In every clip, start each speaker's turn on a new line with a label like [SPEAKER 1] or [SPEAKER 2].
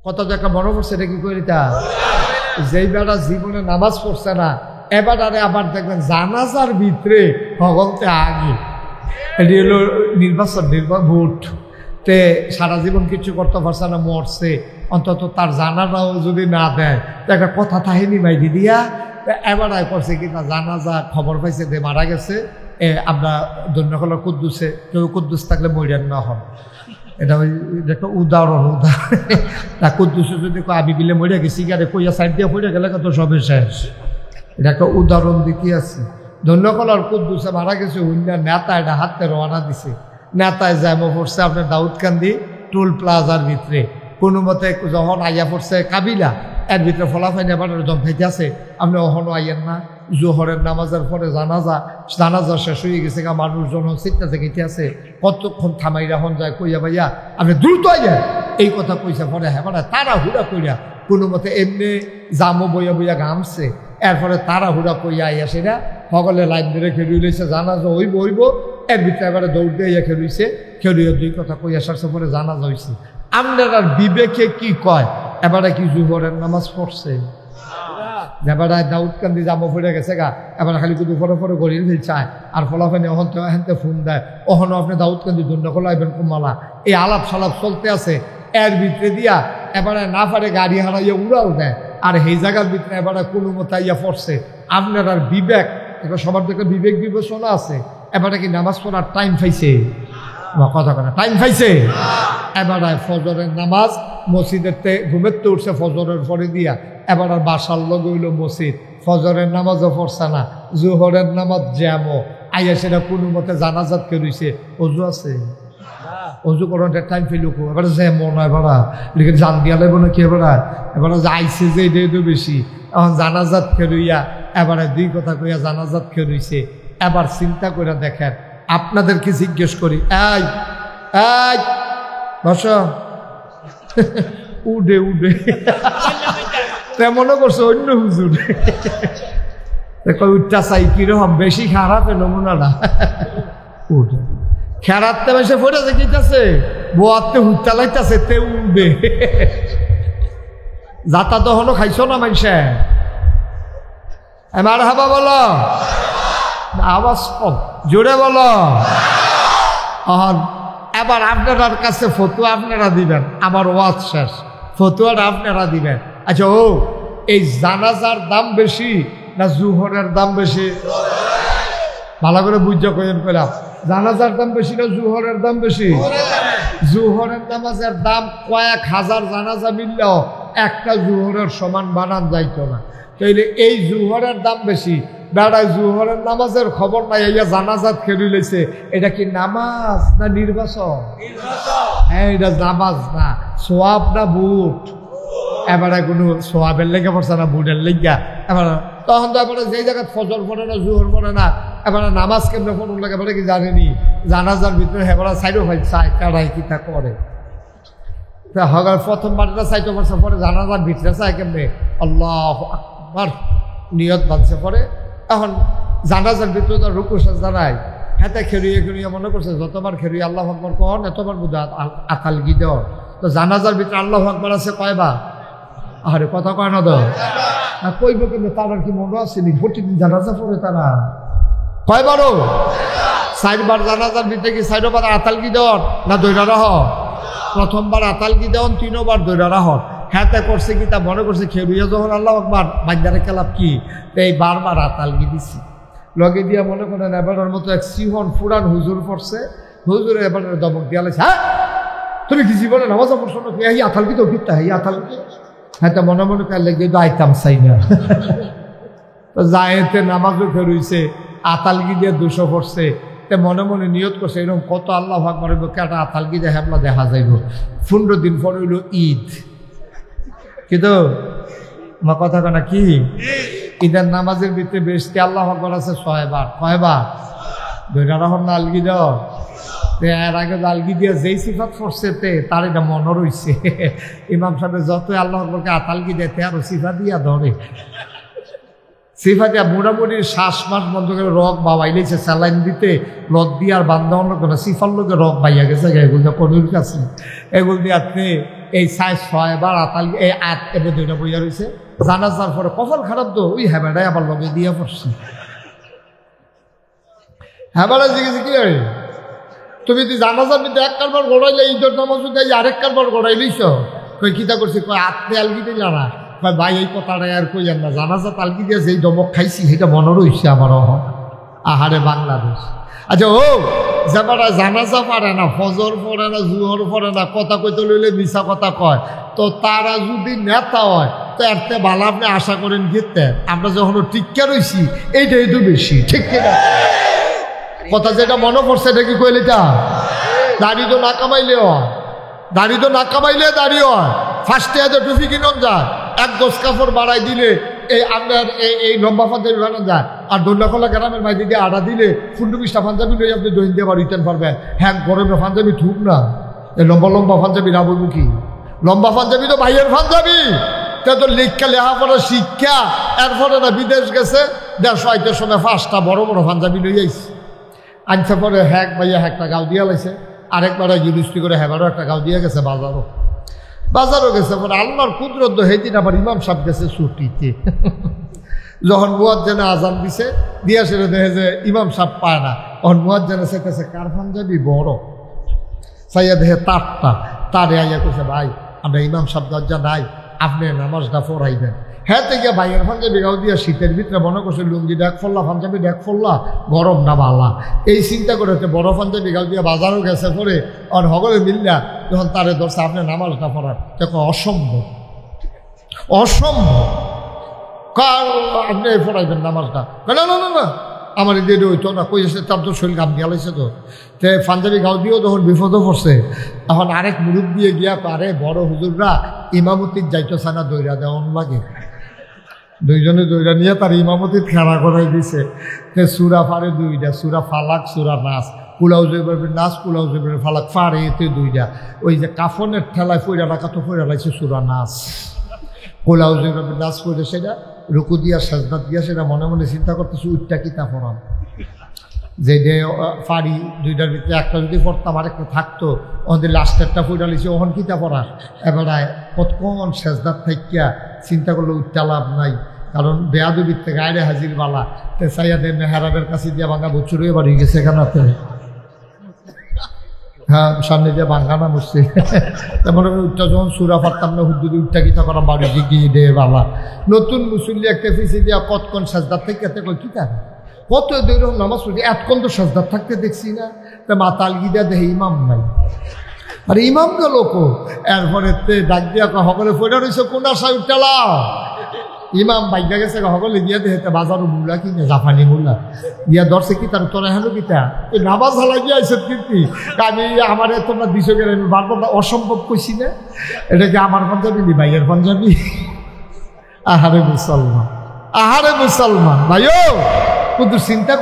[SPEAKER 1] কত জায়গা মনে পড়ছে এটা কি করি তা যেই বেড়া জীবনে নামাজ পড়ছে না এবারে আবার দেখবেন জানাজার ভিতরে হগলতে আগে এটি হলো নির্বাচন ভোট তে সারা জীবন কিছু করতে পারছে না মরছে অন্তত তার জানাটাও যদি না দেয় তো একটা কথা তাহিনী মাইদি দিয়া এবার করছে কি না জানাজা খবর পাইছে যে মারা গেছে আমরা ধন্যকলার কুদ্দুসে কেউ কুদ্দুস থাকলে মরিয়ান না হন এটা ওই একটা উদাহরণ তা কুদ্দুসে যদি আমি বিলে মরিয়া গেছি গাড়ি কইয়া সাইড দিয়ে পড়ে গেলে তো সবে শেষ এটা একটা উদাহরণ দিতে আছে ধন্যকলার কুদ্দুসে মারা গেছে হুন্ডার নেতা এটা হাতে রওনা দিছে নেতায় যাইমো পড়ছে আপনার দাউদকান্দি টোল প্লাজার ভিতরে কোনো মতে যখন আইয়া পড়ছে কাবিলা এর ভিতরে ফলাফাই নেবার জম খাইতে আছে আপনি অহনো আইয়েন না জোহরের নামাজের পরে জানাজা শেষ হয়ে গেছে গা মানুষজন চিন্তা দেখাইতে আছে কতক্ষণ থামাই রাখন যায় কইয়া ভাইয়া আপনি দ্রুত আইয়া এই কথা কইছে পরে হ্যাঁ তারা হুড়া কইয়া কোনো মতে এমনি জামো বইয়া বইয়া গামছে এরপরে তারা হুড়া কইয়া আইয়া সেটা সকলে লাইন ধরে খেলুই লইছে জানাজা হইব এর ভিতরে এবারে দৌড় দিয়ে খেলুইছে খেলুইয়া দুই কথা কইয়া সারছে পরে জানাজা হইছে আপনার আর বিবেকে কি কয় এবারে কি জুহরের নামাজ পড়ছে এবারে দাউদকান্দি জামো পড়ে গেছে গা এবারে খালি কিন্তু ফটো ফটো গড়িয়ে ফেলছায় আর ফলাফানি হেনতে ফোন দেয় ওখানে আপনি দাউদকান্দি জন্য খোলাইবেন কুমালা এই আলাপ সালাপ চলতে আছে এর ভিতরে দিয়া এবারে না পারে গাড়ি হারাইয়া উড়াও দেয় আর এই জায়গার ভিতরে এবারে কোনো মতো ইয়া পড়ছে আপনার আর বিবেক এটা সবার থেকে বিবেক বিবেচনা আছে এবারে কি নামাজ পড়ার টাইম পাইছে কথা কথা টাইম পাইছে এবারে ফজরের নামাজ মসজিদের ঘুমের তো উঠছে ফজরের পরে দিয়া এবার আর বাসার লগে হইল মসজিদ ফজরের নামাজও পড়ছে না জোহরের নামাজ জ্যামো আইয়া সেটা কোনো মতে জানাজাত কে রইছে অজু আছে অজু করার টাইম ফেল এবারে জ্যামো নয় এবারা লিখে জান দিয়া লাগবো না কি এবারা এবারে আইসে যে এটা বেশি এখন জানাজাত কে রইয়া এবারে দুই কথা কইয়া জানাজাত কে রইছে এবার চিন্তা করে দেখেন আপনাদেরকে জিজ্ঞেস করি এই এই বস উডে উডে মনে করছে অন্য হুজুর উঠটা চাই কিরকম বেশি খারাপ নমুনাটা উঠে খেরাতে বেশি পড়েছে কিতাছে বোয়াতে হুটটা লাইতেছে তে উঠবে যাতা তো হলো খাইছো না মানুষে আমার হাবা বলো আওয়াজ কম জোরে বলো এবার আপনার কাছে ফতুয়া আপনারা দিবেন আমার ওয়াজ শেষ ফতুয়াটা আপনারা দিবেন আচ্ছা ও এই জানাজার দাম বেশি না জুহরের দাম বেশি ভালো করে বুঝা কইন পেলাম জানাজার দাম বেশি না জুহরের দাম বেশি জুহরের নামাজের দাম কয়েক হাজার জানাজা মিললেও একটা জুহরের সমান বানান যাইতো না তাইলে এই জুহরের দাম বেশি বেড়ায় জুহরের নামাজের খবর নাই ইয়া জানাজাত খেলি লেছে এটা কি নামাজ না নির্বাচন হ্যাঁ এটা নামাজ না সোয়াব না বুট এবারে কোনো সোয়াবের লেগে পড়ছে না বুটের লেগা এবার তখন তো এবারে যেই জায়গায় ফজর পড়ে না জুহর পড়ে না এবারে নামাজ কেমনে পড়ুন লাগে এবারে কি জানেনি জানাজার ভিতরে হেবারা সাইডও ভাই চায় কারাই কি তা করে হগার প্রথমবারটা চাইতে পারছে পরে জানাজার ভিতরে চায় কেমনে আল্লাহ আকবার নিয়ত বাঁধছে পরে এখন জানাজার ভিতরে তো রুকু সাজদা নাই হাতে খেলুয়ে খেলুয়ে মনে করছে যতবার খেলুয়ে আল্লাহ আকবার কন এতবার বুধ আকাল গি দেওয়া তো জানাজার ভিতরে আল্লাহ আকবার আছে কয়বার আরে কথা কয় না তো কইব কিন্তু তার কি মনে আসেনি প্রতিদিন জানাজা পড়ে তারা কয়বারও 4 বার জানাজার ভিতরে কি 4 বার আতালগি দেওয়ার না দৈরা রাহ প্রথমবার আতালগি দেওয়ান 3 বার দৈরা রাহ হ্যাঁ করছে কি তা মনে করছে খেলুইয়া যখন আল্লাহ আকবার বান্দারে খেলাপ কি এই বারবার আতালগি দিছি লগে দিয়া মনে করেন এবারের মতো এক সিহন ফুরান হুজুর পড়ছে হুজুরে এবারের দমক দিয়া লাগছে হ্যাঁ তুমি কি জীবনে নামাজা পড়ছো না এই আতালগি তো কিতা এই আতালগি হ্যাঁ তা মনে মনে কার লেগে তো আইতাম চাই না তো জায়েতে নামাজও খেলুইছে আতালগি দিয়ে 200 পড়ছে তে মনে মনে নিয়ত করছে এরকম কত আল্লাহ আকবারের একটা আতালগি দিয়ে হেবলা দেখা যাইব 15 দিন পরে হইল ঈদ কিন্তু আমার কথা কানা কি ঈদের নামাজের ভিতরে বেশি আল্লাহ আকবার আছে 6 বার কয়বার দুইটা রহন না আলগি দাও এর আগে আলগি দিয়ে যেই সিফাত পড়ছে তার এটা মনে রয়েছে ইমাম সাহেব যতই আল্লাহ আকবরকে আতালগি দেয় আরো সিফা দিয়া ধরে সিফা দিয়া মোটামুটি শ্বাস মাস বন্ধ করে রক বাবাইলেছে স্যালাইন দিতে রক দিয়ে আর বান্ধব কোনো সিফার লোকে রক বাইয়া গেছে এগুলো কনুর কাছে এগুলো দিয়ে আপনি এই 6বার আতাল এই আত এবে দুইটা বইয়া রয়েছে জানাজার পরে কপাল খারাপ তো ওই হ্যাবাটাই আবার লগে দিয়ে পড়ছি হ্যাবাটা জিজ্ঞেস কি রে তুমি তুই জানাজার মধ্যে এক কারবার গড়াইলে ঈদের নামাজ আরেক কারবার গড়াই লইছ কই কিতা করছি কই আত্মে আলগি দিল না কয় ভাই এই কথাটা আর কইয়ান না জানাজা তালগি দিয়ে যেই দমক খাইছি সেটা মনে রইছে আমার আহারে বাংলাদেশ আচ্ছা ও যাবারা জানাজা পারে না ফজর পড়ে না জুহর পড়ে না কথা কইতে লইলে মিছা কথা কয় তো তারা যদি নেতা হয় তো এরতে ভালো আপনি আশা করেন গেতে আমরা যখন টিক্কা রইছি এইটাই তো বেশি ঠিক কিনা কথা যেটা মনে পড়ছে এটা কি কইলে তা দাড়ি তো না কামাইলে হয় দাড়ি তো না কামাইলে দাড়ি হয় ফার্স্টে এত টুপি কিনন যায় এক গোস কাপড় বাড়াই দিলে এই আপনার এই লম্বা পাঞ্জাবি বানানো যায় আর দোল্লাখোলা গ্রামের মাঝে দিয়ে আড়া দিলে 15-20টা পাঞ্জাবি লই আপনি দৈন দিয়ে রিটার্ন পারবেন হ্যাঁ গরমে পাঞ্জাবি ঠুক না এই লম্বা লম্বা পাঞ্জাবি রাবুমুখী লম্বা পাঞ্জাবি তো ভাইয়ের পাঞ্জাবি তা তো লেখা লেখাপড়া শিক্ষা এরপরে না বিদেশ গেছে 150-200 সময় 5টা বড় বড় পাঞ্জাবি লই আইছে আনছে পরে হ্যাক ভাইয়া একটা গাও দিয়া লাইছে আরেকবার ইউনিভার্সিটি করে হ্যাবারও একটা গাও দিয়ে গেছে বাজারও গেছে পরে আল্লাহর কুদরত হেদিন আবার ইমাম সাহেব গেছে ছুটিতে যখন মুয়াজ্জিনে আজান দিছে দিয়া সেরে দেখে যে ইমাম সাহেব পায় না তখন মুয়াজ্জিনে চাইতেছে কার পাঞ্জাবি বড় চাইয়া দেখে তারে আইয়া কইছে ভাই আমরা ইমাম সাহেব দরজা নাই আপনি নামাজটা পড়াইবেন হ্যাঁ থেকে ভাইয়ের পাঞ্জাবি গাও দিয়া শীতের ভিতরে মনে করছে লুঙ্গি ডাক ফল্লা পাঞ্জাবি ডাক ফল্লা গরম না বালা এই চিন্তা করে বড় পাঞ্জাবি গাও দিয়া বাজারও গেছে পরে আর হগলে মিল্লা যখন তারে ধরছে আপনি নামাজটা পড়ার তখন অসম্ভব কার আপনি পড়াইবেন নামাজটা না না না না আমার দেরি হইতো না কই এসে তার তো শরীর গাম দিয়া লাইছে তো তে পাঞ্জাবি গাও দিয়েও তখন বিপদও পড়ছে এখন আরেক মুরুব দিয়ে গিয়া পারে বড় হুজুররা ইমামতির যাইতো সানা দৈরা দেওয়ান লাগে দুইজনে দৈরা নিয়ে তার ইমামতির খেলা করাই দিছে তে সুরা ফারে 2টা সুরা ফালাক সুরা নাস কুলাউ জৈবের নাচ কুলাউ জৈবের ফালাক ফারে এতে 2টা ওই যে কাফনের ঠেলায় ফইরা রাখা তো ফইরা লাইছে সুরা নাচ কুলাউ জৈবের নাচ করে সেটা রুকু দিয়া সাজদা দিয়া সেটা মনে মনে চিন্তা করতেছি উঠটা কিতা পড়াম যে ফাড়ি 2টার ভিতরে একটা যদি পড়তাম আরেকটা থাকতো ওদের লাস্টেরটা ফইরা লিছে ওখান কিতা পড়ার এবারে কতক্ষণ সাজদার থাকিয়া চিন্তা করলে উঠটা লাভ নাই কারণ বেয়াদবির থেকে গায়ে হাজির বালা তে সাইয়াদে মেহরাবের কাছে দিয়ে ভাঙা বছর এবার হয়ে গেছে এখানে হ্যাঁ সামনে দিয়ে ভাঙ্গানা বসছে তেমন উঠটা যখন সুরা পারতাম না হুদ্দুদি উঠটা কিতা করা বাড়ি গিয়ে দে বাবা নতুন মুসল্লি একটা ফিসে দিয়া কতক্ষণ সাজদার থেকে এতে কই কিতা কত দৈরকম নামাজ পড়ছি এতক্ষণ তো সাজদার থাকতে দেখছি না তা মাথা আলগিদা দেখে ইমাম নাই আর ইমাম গেল এরপরে ডাক দিয়া সকলে ফোটা রয়েছে কোন আশায় উঠটালা ইমাম বাইকা গেছে সকলে গিয়া দেখে বাজারও মূলা কিনে জাপানি মূলা গিয়া ধরছে কি তার তোরা হেন কিতা ওই নামাজ হালা গিয়া আইসে কীর্তি আমি আমার তোমরা দিছো গেলে আমি বারবার অসম্ভব কইছি না এটা কি আমার পাঞ্জাবি নি ভাইয়ের পাঞ্জাবি আহারে মুসলমান ভাইও কুদ্দুর চিন্তা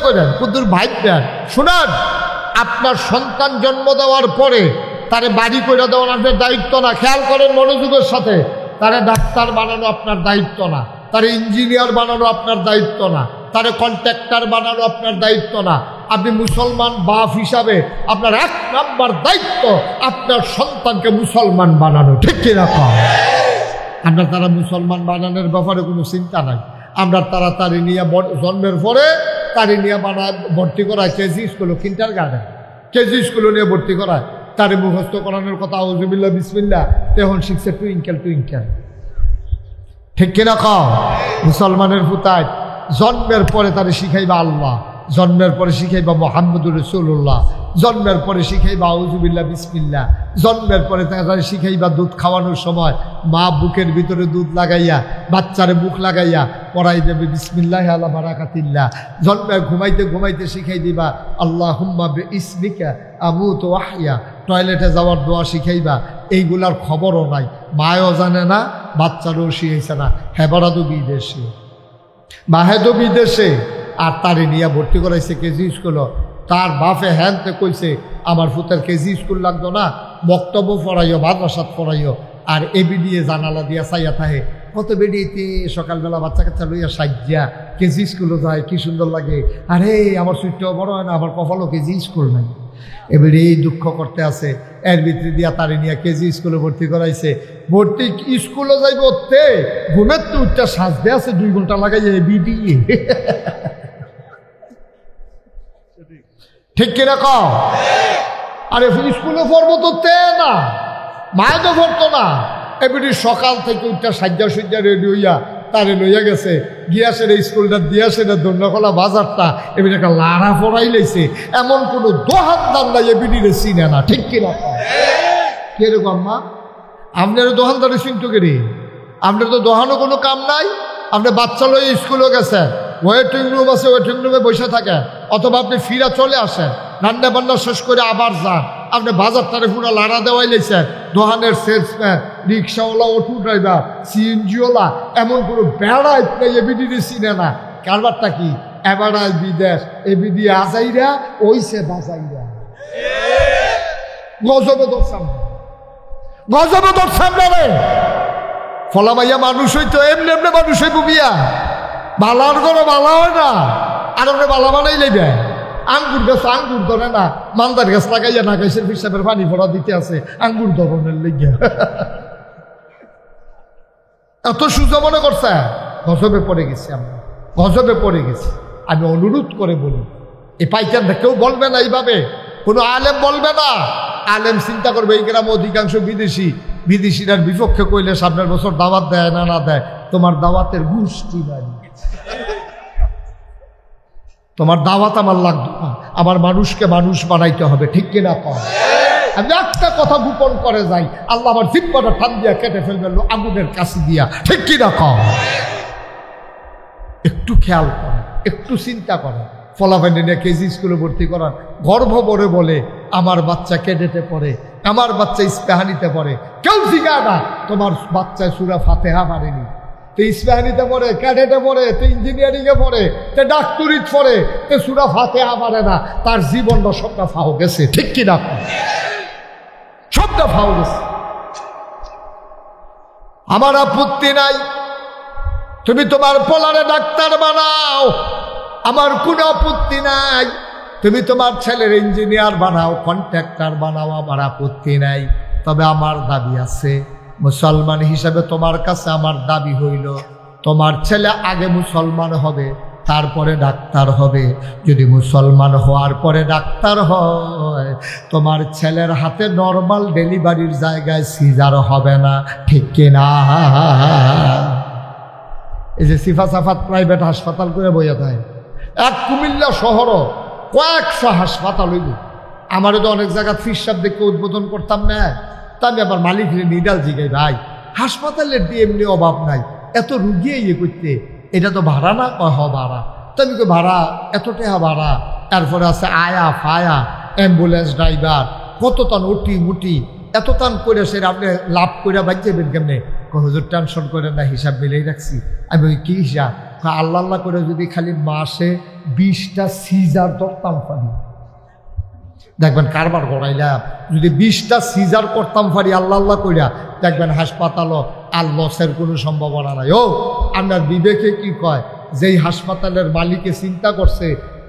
[SPEAKER 1] করেন কুদ্দুর ভাই দেন শোনান আপনার সন্তান জন্ম দেওয়ার পরে তারে বাড়ি করে দেওয়ার আপনার দায়িত্ব না খেয়াল করেন মনোযোগের সাথে তারে ডাক্তার বানানো আপনার দায়িত্ব না তারে ইঞ্জিনিয়ার বানানো আপনার দায়িত্ব না তারে কন্ট্রাক্টর বানানো আপনার দায়িত্ব না আপনি মুসলমান বাপ হিসাবে আপনার 1 নম্বর দায়িত্ব আপনার সন্তানকে মুসলমান বানানো ঠিক কিনা আমরা তারা মুসলমান বানানোর ব্যাপারে কোনো চিন্তা নাই আমরা তাড়াতাড়ি নিয়ে জন্মের পরে তারি নিয়ে বানায় ভর্তি করায় কেজি স্কুল কিন্ডারগার্টেন কেজি স্কুলে নিয়ে ভর্তি করায় তারে মুখস্থ করানোর কথা আউযুবিল্লাহ বিসমিল্লাহ তখন শিখছে টুইঙ্কেল ঠিক কিনা খাও মুসলমানের পুতায় জন্মের পরে তারে শিখাইবা আল্লাহ জন্মের পরে শিখাইবা মুহাম্মদুর রাসূলুল্লাহ জন্মের পরে শিখাইবা আউযুবিল্লাহ বিসমিল্লাহ জন্মের পরে তারে শিখাইবা দুধ খাওয়ানোর সময় মা বুকের ভিতরে দুধ লাগাইয়া বাচ্চারে মুখ লাগাইয়া পড়াই দেবে বিসমিল্লাহি আলা বারাকাতিল্লাহ জন্মে ঘুমাইতে শিখাই দিবা আল্লাহুম্মা বিইসমিকা আমুতু ওয়া আহইয়া টয়লেটে যাওয়ার দোয়া শিখাইবা এইগুলার খবরও নাই মায়ও জানে না বাচ্চারও শিখাইছে না হেবারাদু বিদেশে মাহেদু বিদেশে আর তারে নিয়ে ভর্তি করাইছে কেজি স্কুল তার বাপে হ্যানতে কইছে আমার পুতের কেজি স্কুল লাগতো না বক্তব্য পড়াইও মাদ্রাসাত পড়াইও আর এবি দিয়ে জানালা দিয়া চাইয়া থাহে কত বেডিয়েতে সকালবেলা বাচ্চা কাচ্চা লইয়া সাজ্জা কেজি স্কুলও যায় কি সুন্দর লাগে আরে আমার সুইটটাও বড় হয় না আমার কপালও কেজি স্কুল নাই এবারে এই দুঃখ করতে আছে, এর ভিতরে দিয়া তারে নিয়ে কেজি স্কুলে ভর্তি করাইছে। ভর্তি স্কুলে যাইব ওতে ঘুমের তো উঠটা সাজতে আছে 2 ঘন্টা লাগাই বিডি। ঠিক কিনা কও? আরে স্কুলে পড়বো তো তে না, মায় তো পড়তো না। এবারে সকাল থেকে উঠটা সাজ্জা সজ্জা রেডি হইয়া তারে লইয়া গেছে, গিয়াসের এই স্কুলটা দিয়াছে না দন্ডখোলা বাজারটা, এবারে একটা লাড়া পড়াই লাইছে। এমন কোনো দোহানদার নাই এবিডিরে চিনে না। ঠিক কিনা? কিরকম আম্মা আপনারও দোহানদারে চিনতো কেরে? আপনার তো দোহানো কোনো কাম নাই। আপনি বাচ্চা লইয়া স্কুলে গেছেন, ওয়েটিং রুম আছে, ওয়েটিং রুমে বসে থাকেন, অথবা আপনি ফিরা চলে আসেন, রান্না বান্না শেষ করে আবার যান। আপনি বাজার তারে পুরো লাড়া দেওয়াই লেছেন। দোকানের সেলসম্যান, রিক্সাওয়ালা, অটো ড্রাইভার, সিএনজিওয়ালা, এমন কোনো বেড়াই এবিডি চিনে না। কারবারটা কি? এবারাই বিদেশ, এবিডি আজাইরা ওইসে বাজাইরা। গজবে ধরছাম, গজবে ধরছাম না রে। ফলা ভাইয়া মানুষ হইতো এমনি এমনি মানুষ হইব বিয়া। বালার করে বালা হয় না, আর আপনি বালা বানাই লেবে। আঙ্গুর গাছ আঙ্গুর ধরে না, মালদার গাছ লাগাইয়া না গাছের হিসাবের পানি ভরা দিতে আছে আঙ্গুর ধরনের লেগে। এত সুযোগ মনে করছে? গজবে পড়ে গেছি আমরা, গজবে পড়ে গেছি। আমি অনুরোধ করে বলি, এই পাইকানটা কেউ বলবে না এইভাবে, কোনো আলেম বলবে না। আলেম চিন্তা করবে এই গ্রামে অধিকাংশ বিদেশি, বিদেশিরার বিপক্ষে কইলে সামনের বছর দাওয়াত দেয় না না দেয়, তোমার দাওয়াতের গোষ্ঠী নাই, তোমার দাওয়াত আমার লাগবে না, আমার মানুষকে মানুষ বানাইতে হবে। ঠিক কিনা কম? আমি একটা কথা গোপন করে যাই, আল্লাহ আমার জিব্বাটা টান দিয়া কেটে ফেলবে আগুনের কাছে দিয়া। ঠিক কিনা কম? একটু খেয়াল করে, একটু চিন্তা করে। ফলাফল নিয়ে কেজি স্কুলে ভর্তি করার গর্ব ভরে বলে আমার বাচ্চা ক্যাডেটে পড়ে, আমার বাচ্চা ইস্পাহানিতে পড়ে। কেউ জিজ্ঞাসা না তোমার বাচ্চায় সূরা ফাতিহা পারেনি, তো ইস্পাহানিতে পড়ে, ক্যাডেটে পড়ে, তো ইঞ্জিনিয়ারিংয়ে পড়ে, তো ডাক্তারিতে পড়ে, তো সূরা ফাতিহা পারে না, তার জীবনটা সবটা ফাও গেছে। ঠিক কিনা? সবটা ফাও গেছে। আমার আপত্তি নাই, তুমি তোমার পোলারে ডাক্তার বানাও, আমার কোনো আপত্তি নাই। তুমি তোমার ছেলের ইঞ্জিনিয়ার বানাও, কন্ট্রাক্টর বানাও, আমার আপত্তি নাই। তবে আমার দাবি আছে, মুসলমান হিসাবে তোমার কাছে আমার দাবি হইল, তোমার ছেলে আগে মুসলমান হবে, তারপরে ডাক্তার হবে। যদি মুসলমান হওয়ার পরে ডাক্তার হয়, তোমার ছেলের হাতে নর্মাল ডেলিভারির জায়গায় সিজার হবে না। ঠিক কিনা? এই যে সিফা সাফাত প্রাইভেট হাসপাতাল করে বইয়া থাকে, এক কুমিল্লা শহরও কয়েকশো হাসপাতাল হইল। আমারও তো অনেক জায়গা ফিরসাব দেখে উদ্বোধন করতাম না, তা আমি আবার মালিক নিডাল জিগাই, ভাই হাসপাতালের দিয়ে এমনি অভাব নাই, এত রুগী ইয়ে করতে, এটা তো ভাড়া না? কয় হ ভাড়া। তো আমি কই ভাড়া এত টাকা ভাড়া, তারপরে আছে আয়া ফায়া, অ্যাম্বুলেন্স ড্রাইভার, কত টান উটি মুটি, এত টান করে সে আপনি লাভ করে বাঁচবেন কেমনে? হুজুর টেনশন করে না, হিসাব মিলেই রাখছি। আমি ওই কি হিসাব? আল্লাহ আল্লাহ করে যদি খালি মাসে 20টা সিজার ধরতাম পারি, দেখবেন কারবার গড়াইলাম। যদি 20টা সিজার করতাম পারি আল্লাহ আল্লাহ কইরা, দেখবেন হাসপাতালও আর লসের কোনো সম্ভাবনা নাই। ও আপনার বিবেকে কি কয়? যেই হাসপাতালের মালিকে চিন্তা করছে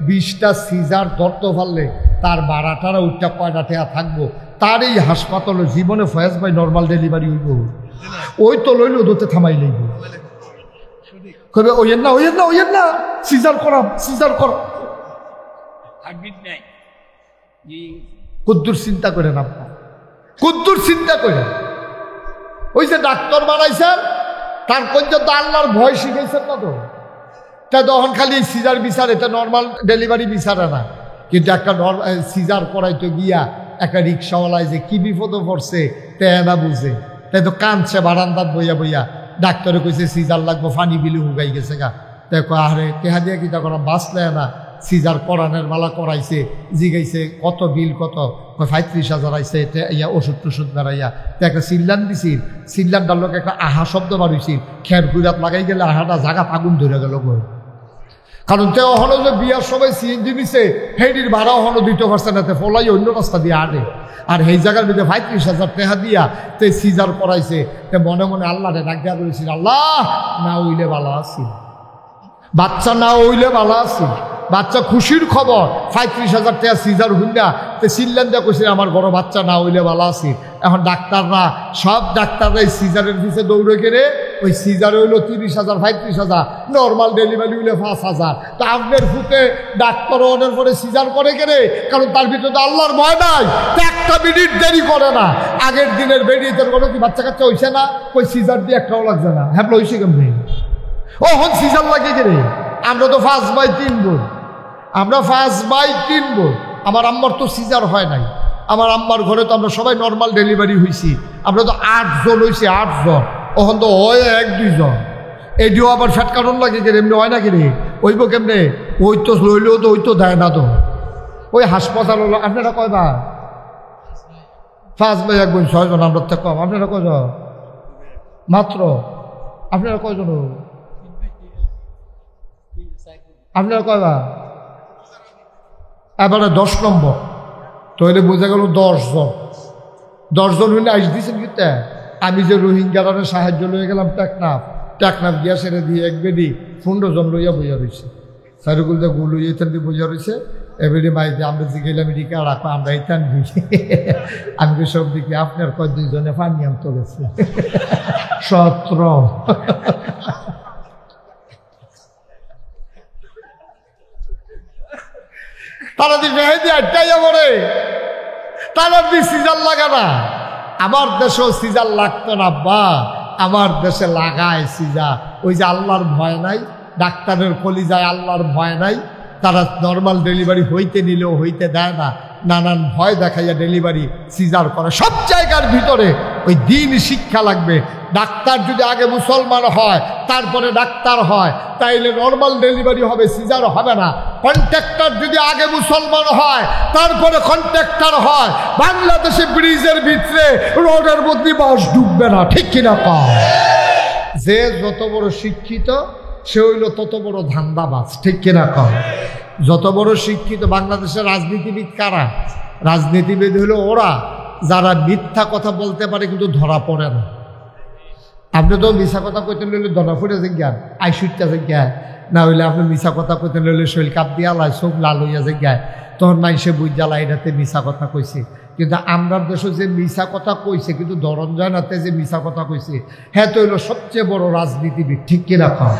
[SPEAKER 1] 20টা সিজার ধরতে পারলে তার ভাড়াটারা উঠটা কয়টা টাকা থাকবো, তার এই হাসপাতালে জীবনে ফয়েজ ভাই নর্মাল ডেলিভারি হইব, ওই তো লইল দোতে থামাই লইব। কবে ওইয়ের না, ওইয়ের না, ওইয়ের না, সিজার করাম, সিজার করাম। কুদ্দুর চিন্তা করেন আপনার, কুদ্দুর চিন্তা করেন। ওই যে ডাক্তার বানাইছেন, তার পর্যন্ত আল্লাহর ভয় শিখেছেন না তো, তা তখন খালি সিজার বিচার, এটা নর্মাল ডেলিভারি বিচারে না। কিন্তু একটা সিজার করাইতে গিয়া একটা রিক্সাওয়ালায় যে কি বিপদে পড়ছে তেনা বুঝে, তাই তো কাঁদছে বারান্দাত বইয়া বইয়া। ডাক্তারে কইছে সিজার লাগবো, ফানি বিলি হুগাই গেছে গা। দেখো আরে তেহা দিয়ে কি তখন বাঁচলে না, সিজার করানোর বেলা করাইছে, জিগাইছে কত বিল কত, 35,000 আইসে, ইয়া ওষুধ টষুধ বেড়াইয়া। তো একটা সিল্লান দিছিল, সিল্লানটার লোক একটা আহা শব্দ বাড়িয়েছিল, খের গুড়াত লাগাই গেলে আহাটা জাগা আগুন ধরে গেল গো। কারণ তে অহনো যে বিয়ার সবাই সিএনজি নিছে, হেডির ভাড়া অহনো দিতে পারছে না, ফলাই অন্য রাস্তা দিয়ে আনে। আর এই জায়গার মধ্যে 35,000 টাকা দিয়া তে সিজার করাইছে। তে মনে মনে আল্লাহরে ডাক দেওয়া করেছিল, আল্লাহ না হইলে ভালো আছি, বাচ্চা না হইলে ভালো আছি, বাচ্চা খুশির খবর 35,000 টাকা সিজার হইনা তো চিল্লান দেওয়া কইছে আমার বড় বাচ্চা না হইলে ভালো আছি। এখন ডাক্তাররা সব ডাক্তাররা এই সিজারের পিছে দৌড়ে গেলে ওই সিজারে হইলো 30,000 35,000, নর্মাল ডেলিভারি হইলে 5,000। তো আপনার ফুটে ডাক্তার অনের পরে সিজার করে গেলে, কারণ তার ভিতরে তো আল্লাহর ভয় নাই, তো একটা মিনিট দেরি করে না। আগের দিনের বেরিয়ে তোর কোনো কি বাচ্চা কাচ্চা হইছে না, ওই সিজার দিয়ে একটাও লাগছে না, হ্যাঁ হইছে কেমনি ও হন সিজার লাগে গেলে। আমরা তো 5/3 বোন, আমরা 5/3 বোন। আমার আম্মার তো সিজার হয় নাই, আমার আম্মার ঘরে তো আমরা সবাই নর্মাল ডেলিভারি হয়েছি। আমরা তো 8 জন হয়েছি, 8 জন। ওখান তো হয় 1-2 জন। এটিও আবার ফ্যাট কারণ লাগে গেলে, এমনি হয় না কিরে ওইব কেমনে? ওই তো লইলেও তো ওই তো দেয় না তো। ওই হাসপাতাল হলো আপনারা কয়বার? 5/1 বোন, 6 জন। আমরা তো কম, আপনারা কয়জন মাত্র? আপনারা কয়জন? আপনারা কয়বার? এবারে 10 নম্বর। তাহলে বোঝা গেল 10 জন। 10 জন হইলে আইস দিয়েছেন কিন্তু। আমি যে রোহিঙ্গারা সাহায্য লইয়া গেলাম টেকনাফ গিয়া সেরে দিয়ে এক বেডি 15 জন লইয়া বইয়া রয়েছে। সাইরুকুল যে গুলো ইয়েতেন দিয়ে বইয়া রয়েছে। এবারে মাইতে আমরা যে গেলাম এদিকে রাখবো, আমরা ইতান দিই। আমি সব দিকে আপনার কয় 2 জনে পানি আনতে গেছে 17। তারা দি মেহেদি আটটাইয়া পড়ে, তারা দি সিজার লাগে না। আমার দেশেও সিজার লাগতো না বা আমার দেশে লাগায় সিজার। ওই যে আল্লাহর ভয় নাই, ডাক্তারের কলিজায় আল্লাহর ভয় নাই। তারা নর্মাল ডেলিভারি হইতে নিলেও হইতে দেয় না, নানান ভয় দেখাইয়া ডেলিভারি সিজার করে। সব জায়গার ভিতরে ওই দিন শিক্ষা লাগবে। ডাক্তার যদি আগে মুসলমান হয় তারপরে ডাক্তার হয়, তাইলে নর্মাল ডেলিভারি হবে, সিজার হবে না। কন্ট্রাক্টর যদি আগে মুসলমান হয় তারপরে কন্ট্রাক্টর হয়, বাংলাদেশে ব্রিজের ভিতরে রোডের মধ্যে বাস ডুববে না, ঠিক কিনা কম? যে যত বড় শিক্ষিত সে হইল তত বড় ধান্দাবাজ, ঠিক কিনা কম? যত বড় শিক্ষিত বাংলাদেশের রাজনীতিবিদ কারা? রাজনীতিবিদ হলো ওরা যারা মিথ্যা কথা বলতে পারে কিন্তু ধরা পড়ে না। আপনি তো মিশা কথা কইতে লইলে ধরা পড়ে যে জ্ঞান আইসুটটা যে জ্ঞান, না হইলে আপনি মিশা কথা কইতে লইলে শৈল কাপ দিয়া লাই চোখ লাল হইয়া যে জ্ঞান, তখন মাইসে বুঝালা এটাতে মিশা কথা কইছে। কিন্তু আমরার দেশে যে মিশা কথা কইছে কিন্তু ধরন যায় নাতে যে মিশা কথা কইছে, হ্যাঁ তো হইলো সবচেয়ে বড় রাজনীতিবিদ, ঠিক কিনা কম?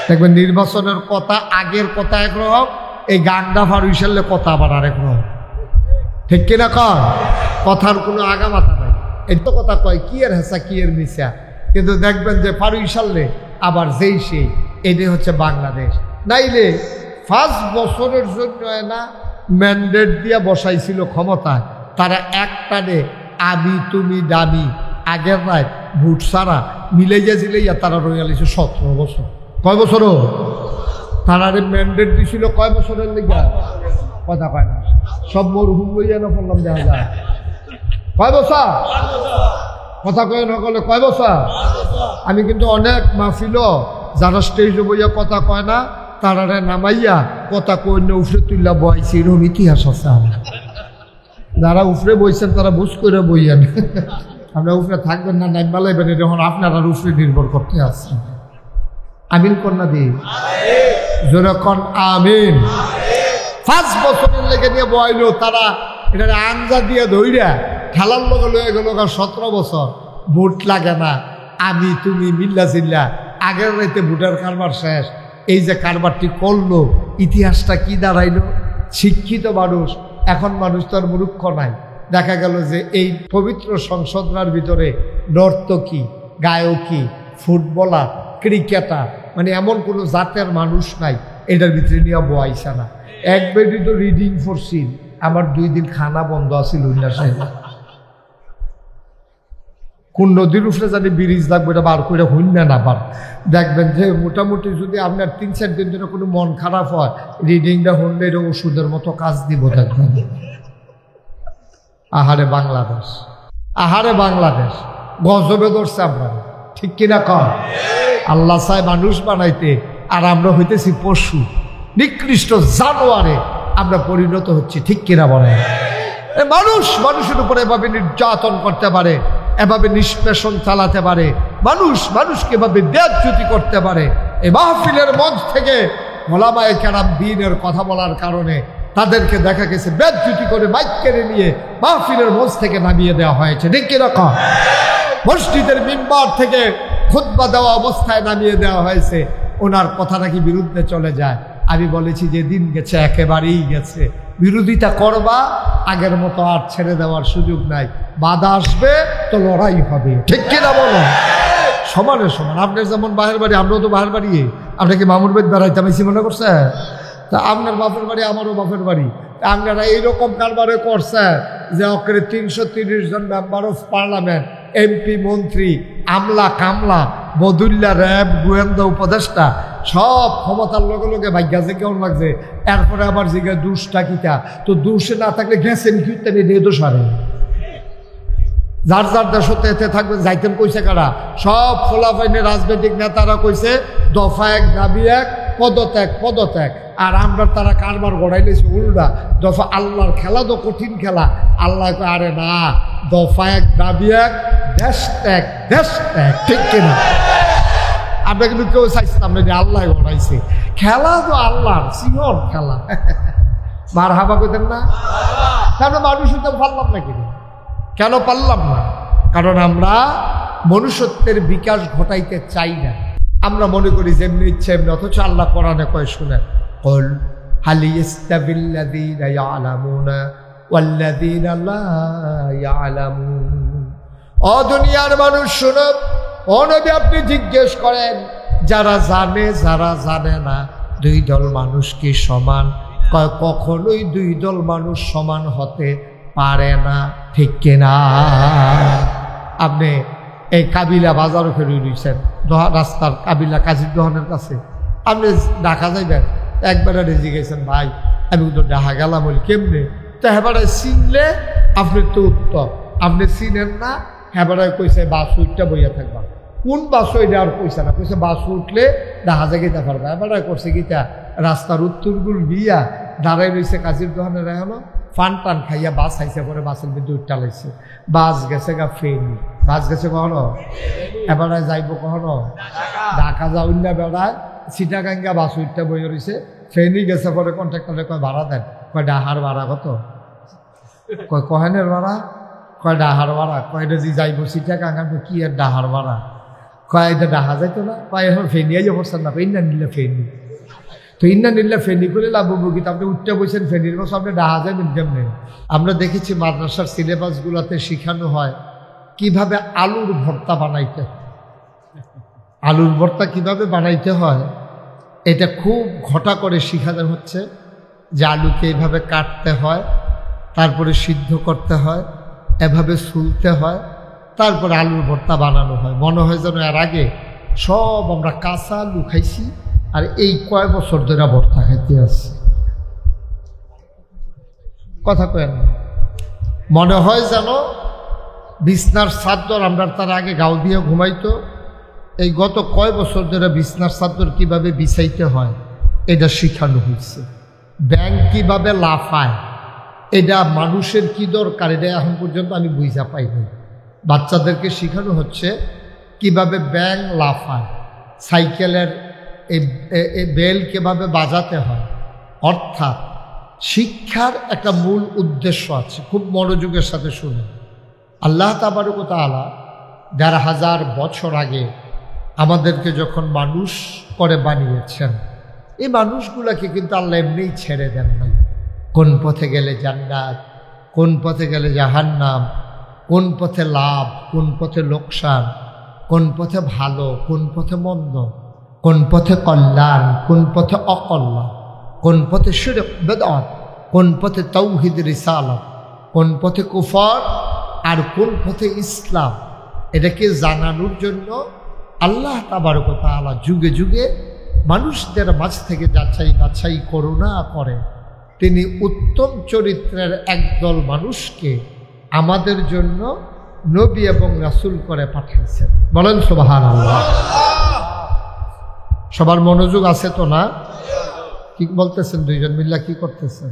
[SPEAKER 1] দেখবেন নির্বাচনের কথা আগের কথা একরকম, এই গান্ডা ফারুইশালে কথা আবার আরেক রকম, ঠিক কিনা কম? কথার কোনো আগামাথা নাই। এই তো কথা কয় কি এর হেসা কি এর মিশা, কিন্তু দেখবেন যে ফারুইশালে আবার যেই সেই। এটাই হচ্ছে বাংলাদেশ। নাইলে 5 বছরের জন্য না ম্যান্ডেট দিয়া বসাইছিল ক্ষমতায়, তারা একটানে আমি তুমি দামি আগের রায় ভোট সারা মিলে গেছিলেইয়া তারা রইয়ালিছে 17 বছর। কয় বছর তারা ম্যান্ডেট দিছিল? কয় বছরের লেগা? কথা পায় না, সব মরহুম লইয়া না বললাম দেখা যায়। কয় বছর? কথা কয় না কলে কয় বছর? আমি কিন্তু অনেক মাহফিল যারা স্টেজে বইয়া কথা কয় না তারারে নামাইয়া কথা কই না উফরে তুললা বইছি, এরকম ইতিহাস আছে আমার। যারা উফরে বইছেন তারা বুঝ করে বইয়েন, আমরা উফরে থাকবেন না নাই বালাইবেন, যখন আপনারা উফরে নির্ভর করতে আসছেন। আমিন কন্যা দি যেরকম আমিন। 5 বছরের লেগে নিয়ে বইল তারা, এটা আঞ্জা দিয়ে ধইরা খেলার লগে লয়ে গেল 17 বছর। ভোট লাগে না, আমি তুমি মিল্লা জিল্লা, আগের রাইতে ভোটের কারবার শেষ। এই যে কারবারটি করলো, ইতিহাসটা কি দাঁড়াইলো? শিক্ষিত মানুষ, এখন মানুষ তো আর মূর্খ নাই। দেখা গেল যে এই পবিত্র সংসদটার ভিতরে নর্তকী, গায়কী, ফুটবলার, ক্রিকেটার, মানে এমন কোনো জাতের মানুষ নাই এটার ভিতরে নিয়ে বয়াইছে না। এক বেডি তো রিডিং ফরছিল, আমার 2 দিন খানা বন্ধ আছিল উল্লাসে। কোন নদীর উপরে জানি ব্রিজ লাগবে এটা বার করে হইন না বার। দেখবেন যে মোটামুটি যদি আপনার 3-4 দিন ধরে কোনো মন খারাপ হয়, রিডিংটা হলে এটা ওষুধের মতো কাজ দিব। দেখবেন আহারে বাংলাদেশ, আহারে বাংলাদেশ গজবে ধরছে আমরা, ঠিক কিনা কম? আল্লাহ চায় মানুষ বানাইতে, আর আমরা হইতেছি পশু, নিকৃষ্ট জানোয়ারে আমরা পরিণত হচ্ছি, ঠিক কিনা বলে? মানুষ মানুষের উপরে এভাবে নির্যাতন করতে পারে, এভাবে নিষ্পেষণ চালাতে পারে, মানুষ মানুষকে এভাবে বেয়াজ্জতি করতে পারে। এই মাহফিলের মঞ্চ থেকে ওলামায়ে কেরাম দ্বীনের কথা বলার কারণে তাদেরকে দেখা গেছে বেজ্জতি করে মাইক কেড়ে নিয়ে মাহফিলের মঞ্চ থেকে নামিয়ে দেওয়া হয়েছে। ঠিক কিরকম? মসজিদের মিম্বার থেকে খুতবা দেওয়া অবস্থায় নামিয়ে দেওয়া হয়েছে। ওনার কথা নাকি বিরুদ্ধে চলে যায়। আমি বলেছি যে দিন গেছে, একেবারেই গেছে। বিরোধিতা করবা, আগের মতো আর ছেড়ে দেওয়ার সুযোগ নাই। বাধা আসবে তো লড়াই হবে। ঠিক কিনা বলো? সমানে সমান। আপনার যেমন বাহের বাড়ি, আমরাও তো বাহের বাড়ি। আপনাকে মামুর বেদ বেড়াইতে বেশি মনে করছে? তা আপনার বাপের বাড়ি, আমারও বাপের বাড়ি। আপনারা এইরকম কারবারে করছে যে অকরে 330 জন মেম্বার অফ পার্লামেন্ট, এমপি, মন্ত্রী, আমলা কামলা, বদুল্লা, র্যাব, গোয়েন্দা, উপদেষ্টা সব ক্ষমতার লগে লগে ভাগ্যা যে কেমন লাগছে। এরপরে আবার জিজ্ঞাসা দুষটা কিটা, তো দুষে না থাকলে গেছেন কি নিয়ে দোষ হারে। যার যার দেশতে এতে থাকবে যাইতেন কইছে কারা? সব খোলাফাইনে রাজনৈতিক নেতারা কইছে দফা এক দাবি এক, পদত্যাগ পদত্যাগ। আর আমরা তারা কারবার গড়াই লেছে উল্টা। দফা আল্লাহর খেলা তো কঠিন খেলা। আল্লাহ আরে না, দফা এক দাবি এক, দেশ ত্যাগ দেশ ত্যাগ। ঠিক কিনা? আমরা কিন্তু কেউ চাইছিলাম না যে আল্লাহ গড়াইছে খেলা, তো আল্লাহর সিংহর খেলা। মার হাবা কইতেন না? কেন মানুষ হতে পারলাম না? কেন পারলাম না? কারণ আমরা মনুষ্যত্বের বিকাশ ঘটাইতে চাই না। আমরা মনে করি যেমনি ইচ্ছে এমনি, অথচ আল্লাহ কোরআনে কয় শুনেন, কুল হাল ইয়াস্তাবিল্লাযীনা ইয়ালামুনা ওয়াল্লাযীনা লা ইয়ালামুন। ও দুনিয়ার মানুষ শুনো, ও নবী আপনি জিজ্ঞেস করেন, যারা জানে যারা জানে না, দুই দল মানুষ কি সমান? কখনোই দুই দল মানুষ সমান হতে পারে না। ঠিক কিনা? আপনি এই কাবিলা বাজারও ফেরে রয়েছেন, রাস্তার কাবিলা কাজীর দোকানের কাছে আপনি ঢাকা যাইবেন, একবারে রেজি গেছেন, ভাই আমি কিন্তু ঢাকা গেলাম বলি কেমনে? তো হেবারায় চিনলে আপনি তো উত্তর, আপনি চিনেন না। হেবারায় কইছে বাস উঠটা বইয়া থাকবা। কোন বাস এটা আর কইছে না, কইছে বাস উঠলে ঢাকা যেতে পারবা। হেবারায় করছে গীতা রাস্তার উত্তরগুল বিয়া দাঁড়াই রয়েছে কাজীর দোকানে হলো, ফান টান খাইয়া বাস খাইছে, পরে বাসের মধ্যে উঠটা লাইছে। বাস গেছে গা ফেনি। বাস গেছে কখনো? এবারে যাইব কখনো? ঢাকা যাউন না বেড়ায় সিটাগাঙ্গা বাস উঠটা বই রয়েছে। ফেনি গেছে, পরে কন্ট্রাক্টরে কয় ভাড়া দেন। কয় ডাহার ভাড়া কত? কয় কহেনের ভাড়া? কয় ডাহার ভাড়া। কয় এটা যে যাইব সিটাগাঙ্গা, কি আর ডাহার ভাড়া? কয় এটা ডাহা যাইতো না? কয় এখন ফেনি আইয়া পড়ছেন না, ইন্না নিলে ফেনি। তো ইন্না নিলে ফেনি করে লাভ মুগিত আপনি উঠতে বসেন ফেনির বছর আপনি ডাহা যাবেন কেমনে? আমরা দেখেছি মাদ্রাসার সিলেবাসগুলোতে শেখানো হয় কিভাবে আলুর ভর্তা বানাইতে। আলুর ভর্তা কিভাবে বানাইতে হয় এটা খুব ঘটা করে শেখানো হচ্ছে, যে আলুকে এইভাবে কাটতে হয়, তারপরে সিদ্ধ করতে হয়, এভাবে সুলতে হয়, তারপরে আলুর ভর্তা বানানো হয়। মনে হয় যেন এর আগে সব আমরা কাঁচা আলু খাইছি, আর এই কয় বছর ধরে ভর্তা খাইতে আসছি। কথা কয়েন না, মনে হয় যেন বিছনার চাদর আমরা তার আগে গাও দিয়ে ঘুমাইতো, এই গত কয় বছর ধরে বিছনার চাদর কিভাবে বিছাইতে হয় এটা শিখানো হয়েছে। ব্যাংক কিভাবে লাফায় এটা মানুষের কি দরকার এটা এখন পর্যন্ত আমি বুঝা পাইনি। বাচ্চাদেরকে শেখানো হচ্ছে কিভাবে ব্যাংক লাফায়, সাইকেলের এই বেল কিভাবে বাজাতে হয়। অর্থাৎ শিক্ষার একটা মূল উদ্দেশ্য আছে, খুব মনোযোগের সাথে শুনে। আল্লাহ তাবারক ওয়া তাআলা ১৫০০ বছর আগে আমাদেরকে যখন মানুষ করে বানিয়েছেন, এই মানুষগুলোকে কিন্তু আল্লাহ এমনিই ছেড়ে দেন নাই। কোন পথে গেলে জান্নাত, কোন পথে গেলে জাহান্নাম, কোন পথে লাভ, কোন পথে লোকসান, কোন পথে ভালো, কোন পথে মন্দ, কোন পথে কল্যাণ, কোন পথে অকল্যাণ, কোন পথে শিরক বেদাত, কোন পথে তাওহীদ রিসালাত, কোন পথে কুফর, আর কোন পথে ইসলাম, এটাকে জানানোর জন্য আল্লাহ তাবারক ওয়া তাআলা যুগে যুগে মানুষদের মাঝ থেকে যাচাই বাছাই করুণা করে তিনি উত্তম চরিত্রের একদল মানুষকে আমাদের জন্য নবী এবং রাসূল করে পাঠিয়েছেন। বলেন সুবহানাল্লাহ। সবার মনোযোগ আছে তো না? কি বলতেছেন? দুইজন মিল্লা কি করতেছেন?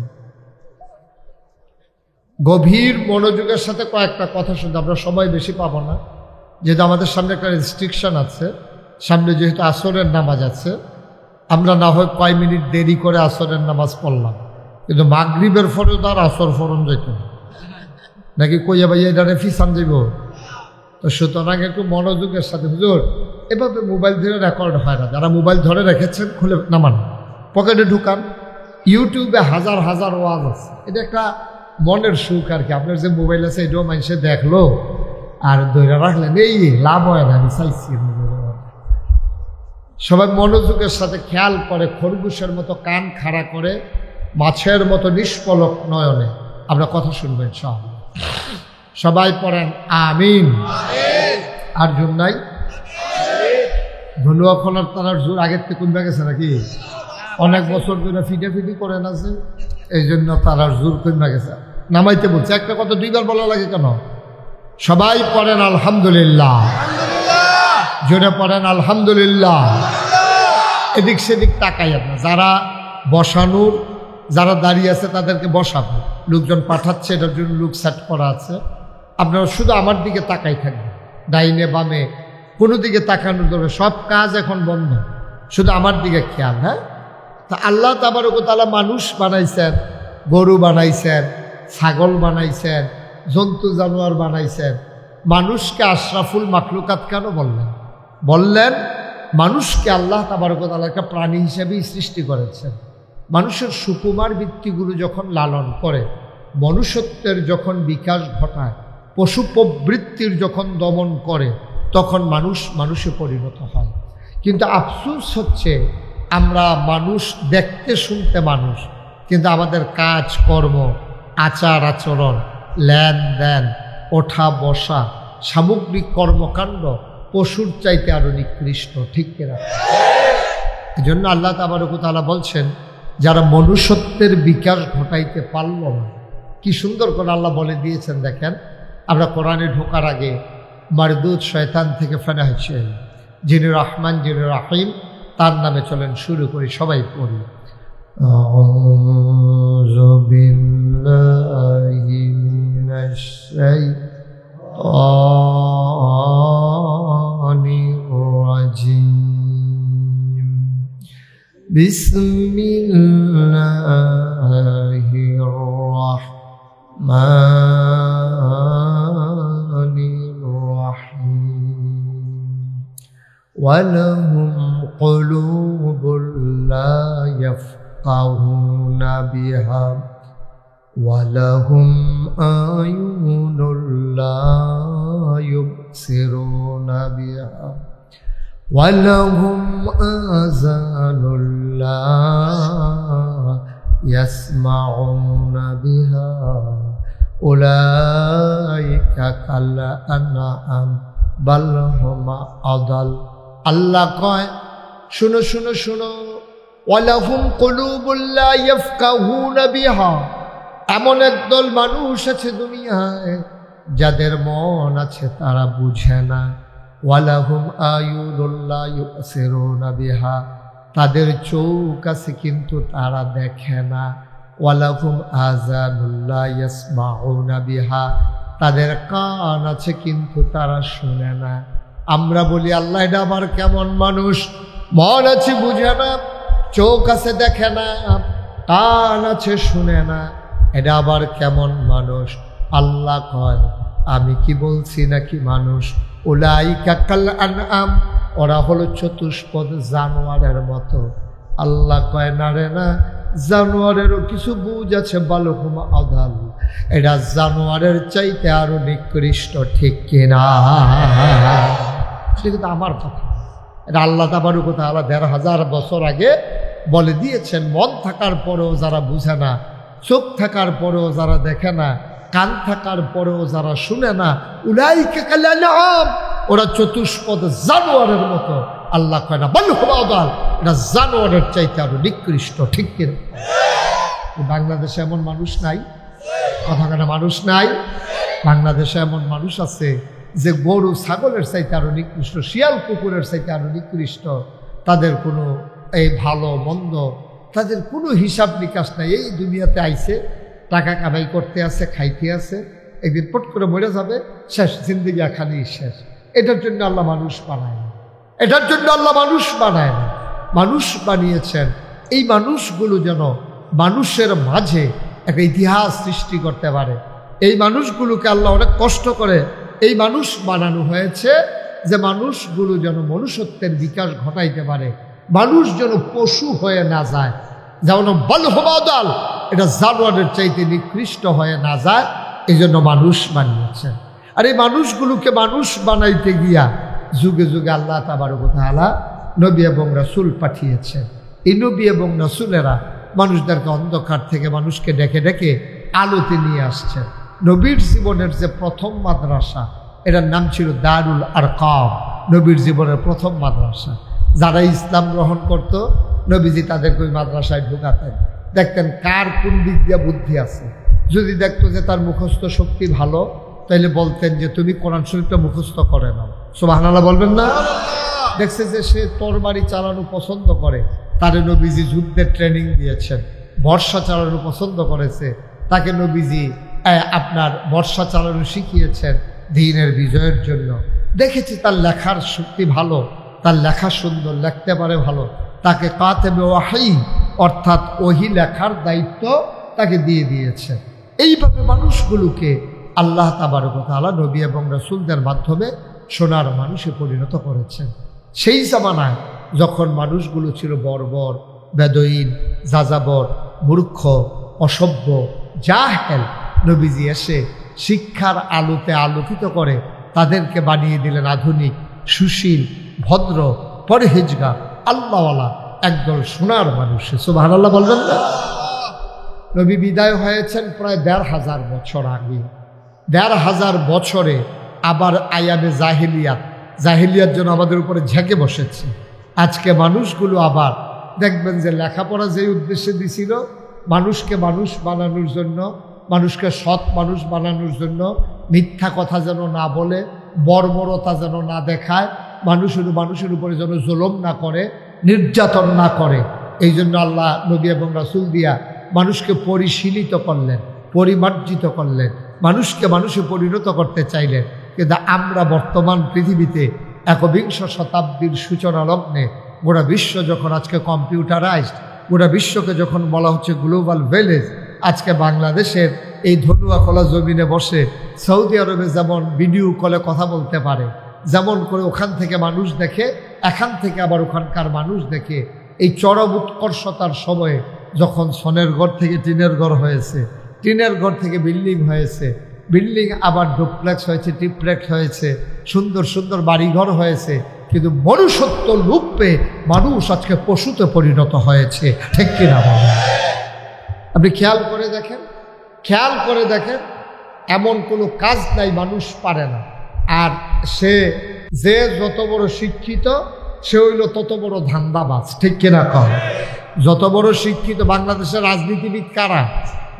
[SPEAKER 1] গভীর মনোযোগের সাথে কয়েকটা কথা শুনতে, আমরা সময় বেশি পাবো না, যেহেতু আমাদের সামনে একটা রেস্ট্রিকশন আছে। সামনে যেহেতু আসরের নামাজ আছে, আমরা না হয় কয় মিনিট দেরি করে আসরের নামাজ পড়লাম, কিন্তু মাগরিবের ফরজ আর আসর ফরন যেত নাকি কইয়া ভাইয়া এটা ফিসান যাইব। তো সুতরাং একটু মনোযোগের সাথে, হুজুর এভাবে মোবাইল ধরে রেকর্ড হয় না, যারা মোবাইল ধরে রেখেছেন খুলে নামান, পকেটে ঢুকান। ইউটিউবে হাজার হাজার ওয়াজ আছে, এটা একটা মনের সুখ আর কি। আপনার যে মোবাইল আছে এটাও মানুষে দেখলো আর ধরে রাখলেন, এই লাভ হয় না। আমি চাইছি সবাই মনোযোগের সাথে খেয়াল করে, খরগোশের মতো কান খাড়া করে, মাছের মতো নিষ্পলক নয়নে আমরা কথা শুনবেন সব। সবাই পড়েন আমিন। আর জোর নাই, ধনুয়া খোলার তারার জোর আগের থেকে কমে গেছে নাকি? অনেক বছর ধরে ফিটি করেন আছে, এই জন্য তারার জোর কমে গেছে। নামাইতে বলছে, একটা কথা দুইবার বলা লাগে কেন? সবাই পড়েন আলহামদুলিল্লাহ, জোরে পড়েন আলহামদুলিল্লাহ। এদিক সেদিক তাকাই আপনার, যারা বসানোর, যারা দাঁড়িয়ে আছে তাদেরকে বসাবো, লোকজন পাঠাচ্ছে এটার জন্য লোক সেট করা আছে। আপনারা শুধু আমার দিকে তাকাই থাকবেন, ডাইনে বামে কোনো দিকে তাকানোর দরকার, সব কাজ এখন বন্ধ, শুধু আমার দিকে খেয়াল। হ্যাঁ, তা আল্লাহ তাবারক ওয়া তাআলা মানুষ বানাইছেন, গরু বানাইছেন, ছাগল বানাইছেন, জন্তু জানোয়ার বানাইছেন। মানুষকে আশরাফুল মাখলুকাত কেন বললেন? বললেন মানুষকে আল্লাহ তাবারক ওয়া তাআলা একটা প্রাণী হিসেবেই সৃষ্টি করেছেন। মানুষের সুকুমার বৃত্তিগুলো যখন লালন করে, মনুষ্যত্বের যখন বিকাশ ঘটায়, পশু প্রবৃত্তির যখন দমন করে, তখন মানুষে পরিণত হয়। কিন্তু আফসোস হচ্ছে, আমরা মানুষ, দেখতে শুনতে মানুষ, কিন্তু আমাদের কাজ কর্ম, আচার আচরণ, লেনদেন, ওঠা বসা, সামগ্রিক কর্মকাণ্ড পশুর চাইতে আরো নিকৃষ্ট। ঠিক কিনা? এই জন্য আল্লাহ তাবারক ওয়া তাআলা বলছেন, যারা মনুষ্যত্বের বিকাশ ঘটাইতে পারল না, কি সুন্দর করে আল্লাহ বলে দিয়েছেন। দেখেন, আমরা কোরআনে ঢোকার আগে মারদুদ শয়তান থেকে ফেনা হয়েছে, যিনি রহমান যিনি রাহিম, তার নামে চলেন শুরু করি, সবাই পড়ি। আউযু বিল্লাহি মিনাশ শাইতানির রাজিম। বিসমিল্লাহির রাহমানির রাহিম। ওয়ালাহুম কুলুবুল লা ইয়াফকাহুনা বিহা ওয়ালাহুম আয়ুনুল লা ইউবসিরুনা বিহা ওয়ালাহুম আযানুল লা ইয়াসমাউনা বিহা উলাইকা কাল আনআম বাল হুম আদাল। আল্লাহ কয়, শুনো শুনো শুনো, ওয়ালাহুম কুলুবুল লা ইয়াফকাহুনা বিহা, এমন একদল মানুষ আছে দুনিয়ায় যাদের মন আছে তারা বুঝে না। ওয়ালাহুম আয়ুনুল লা ইউবসিরুনা বিহা, তাদের চোখ আছে কিন্তু তারা দেখে না। ওয়ালাহুম আযানুল লা ইয়াসমাউনা বিহা, তাদের কান আছে কিন্তু তারা শুনে না। আমরা বলি, আল্লাহ এটা আবার কেমন মানুষ? মন আছে বুঝে না, চোখ আছে দেখে না, কান আছে শুনে না, এটা আবার কেমন মানুষ? আল্লাহ কয়, আমি কি বলছি নাকি মানুষ? উলাইকা কাল আনআম, ওরা হলো চতুষ্পদ জানোয়ারের মতো। আল্লাহ কয়, না রে না, জানোয়ারেরও কিছু বুঝ আছে, বালহুম আদাল, এটা জানোয়ারের চাইতে আরো নিকৃষ্ট। ঠিক কিনা? সেটা কিন্তু আমার কথা, এটা আল্লাহ তাবারক ওয়া তাআলা ১৫০০ বছর আগে বলে দিয়েছেন। মন থাকার পরেও যারা বুঝে না, চোখ থাকার পরেও যারা দেখে না, কান থাকার পরেও যারা শুনে না, উলাইকা কাল আনআম, ওরা চতুষ্পদ জানোয়ারের মতো। আল্লাহ কয় না, বাল হুম আদাল, এটা জানোয়ারের চাইতে আরো নিকৃষ্ট। ঠিক কিনা? বাংলাদেশে এমন মানুষ নাই? কথা কেন মানুষ নাই? বাংলাদেশে এমন মানুষ আছে যে গরু ছাগলের চাইতে আরো নিকৃষ্ট, শিয়াল কুকুরের চাইতে আরো নিকৃষ্ট। তাদের কোনো এই ভালো মন্দ, তাদের কোনো হিসাব নিকাশ নাই। এই দুনিয়াতে আইছে, টাকা কামাই করতে আছে, খাইতে আছে, একদিন পট করে মরে যাবে, শেষ, জিন্দেগি এখানেই শেষ। এটার জন্য আল্লাহ মানুষ বানায় না, এটার জন্য আল্লাহ মানুষ বানায় না। মানুষ বানিয়েছেন। এই মানুষগুলো যেন মানুষের মাঝে একটা ইতিহাস সৃষ্টি করতে পারে। এই মানুষগুলোকে আল্লাহ অনেক কষ্ট করে এই মানুষ বানানো হয়েছে যে মানুষগুলো যেন মনুষ্যত্বের বিকাশ ঘটাইতে পারে, মানুষ যেন পশু হয়ে না যায়, যেমন বলহবাদাল এটা জানোয়ারের চাইতে নিকৃষ্ট হয়ে না যায়, এই জন্য মানুষ বানিয়েছেন। আর এই মানুষগুলোকে মানুষ বানাইতে গিয়া যুগে যুগে আল্লাহ তাবারক ওয়া তাআলা নবী এবং রাসূল পাঠিয়েছেন। এই নবী এবং রাসূলেরা মানুষদেরকে অন্ধকার থেকে মানুষকে ডেকে ডেকে আলোতে নিয়ে আসছেন। নবীর জীবনের যে প্রথম মাদ্রাসা, এটার নাম ছিল দারুল আরকাম। নবীর জীবনের প্রথম মাদ্রাসা। যারা ইসলাম গ্রহণ করত, নবীজি তাদেরকে ওই মাদ্রাসায় ঢুকাতেন। দেখতেন কার কোন দিক দিয়ে বুদ্ধি আছে। যদি দেখতো যে তার মুখস্থ শক্তি ভালো, তাইলে বলতেন যে তুমি কোরআন শরীফটা মুখস্থ করে নাও। সুবহানাল্লাহ বলবেন না? দেখছে যে সে তরবারি চালানো পছন্দ করে, তারে নবীজি যুদ্ধের ট্রেনিং দিয়েছেন। বর্ষা চালানো পছন্দ করেছে, তাকে নবীজি আপনার বর্ষা চালানো শিখিয়েছেন দ্বীনের বিজয়ের জন্য। দেখেছি তার লেখার শক্তি ভালো, তার লেখা সুন্দর, লিখতে পারে ভালো, তাকে কাতেবে ওয়াহী অর্থাৎ ওহী লেখার দায়িত্ব তাকে দিয়ে দিয়েছে। এইভাবে মানুষগুলোকে আল্লাহ তাবারক ওয়া তাআলা নবী এবং রাসূলদের মাধ্যমে সোনার মানুষে পরিণত করেছেন। সেই জামানায় যখন মানুষগুলো ছিল বর্বর, বেদঈন, যাযাবর, মূর্খ, অসভ্য, জাহেল, নবীজি এসে শিক্ষার আলোতে আলোকিত করে তাদেরকে বানিয়ে দিলেন আধুনিক, সুশীল, ভদ্র, পরহেজগার, আল্লাহওয়ালা একদল সোনার মানুষ। সুবহানাল্লাহ বলবেন না? নবী বিদায় হয়েছেন প্রায় ১৫০০ বছর আগে। ১৫০০ বছরে আবার আয়ামে জাহিলিয়াত যেন আমাদের উপরে ঝেঁকে বসেছে। আজকে মানুষগুলো আবার দেখবেন যে লেখাপড়া যেই উদ্দেশ্যে দিছিল, মানুষকে মানুষ বানানোর জন্য, মানুষকে সৎ মানুষ বানানোর জন্য, মিথ্যা কথা যেন না বলে, বর্বরতা যেন না দেখায়, মানুষের উপরে যেন জুলুম না করে, নির্যাতন না করে, এই জন্য আল্লাহ নবী এবং রাসূল দিয়া মানুষকে পরিশীলিত করলেন, পরিমার্জিত করলেন, মানুষকে মানুষে পরিণত করতে চাইলেন। কিন্তু আমরা বর্তমান পৃথিবীতে একবিংশ শতাব্দীর সূচনা লগ্নে গোটা বিশ্ব যখন আজকে কম্পিউটারাইজড, গোটা বিশ্বকে যখন বলা হচ্ছে গ্লোবাল ভিলেজ, আজকে বাংলাদেশের এই ধনুয়াখোলা জমিনে বসে সৌদি আরবে যেমন ভিডিও কলে কথা বলতে পারে, যেমন করে ওখান থেকে মানুষ দেখে, এখান থেকে আবার ওখানকার মানুষ দেখে, এই চরম উৎকর্ষতার সময়ে যখন সনের ঘর থেকে টিনের ঘর হয়েছে, টিনের ঘর থেকে বিল্ডিং হয়েছে, বিল্ডিং আবার ডুপ্লেক্স হয়েছে, ট্রিপ্লেক্স হয়েছে, সুন্দর সুন্দর বাড়িঘর হয়েছে, কিন্তু মনুষ্যত্ব লোপ পেয়ে মানুষ আজকে পশুতে পরিণত হয়েছে। ঠিক কিনা বলেন? আপনি খেয়াল করে দেখেন, এমন কোনো কাজ নাই মানুষ পারে না। আর সে যে যত বড় শিক্ষিত, সে হইল তত বড় ধান্দাবাজ। ঠিক কিনা কর? যত বড় শিক্ষিত, বাংলাদেশের রাজনীতিবিদ কারা?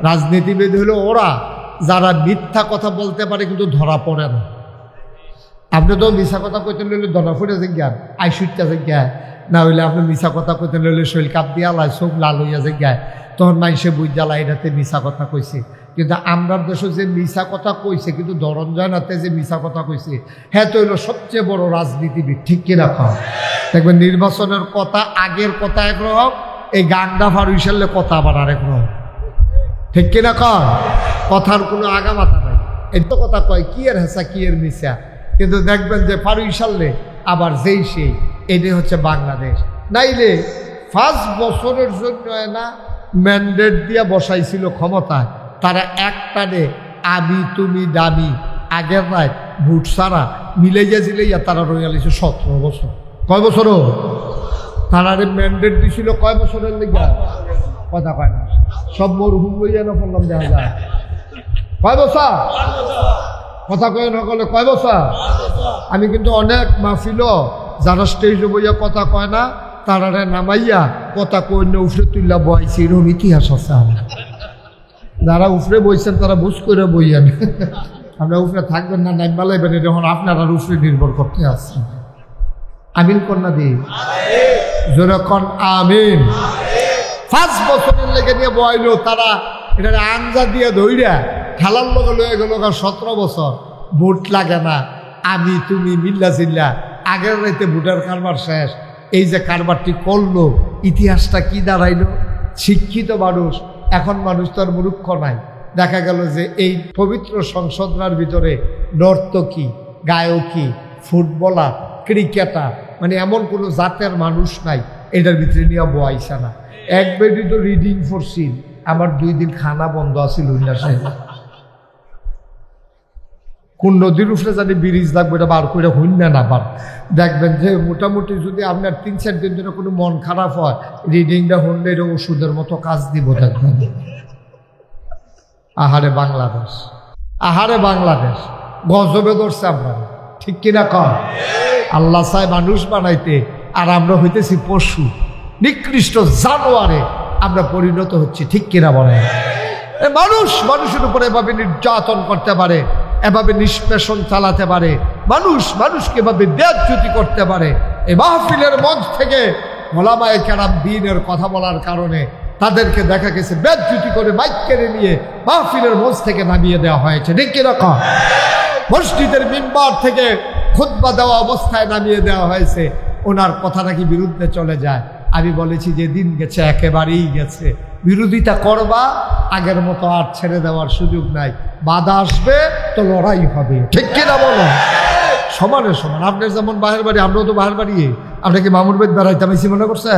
[SPEAKER 1] রাজনীতিবিদ হলো ওরা যারা মিথ্যা কথা বলতে পারে কিন্তু ধরা পড়ে না। আপনি তো মিশা কথা কইতে লইলে ধরা পড়ে যে জ্ঞান আইসুইটা যে জ্ঞান, না হইলে আপনি মিশা কথা কইতে লইলে শৈল কাপ দিয়া লাই, চোখ লাল হইয়া যে জ্ঞান, তখন মানুষে বুঝ জ্বালা এটাতে মিশা কথা কইছে। কিন্তু আমরা দেশে যে মিশা কথা কইছে কিন্তু ধরঞ্জয়নাতে যে মিশা কথা কইছে, হ্যাঁ তো হইল সবচেয়ে বড় রাজনীতিবিদ। ঠিক কিনা কম? দেখবেন নির্বাচনের কথা, আগের কথা একরকম, এই গান্ডা ফারুইশালে কথা আবার আরেক রকম। ঠিক কিনা কম? কথার কোনো আগামাতা নাই। এই তো কথা কয় কি এর হেসা কি এর মিশা, কিন্তু দেখবেন যে ফারুইশালে আবার যেই সেই। এটাই হচ্ছে বাংলাদেশ। নাইলে 5 বছরের জন্য না ম্যান্ডেট দিয়া বসাইছিল ক্ষমতায়, তারা একটানে আমি তুমি দামি আগের রায় ভোট সারা মিলাইয়া জিলাইয়া তারা রইয়ালিছে 17 বছর। কয় বছর তারা ম্যান্ডেট দিছিল? কয় বছরের লেগে? কথা কয় না, সব মরহুম লইয়া না বললাম দেখা যায়। কয় বছর? কথা কয় না কলে কয় বছর? আমি কিন্তু অনেক মাহফিল যারা স্টেজে বইয়া কথা কয় না, তারা নামাইয়া কথা কইন্য উফরে তুল্লা বইছে, এরকম ইতিহাস আছে। যারা উফরে বইছেন তারা বুঝ করে বইয়েন, আমরা উফরে থাকবেন না, নাইবা লাইবেন, যখন আপনারা উফরে নির্ভর করতে আসছেন। আমিন কন্যা দি যেরকম আমিন। 5 বছরের লেগে নিয়ে বইলো তারা, এটা আঞ্জা দিয়ে ধইরা খেলার লগে লয়ে গেল 17 বছর। ভোট লাগে না, আমি তুমি মিল্লা চিল্লা, আগের রাইতে ভোটার কারবার শেষ, এই যে কারবারটি করলো, ইতিহাসটা কি দাঁড়াইলো? শিক্ষিত মানুষ, এখন মানুষ তো আর মূর্খ নাই। দেখা গেল যে এই পবিত্র সংসদনার ভিতরে নর্তকী, গায়কী, ফুটবলার, ক্রিকেটার, মানে এমন কোনো জাতের মানুষ নাই এটার ভিতরে নিয়ে বয়াইছে না। একবারই তো রিডিং ফরছিল, আমার 2 দিন খানা বন্ধ আছিল উল্লাসে। কোন নদীর উপরে জানি ব্রিজ লাগবে, এটা বার করে হইন না বার। দেখবেন যে মোটামুটি যদি আপনার 3-4 দিন ধরে কোনো মন খারাপ হয়, রিডিংটা হলে এটা ওষুধের মতো কাজ দিব। দেখবেন আহারে বাংলাদেশ, আহারে বাংলাদেশ, গজবে ধরছে আমরা, ঠিক কিনা কম? আল্লাহ চায় মানুষ বানাইতে, আর আমরা হইতেছি পশু, নিকৃষ্ট জানোয়ারে আমরা পরিণত হচ্ছি, ঠিক কিনা বলেন? মানুষ মানুষের উপরে এভাবে নির্যাতন করতে পারে, এভাবে নিষ্পেষণ চালাতে পারে, মানুষ মানুষকে এভাবে বেইজ্জতি করতে পারে। এই মাহফিলের মঞ্চ থেকে ওলামায়ে কেরাম দ্বীনের কথা বলার কারণে তাদেরকে দেখা গেছে বেইজ্জতি করে মাইক কেড়ে নিয়ে মাহফিলের মঞ্চ থেকে নামিয়ে দেওয়া হয়েছে, ঠিক কিরকম? মসজিদের মিম্বার থেকে খুতবা দেওয়া অবস্থায় নামিয়ে দেওয়া হয়েছে। ওনার কথা নাকি বিরুদ্ধে চলে যায়। আমি বলেছি যে দিন গেছে, একেবারেই গেছে। বিরোধিতা করবা, আগের মতো আর ছেড়ে দেওয়ার সুযোগ নাই। বাধা আসবে তো লড়াই হবে, ঠিক কিনা বলো? সমানে সমান। আপনার যেমন বাহের বাড়ি, আমরাও তো বাহের বাড়ি। আপনাকে মামুর বেদ বেড়াইতাম এসে মনে করছে?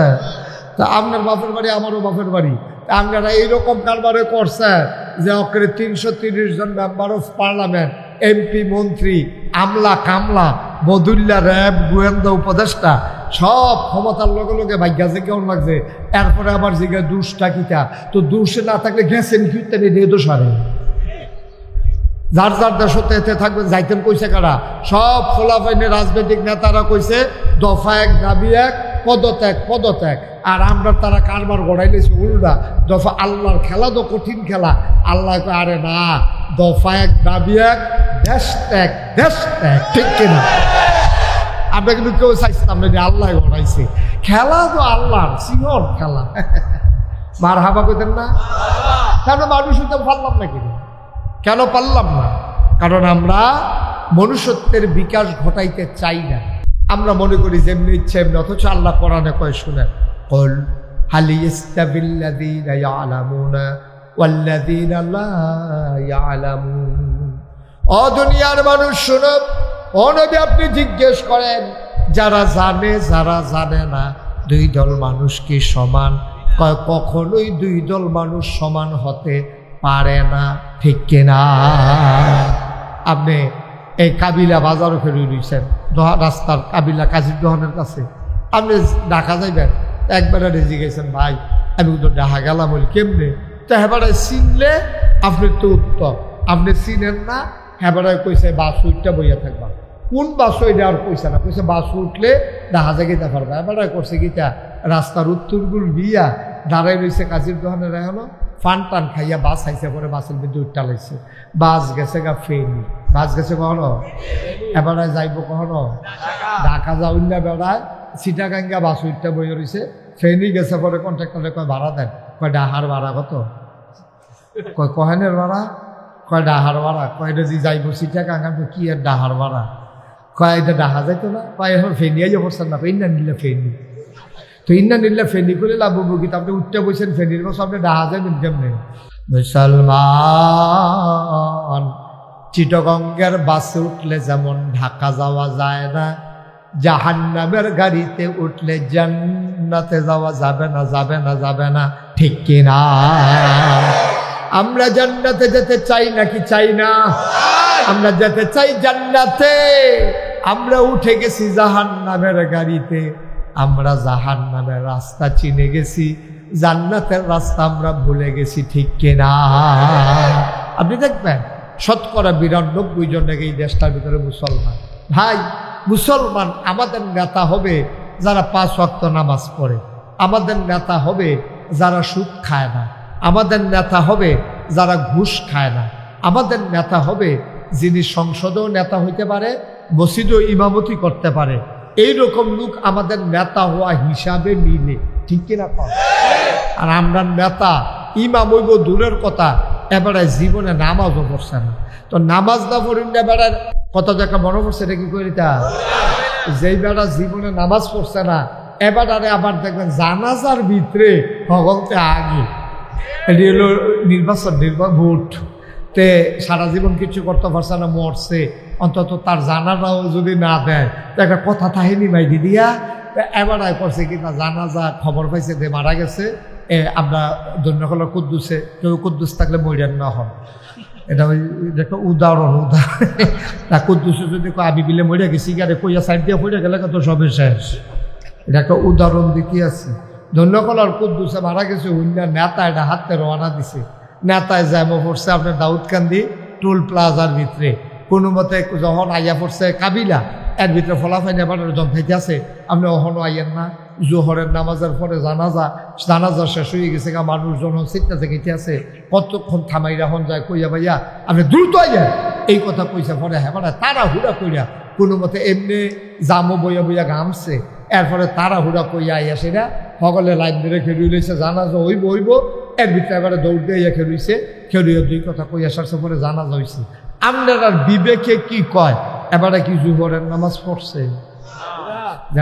[SPEAKER 1] তা আপনার বাপের বাড়ি, আমারও বাপের বাড়ি। আপনারা এইরকম কারবারে করছে যে অকরে 330 জন মেম্বার অফ পার্লামেন্ট, এমপি, মন্ত্রী, আমলা কামলা, বদুল্লা, র্যাব, গোয়েন্দা, উপদেষ্টা সব ক্ষমতার লগে লগে ভাগ্যা যে কেমন লাগছে। এরপরে আবার জিজ্ঞাসা দুষটা কিতা, তো দুষে না থাকলে গেছেন কি নিয়ে দোষ হারে। যার যার দেশতে এতে থাকবেন, যাইতেন কইছে কারা? সব ফলাফাইনে রাজনৈতিক নেতারা কইছে দফা 1 দাবি 1, পদত্যাগ পদত্যাগ। আর আমরা তারা কারবার গড়াই নিয়েছি উল্টা দফা। আল্লাহর খেলা তো কঠিন খেলা। আল্লাহ আরে না, দফা 1 দাবি 1, দেশ ত্যাগ দেশ ত্যাগ, ঠিক কিনা? আমরা কিন্তু কেউ চাইছিলাম না, আল্লাহ গড়াইছে খেলা, তো আল্লাহর সিংহর খেলা। মার হাবা কইতেন না? কেন মানুষ হতে পারলাম না? কেন পারলাম না? কারণ আমরা মনুষ্যত্বের বিকাশ ঘটাইতে চাই না। আমরা মনে করি যেমনি ইচ্ছে এমনি, অথচ আল্লাহ কোরআনে কয় শুনেন, কুল হাল ইয়াস্তাবিল্লাযীনা ইয়ালামুনা ওয়াল্লাযীনা লা ইয়ালামুন। ও দুনিয়ার মানুষ শুনো, ও নবী আপনি জিজ্ঞেস করেন, যারা জানে যারা জানে না, 2 দল মানুষ কি সমান? কখনোই 2 দল মানুষ সমান হতে পারে না, ঠিক কিনা? আপনি এই কাবিলা বাজারও ফেরত দিয়েছেন, রাস্তার কাবিলা কাজীর দোকানের কাছে। আপনি ঢাকা যাইবেন, একবারে রেজি গেছেন, ভাই আমি তো ঢাকা গেলাম, বলি কেমনে? তো হেবারায় চিনলে আপনি তো উত্তর, আপনি চিনেন না। হেবারায় কইছে বাস উঠটা বইয়া থাকবা। কোন বাস ওইটা আর কইছে না, কইছে বাস উঠলে ঢাকা গেতে পারবা। হেবারায় করছে গীতা রাস্তার উত্তরগুল বিয়া দাঁড়াই রয়েছে কাজীর দোকানের এখনো, ফান টান খাইয়া বাস আইসে, পরে বাসের মধ্যে উঠটা লাইছে। বাস গেছে গা ফেনি, বাস গেছে কখনো? এবারে যাইব কখনো? ঢাকা যাউন না বেড়ায়, চিটাগাঙ্গা বাস উঠটা বইয়া রয়েছে। ফেনি গেছে, পরে কন্ট্রাক্টরে কয় ভাড়া দেন, কয় ডাহার ভাড়া কত? কয় কহেনের ভাড়া? কয় ডাহার ভাড়া। কয় এটা যে যাইব চিটাগাঙ্গা, কি আর ডাহার ভাড়া? কয় এটা ডাহা যাইতো না? কয় এখন ফেনি আইয়া পড়ছেন না, ইন্না নিলে ফেনি। তো ইন্না নিলে ফেনি করে লাভ কিন্তু আপনি উঠতে বসেন ফেনির বছর, আপনি ডাহা যাবেন কেমনে? মুসলমান, চিটাগঙ্গের বাসে উঠলে যেমন ঢাকা যাওয়া যায় না, জাহান্নামের গাড়িতে উঠলে জান্নাতে যাওয়া যাবে না, যাবে না, যাবে না, ঠিক কিনা? আমরা জান্নাতে যেতে চাই নাকি চাই না? আমরা যেতে চাই জান্নাতে। আমরা উঠে গেছি জাহান্নামের গাড়িতে, আমরা জাহান্নামের রাস্তা চিনে গেছি, জান্নাতের রাস্তা আমরা ভুলে গেছি, ঠিক কিনা? আপনি দেখবেন 99% জন নাকি এই দেশটার ভিতরে মুসলমান। ভাই, মুসলমান আমাদের নেতা হবে যারা 5 ওয়াক্ত নামাজ পড়ে, আমাদের নেতা হবে যারা সুদ খায় না, আমাদের নেতা হবে যারা ঘুষ খায় না, আমাদের নেতা হবে যিনি সংসদেও নেতা হইতে পারে, মসজিদেও ইমামতি করতে পারে। এইরকম লোক আমাদের নেতা হওয়া হিসাবে মিলে, ঠিক কিনা? আর আমরা নেতা ইমাম হইব দূরের কথা, এবারে জীবনে নামাজও পড়ছে না। তো নামাজ না পড়ি না, বেড়ার কত দেখা মনে পড়ছে, এটা কি করি? তা যেই বেড়া জীবনে নামাজ পড়ছে না, এবার আবার দেখবেন জানাজার ভিতরে হগলতে আগে এটি হলো নির্বাচন ভোট তে সারা জীবন কিছু করতে পারছে না, মরছে, অন্তত তার জানাটাও যদি না দেয় তো একটা কথা তাহিনী মাইদি দিয়া এবার করছে কিনা জানাজা খবর পাইছে যে মারা গেছে, আমরা ধন্যকলা কুদ্দুসে, কেউ কুদ্দুস থাকলে মরিয়ান না হন, এটা ওই একটা উদাহরণ তা কুদ্দুসে যদি আমি বিলে মরিয়া গেছি গারে কইয়া সাইড দিয়ে পড়ে গেলে তো সবে শেষ, এটা একটা উদাহরণ দিতে আছে। ধন্যকলার কুদ্দুসে মারা গেছে, হুন্ডার নেতা এটা হাতে রওনা দিছে, নেতায় জ্যামো পড়ছে আপনার দাউদকান্দি টোল প্লাজার ভিতরে, কোনো মতে যখন আইয়া পড়ছে কাবিলা এর ভিতরে ফলাফাই নেবার জমফাইতে আছে, আপনি অহনো আইয়েন না, জোহরের নামাজের পরে জানাজা শেষ হয়ে গেছে, মানুষজন চিন্তা থেকে আছে, কতক্ষণ থামাই রাখন যায়, কইয়া ভাইয়া আপনি দ্রুত আইয়া এই কথা কইছে পরে, হ্যাঁ মানে তারা হুড়া কইয়া কোনো মতে এমনি জামো বইয়া বইয়া গামছে, এরপরে তারা হুড়া কইয়া আইয়া সেটা সকলে লাইন ধরে খেলুই লইছে, জানাজা হইব এর ভিতরে এবারে দৌড় দিয়ে খেলুইছে, খেলুইয়া দুই কথা কইয়া সারছে পরে জানাজা হইছে। আপনার আর বিবেকে কি কয় এবারে কি জুহরের নামাজ পড়ছে?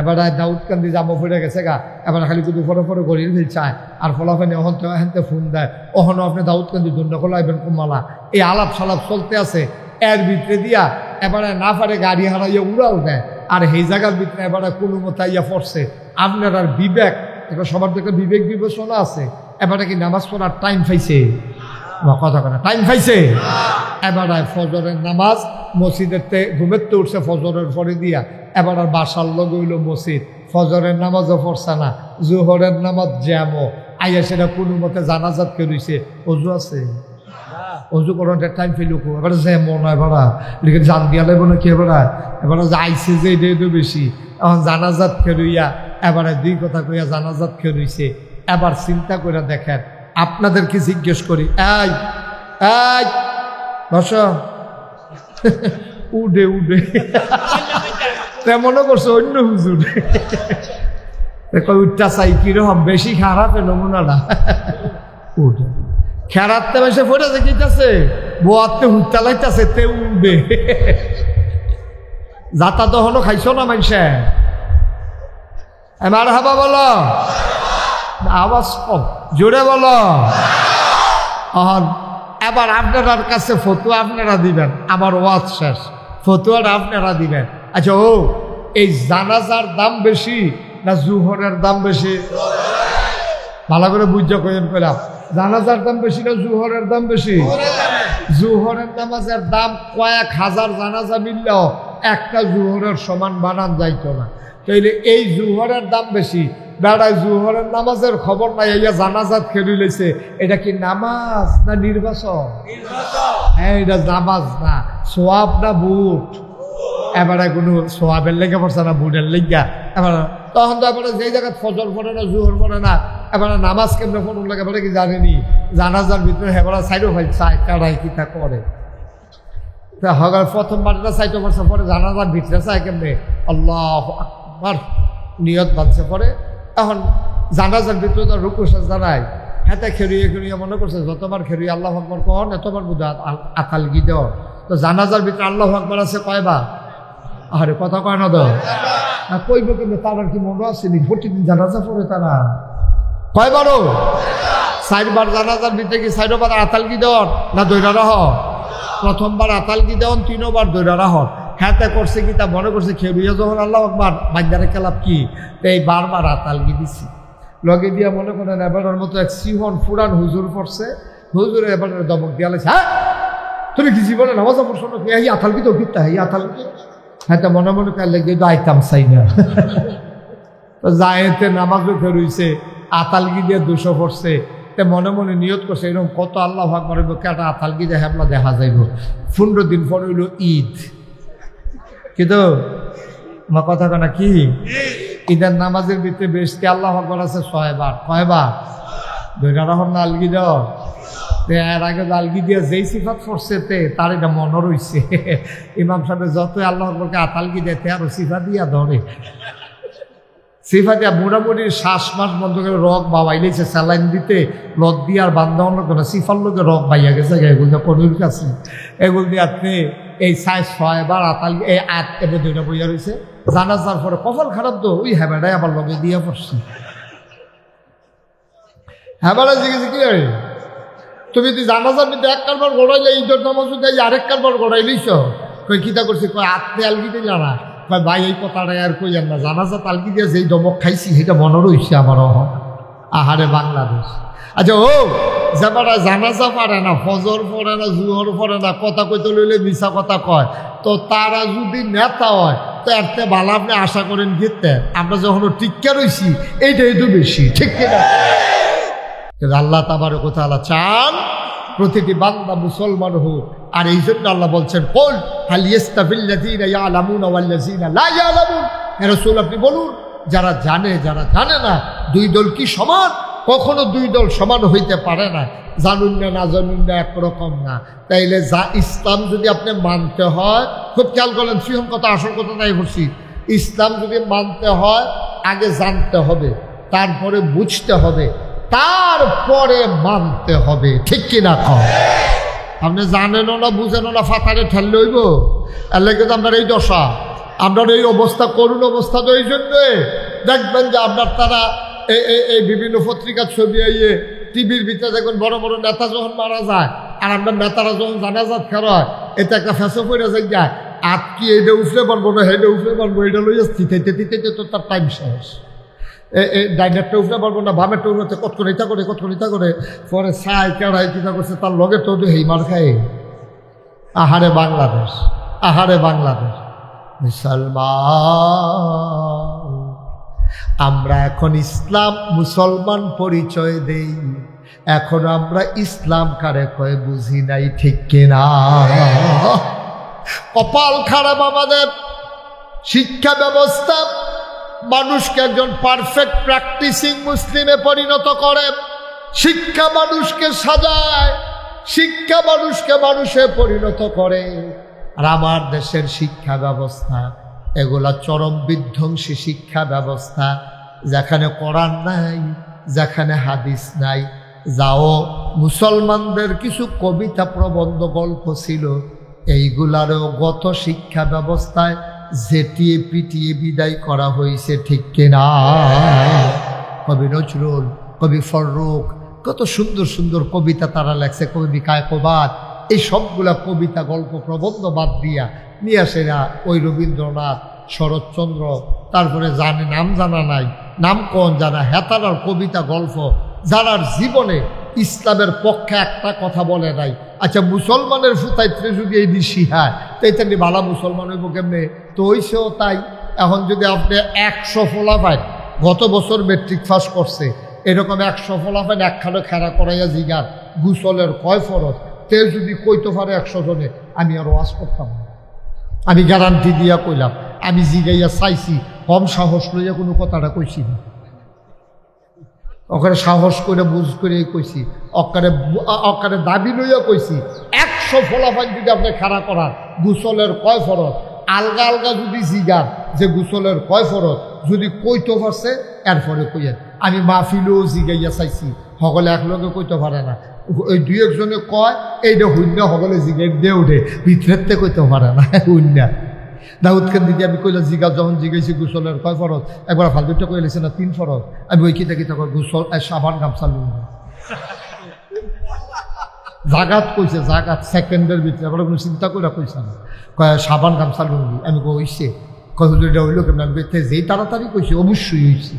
[SPEAKER 1] এবারে দাউদকান্দি জামো পড়ে গেছে গা, এবারে খালি কিন্তু ফটো ফটো গড়িয়ে ফেলছায় আর ফলাফানি হেনতে ফোন দেয়, ওখানে আপনি দাউদকান্দি দুর্নকল আইবেন কুমালা, এই আলাপ সালাপ চলতে আছে, এর ভিতরে দিয়া এবারে না পারে গাড়ি হারাইয়া উড়াল দেয়, আর এই জায়গার ভিতরে এবারে কোনো মতাইয়া পড়ছে। আপনার আর বিবেক, এখন সবার থেকে বিবেক বিবেচনা আছে, এবারে কি নামাজ পড়ার টাইম পাইছে? কথা কথা টাইম পাইছে? এবার ফজরের নামাজ মসজিদের ঘুমেতে উঠছে ফজরের পরে দিয়া, এবার আর বাসার লগে হইল মসজিদ, ফজরের নামাজও পড়ছে না, জোহরের নামাজ জ্যামো আইয়া সেটা কোনো মতে জানাজাত কে রইছে, অজু আছে? অজু করার টাইম পেল, এবার জ্যামো নয় এবারা এদিকে জান দিয়া লাগবো না কি এবার, এবার আইসে যে এটা বেশি, এখন জানাজাত কে রইয়া এবারে দুই কথা কইয়া জানাজাত কে রইছে। এবার চিন্তা করে দেখেন, আপনাদেরকে জিজ্ঞেস করি, এই এই বস, উডে উডে তেমনও করছে অন্য হুজুর উঠটা চাই কিরকম বেশি খারাপ নমুনা না, উঠে খেরাতে বেশি ফোটাছে কিটাছে বোয়াতে হুটটা লাইতেছে তে উঠবে, যাতা তো হলো খাইছো না মানুষে, আমার হাবা বলো, আওয়াজ কম, জোরে বলো। এবার আপনার কাছে ফতুয়া আপনারা দিবেন, আমার ওয়াজ শেষ, ফতুয়াটা আপনারা দিবেন। আচ্ছা ও এই জানাজার দাম বেশি না জুহরের দাম বেশি? ভালো করে বুঝা কইেন কইলাম, জানাজার দাম বেশি না জুহরের দাম বেশি? জুহরের নামাজের দাম কয়েক হাজার জানাজা মিললেও একটা জুহরের সমান বানান যাইতো না, তাইলে এই জুহরের দাম বেশি। বেড়ায় জুহরের নামাজের খবর নাই, ইয়া জানাজাত খেলি লেছে, এটা কি নামাজ না নির্বাচন? হ্যাঁ এটা নামাজ না, সোয়াব না বুট? এবারে কোনো সোয়াবের লেগে পড়ছে না বুটের লেগা, এবার তখন তো এবারে যেই জায়গায় ফজর পড়ে না জুহর পড়ে না, এবারে নামাজ কেমনে পড়ুন লাগে এবারে কি জানেনি, জানাজার ভিতরে হেবারা সাইডও ভাই চায় কারাই কি তা করে, হগার প্রথমবারটা সাইডও পড়ছে পরে জানাজার ভিতরে চায় কেমনে, আল্লাহ আকবার নিয়ত বাঁধছে পরে, এখন জানাজার ভিতরে তো রুকু সাজদা নাই, হাতে খেরিয়ে খেরিয়ে মনে করছে যতবার খেরিয়ে আল্লাহ আকবার কন এতবার বুধ আকাল গি দেওয়া, তো জানাজার ভিতরে আল্লাহ আকবার আছে কয়বার? আরে কথা কয় না তো না কইব, কিন্তু তার কি মনে আসেনি প্রতিদিন জানাজা পড়ে তারা কয়বারও? 4 বার জানাজার ভিতরে কি 4 বার আতাল গি দেওয়ার না দৈরা রাহ? প্রথমবার আতাল গি দেওয়ান, 3 বার দৈরা রাহ। হ্যাঁ করছে কি তা মনে করছে খেরুইয়া যখন আল্লাহ আকবার বাঞ্জারে খেলাপ কি এই বারবার আতালগি দিছি লগে দিয়া মনে করেন এবারের মতো এক সিহন ফুরান হুজুর পড়ছে, হুজুরে এবারের দমক দিয়া লেছে, হ্যাঁ তুমি কি জীবনে নামাজ পড়ছো না, এই আতালগি তো কিতা এই আতালগি, হ্যাঁ তা মনে মনে কার লেগে আইতাম চাই না, তো জায়েতে নামাজও খেরুইছে আতালগি দিয়ে 200 পড়ছে, তে মনে মনে নিয়ত করছে এরকম কত আল্লাহ আকবার একটা আতালগি দিয়ে হেমলা দেখা যাইব। 15 দিন পর হইল ঈদ, কিন্তু আমার কথা কেনা কি ঈদের নামাজের ভিতরে বেশি আল্লাহ আকবার আছে 6 বার, কয়বার? 2 রাহর না আলগি দেওয়া, এর আগে আলগি দিয়ে যেই সিফাত পড়ছে তার এটা মনে রয়েছে, ইমাম সাহেব যতই আল্লাহ আকবরকে আতালগি দেয় আরো সিফা দিয়া ধরে, সিফা দিয়া মোটামুটি শ্বাস মাস বন্ধ করে রক বাবাইলেছে, স্যালাইন দিতে রক দিয়ে আর বান্ধব না সিফার লোকে রক বাইয়া গেছে, এগুলো পনির কাছে এগুলো দিয়ে আপনি এই 6বার আতাল এই আত এবার 2টা বইয়া রয়েছে। জানাজার পরে কপাল খারাপ তো ওই হ্যাবেটাই আবার লগে দিয়ে পড়ছি। হ্যাবেটা জিজ্ঞেস কি রে তুমি তুই জানাজার মধ্যে এক কারবার গড়াইলে ঈদের নামাজ আরেক কারবার গড়াইলিস কই কিতা করছি কয় আত্মে আলগি দিল না কয় ভাই এই কথাটা আর কই না জানাজা তালগি দিয়ে যেই দমক খাইছি সেটা মনে রইছে আমার। আহারে বাংলাদেশ। আচ্ছা ও যাবারা জানাজা পারে না, ফজর পড়ে না, জুহর পড়ে না, কথা কইতে লইলে মিছা কথা কয়, তো তারা যদি নেতা হয় তো এরতে ভালো আপনি আশা করেন গেতে আমরা যখন টিক্কা রইছি এইটাই তো বেশি, ঠিক কিনা? আল্লাহ তাবারক ওয়া তাআলা চান প্রতিটি বান্দা মুসলমান হোক। আর এই জন্য আল্লাহ বলছেন কুল হাল ইয়াস্তাবিল্লাযীনা ইয়ালামুনা ওয়াল্লাযীনা লা ইয়ালামুন। হে রাসূল আপনি বলুন যারা জানে যারা জানে না দুই দল কি সমান? কখনো দুই দল সমান হইতে পারে না। জানুন না না জানুন না একরকম না। তাইলে যা ইসলাম যদি আপনি মানতে হয়, খুব খেয়াল করেন, সিহন কথা আসল কথা নাই বলছি, ইসলাম যদি মানতে হয় আগে জানতে হবে, তারপরে বুঝতে হবে, তারপরে মানতে হবে, ঠিক কিনা কম? আপনি জানেনও না বুঝেনও না ফাতারে ঠেললে হইব। এর লাগে তো আপনার এই দশা, আপনার এই অবস্থা, করুণ অবস্থা তো এই জন্যে দেখবেন যে আপনার তারা এই বিভিন্ন পত্রিকার ছবি আইয়ে টিভির ভিতরে দেখবেন বড় বড় নেতা যখন মারা যায় আর আপনার নেতারা যখন জানাজাত খেরোয় এটা একটা ফ্যাশন পড়ে যায় আর কি এইটা উফরে পারবো না হেঁটে উফরে পারবো এটা লইয়া স্থিতাইতে দিতে তো তার টাইম শেষ। ডাইনারটা উঠতে পারবো না, বামেরটা উঠতে কতক্ষণিতা করে পরে চাই কেড়াই কিনা করছে তার লগে তো হেইমার খায়। আহারে বাংলাদেশ, আহারে বাংলাদেশ। মুসলমান আমরা এখন ইসলাম মুসলমান পরিচয় দেই, এখন আমরা ইসলাম কারে কয়ে বুঝি নাই, ঠিক কিনা? কপাল খারাপ আমাদের শিক্ষা ব্যবস্থা মানুষকে একজন পারফেক্ট প্র্যাকটিসিং মুসলিমে পরিণত করে। শিক্ষা মানুষকে সাজায়, শিক্ষা মানুষকে মানুষে পরিণত করে। আর আমার দেশের শিক্ষা ব্যবস্থা এগুলা চরম বিধ্বংসী শিক্ষা ব্যবস্থা, যেখানে কোরআন নাই, যেখানে হাদিস নাই। যাও মুসলমানদের কিছু কবিতা, প্রবন্ধ, গল্প ছিল, এইগুলারও গত শিক্ষা ব্যবস্থায় ঝেটিয়ে পিটিয়ে বিদায় করা হয়েছে, ঠিক কিনা? কবি নজরুল, কবি ফররুখ, কত সুন্দর সুন্দর কবিতা তারা লেখছে, কবি কায়কোবাদ, এই সবগুলা কবিতা, গল্প, প্রবন্ধ বাদ দিয়া নিয়ে আসে না ওই রবীন্দ্রনাথ, শরৎচন্দ্র, তারপরে জানে নাম জানা নাই, নাম কোন জানা, হেতারার কবিতা, গল্প, যারার জীবনে ইসলামের পক্ষে একটা কথা বলে নাই। আচ্ছা মুসলমানের ফুতাইত্রে যদি এই শিহায় তাইতে ভালো মুসলমান হইব কেমনে? তো হইছেও তাই। এখন যদি আপনি 100 ফলাফাইন গত বছর মেট্রিক পাস করছে, এরকম 100 ফলাফাইন একখানে খেলা করাইয়া জিগার গুসলের কয় ফরজ, তে যদি কইতে পারে 100 জনে, আমি আর ওয়াজ করতাম না। আমি গ্যারান্টি দিয়া কইলাম, আমি জিগাইয়া চাইছি, কম সাহস লইয়া কোনো কথাটা কইছি না, ওখানে সাহস করে বুঝ করে কইছি, অকারে দাবি লইয়া কইছি। 100 ফলাফল যদি আপনি খাড়া করার গুসলের কয় ফরজ, আলগা আলগা যদি জিগার যে গুসলের কয় ফরজ যদি কইতে পারছে এরপরে কইয়েন। আমি মাহফিলেও জিগাইয়া চাইছি, সকলে একলগে কইতে পারে না, ওই 2-1 জনে কয় এইটা শূন্য, সকলে জিগাই দিয়ে উঠে, ভিতরেতে কইতে পারে না শূন্য। দাউদকে দিদি আমি কইলাম জিগা, যখন জিগাইছি গুসলের কয় ফরজ, একবার ফালতুটা কই লেছে না 3 ফরজ। আমি ওই কিতা কিতা কয় গুসল সাবান গামছা লুঙ্গি জাগাত কইছে, জাগাত সেকেন্ডের ভিতরে, আমরা কোনো চিন্তা করে কইছে না, কয় সাবান গামছা লুঙ্গি। আমি কইছে কয় হুজুরটা হইল কেমন? আমি কইতে যেই তাড়াতাড়ি কইছে অবশ্যই হয়েছে,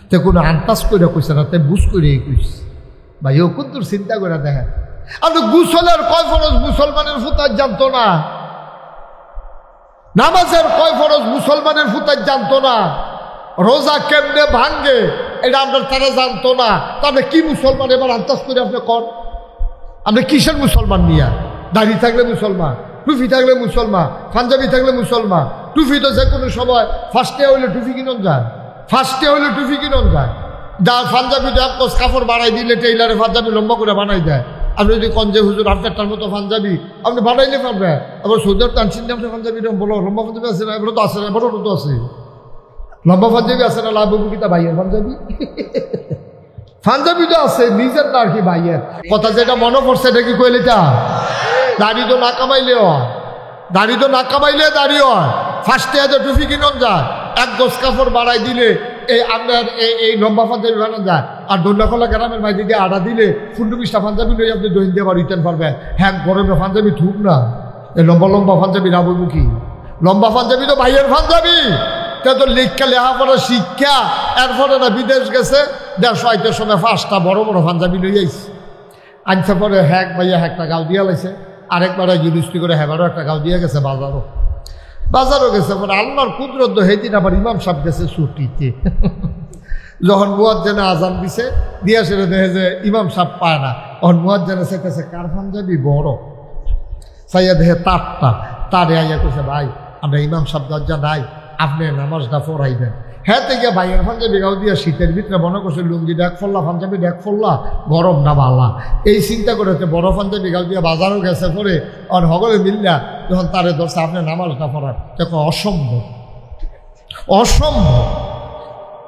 [SPEAKER 1] তে কোনো আন্তাজ করে কইছে না, তাই বুঝ করে কইছে। ভাই ও কত চিন্তা করে দেখেন, আপনি গুসলের কয় ফরজ মুসলমানের ফুতার জানতো না, নামাজের কয় ফরজ মুসলমানের ফুতার জানতো না, রোজা কেমনে ভাঙ্গে এটা আপনার তারা জানতো না। তবে কি মুসলমান এবার আন্তাজ করে আপনি কর? আপনি কিসের মুসলমান নিয়া? দাড়ি থাকলে মুসলমান, টুফি থাকলে মুসলমান, পাঞ্জাবি থাকলে মুসলমান। টুফি তো যে কোনো সময় ফার্স্টে হইলে টুফি কিনন যায়, ফার্স্টে হইলে টুফি কিনন যায়। যা পাঞ্জাবি কাপড় বাড়াই দিলে টেইলারে পাঞ্জাবি লম্বা করে বানাই দেয়। আপনি যদি কন যে হুজুর আপনারটার মতো পাঞ্জাবি আপনি বানাইলে পারবেন, আবার সৌদের টানছিন আপনি পাঞ্জাবি বলো লম্বা পাঞ্জাবি আছে না? এগুলো তো আছে না, বড় তো আছে, লম্বা পাঞ্জাবি আছে না? লাভ কিতা ভাইয়ের পাঞ্জাবি, পাঞ্জাবি তো আছে নিজের না আর কি ভাইয়ের কথা। যেটা মনে পড়ছে এটা কি কইলে তা দাড়ি তো না কামাইলেও দাড়ি তো না কামাইলে দাড়ি হয়। ফার্স্টে এত টুপি কিনন যায়, এক গোছ কাপড় বাড়াই দিলে এই আপনার এই লম্বা পাঞ্জাবি বানানো যায়। আর দোল্লাখোলা গ্রামের মাঝে দিয়ে আড়া দিলে 15-20টা পাঞ্জাবি লই আপনি দৈন দিয়ে আবার রিটার্ন পারবেন। হ্যাঁ, গরমে পাঞ্জাবি থুক না, এই লম্বা লম্বা পাঞ্জাবি না বইমুখী লম্বা পাঞ্জাবি তো ভাইয়ের পাঞ্জাবি। তো লেখা লেখাপড়া শিক্ষা, এরপরে না বিদেশ গেছে, 150-200 সময় 5টা বড় বড় পাঞ্জাবি লই আইছে। আনছে পরে হ্যাক ভাইয়া একটা গাও দিয়া লাইছে, আরেকবার ইউনিভার্সিটি করে হ্যাবারও একটা গাও দিয়ে গেছে। বাজারও গেছে। পরে আল্লাহর কুদরত হেদিন আবার ইমাম সাহেব গেছে ছুটিতে। যখন মুয়াজ্জিনে আজান দিছে, দিয়া সেটা দেখে যে ইমাম সাহেব পায় না। তখন মুয়াজ্জিনে চাইতেছে কার পাঞ্জাবি বড়, চাইয়া দেখে তারে আইয়া কইছে ভাই আমরা ইমাম সাহেব দরজা নাই, আপনি নামাজটা পড়াইবেন। হ্যাঁ থেকে ভাইয়ের পাঞ্জাবি গাও দিয়া শীতের ভিতরে মনে করছে লুঙ্গি ডেক ফল্লা পাঞ্জাবি ডেক ফল্লা গরম না বালা, এই চিন্তা করেছে বড় পাঞ্জাবি গাও দিয়া বাজারও গেছে। পরে আর হগলে মিললা যখন তারে ধরছে আপনি নামাজটা পড়ান, দেখো অসম্ভব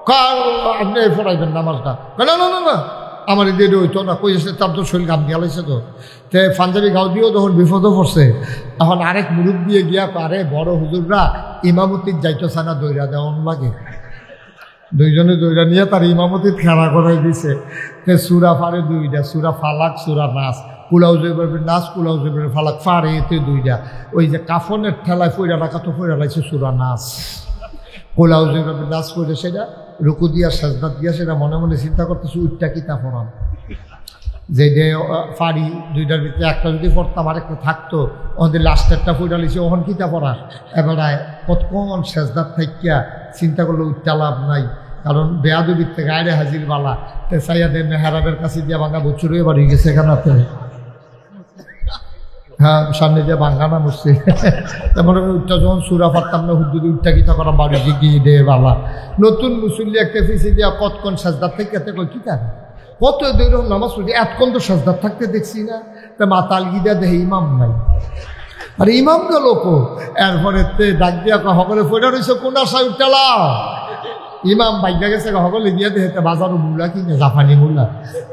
[SPEAKER 1] কার আপনি পড়াইবেন নামাজটা। না না না না আমার এদিকে হইতো না, কইছে তার তো শরীর গাম দিয়া লাইছে তো। পাঞ্জাবি গাও দিয়েও তখন বিপদও পড়ছে। এখন আরেক মুরুব দিয়ে গিয়া পারে বড় হুজুররা ইমামতির যাইতো সানা দৈরা দেওয়ান লাগে। দুইজনে দৈরা নিয়ে তার ইমামতির খেলা করাই দিছে। সুরা ফারে 2টা, সুরা ফালাক সুরা নাস, কুলাউ জৈবের নাস কুলাউ জৈবের ফালাক ফারে এতে 2টা। ওই যে কাফনের ঠেলায় ফইরা রাখা তো ফইরা লাইছে সুরা নাস, কুলাউ জৈবের নাস করে সেটা রুকু দিয়া সাজদা দিয়া সেটা মনে মনে চিন্তা করতেছে উঠটা কিতা পড়ান, যে ফাড়ি 2টার ভিতরে একটা যদি পড়তাম আরেকটা থাকতো, ওদের লাস্টেরটা ফুটা লিছে ওখান কিতা পড়ার। এবারে কতক্ষণ সেজদার থাকিয়া চিন্তা করলে উঠতে লাভ নাই, কারণ বেয়াদবির থেকে আয়রে হাজির বালা। তে সাইয়াদের মেহরাবের কাছে দিয়া ভাঙা বছর এবার হয়ে গেছে এখানে। হ্যাঁ, সামনে দিয়ে বাঙ্গানা বসছে। তেমন উঠটা যখন সুরা পারতাম না, হুদ্দুদি উঠটা কিতা করা বাড়ি গিয়ে দে বালা। নতুন মুসল্লি একটা ফিসে দিয়া কতক্ষণ সেজদার থেকে কই কিতা কত দৈরম নামাজ পড়ি, এতক্ষণ তো সাজদার থাকতে দেখছি না। তা মাতাল গিদা দেখে ইমাম নাই, আর ইমাম গেল কো। এরপরে ডাক দিয়া সকলে ফেরা রয়েছে কোন আশায় উঠলা, ইমাম বাইকা গেছে সকলে গিয়া দেখে বাজারও মুলা কিনে জাপানি মুলা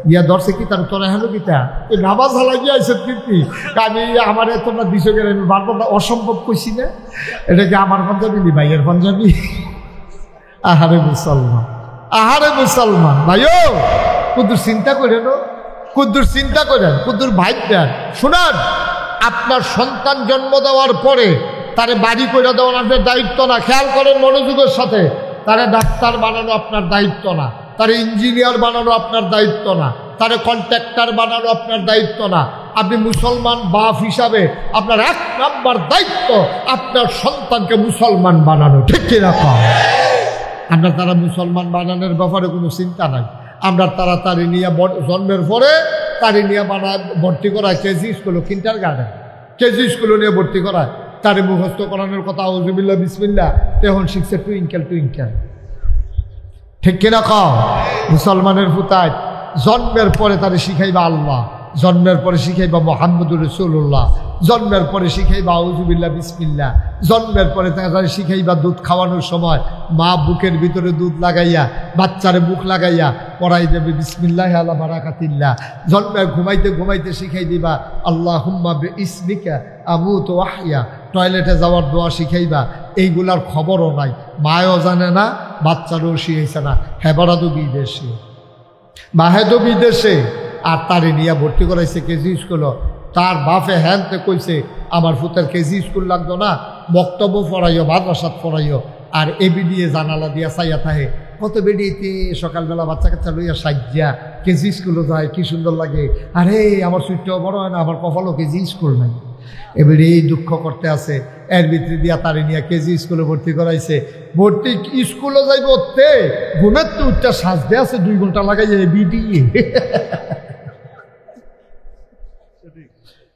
[SPEAKER 1] গিয়া ধরছে কি তার তোরা হেন কিতা এই নামাজ হালা গিয়া আইসে কীর্তি। আমি আমার তোমরা দিশো গেলে আমি বারবার অসম্ভব কইছি না, এটা কি আমার পাঞ্জাবি নি ভাইয়ের পাঞ্জাবি? আহারে মুসলমান ভাইও, কুদ্দুর চিন্তা করেন, কুদ্দুর ভাইটার শুনান। আপনার সন্তান জন্ম দেওয়ার পরে তারে বাড়ি করে দেওয়া আপনার দায়িত্ব না। খেয়াল করেন মনোযোগের সাথে। তারে ডাক্তার বানানো আপনার দায়িত্ব না, তারে ইঞ্জিনিয়ার বানানো আপনার দায়িত্ব না, তারে কন্ট্রাক্টর বানানো আপনার দায়িত্ব না। আপনি মুসলমান বাপ হিসাবে আপনার 1 নাম্বার দায়িত্ব আপনার সন্তানকে মুসলমান বানানো, ঠিক কিনা? আমরা তারা মুসলমান বানানোর ব্যাপারে কোনো চিন্তা নাই। আমরা তাড়াতাড়ি নিয়ে জন্মের পরে তারি নিয়ে ভর্তি করায় কেজি স্কুল, কিন্ডারগার্টেন কেজি স্কুলে নিয়ে ভর্তি করায়। তারে মুখস্থ করানোর কথা আউযুবিল্লাহ বিসমিল্লাহ, তখন শিখছে টুইঙ্কেল, ঠিক কিনা? মুসলমানের পুতায় জন্মের পরে তারে শিখাইবা আল্লাহ, জন্মের পরে শিখাইবা মুহাম্মদুর রাসূলুল্লাহ, জন্মের পরে শিখাইবা আউযুবিল্লাহ বিসমিল্লাহ, জন্মের পরে তারে শিখাইবা দুধ খাওয়ানোর সময় মা বুকের ভিতরে দুধ লাগাইয়া বাচ্চারে মুখ লাগাইয়া পড়াই দেবে বিসমিল্লাহ আলা বারাকাতিল্লাহ। জন্মের ঘুমাইতে শিখাই দিবা আল্লাহুম্মা বিইসমিকা আমুতু ওয়া আহইয়া। টয়লেটে যাওয়ার দোয়া শিখাইবা। এইগুলার খবরও নাই, মায়ও জানে না, বাচ্চারও শিখাইছে না। হেবারা তো বিদেশে, বাহে তো বিদেশে, আর তারে নিয়ে ভর্তি করাইছে কেজি স্কুল। তার বাপে হ্যানতে কইছে আমার পুতের কেজি স্কুল লাগতো না, বক্তব্য পড়াইও, মাদ্রাসাত পড়াইও। আর এবি দিয়ে জানালা দিয়া চাইয়া থাকে, কত বেডিতে সকালবেলা বাচ্চা কাচ্চা লইয়া সাজ্জা কেজি স্কুলও যায়, কি সুন্দর লাগে। আরে আমার সুইটটাও বড় হয় না, আমার কপালও কেজি স্কুল নাই। এবারে এই দুঃখ করতে আছে। এর ভিতরে দিয়া তারে নিয়ে কেজি স্কুলে ভর্তি করাইছে। ভর্তি স্কুলও যাইব তে ঘুমের তো উঠটা সাজতে আছে 2 ঘন্টা লাগাইছে বিডি,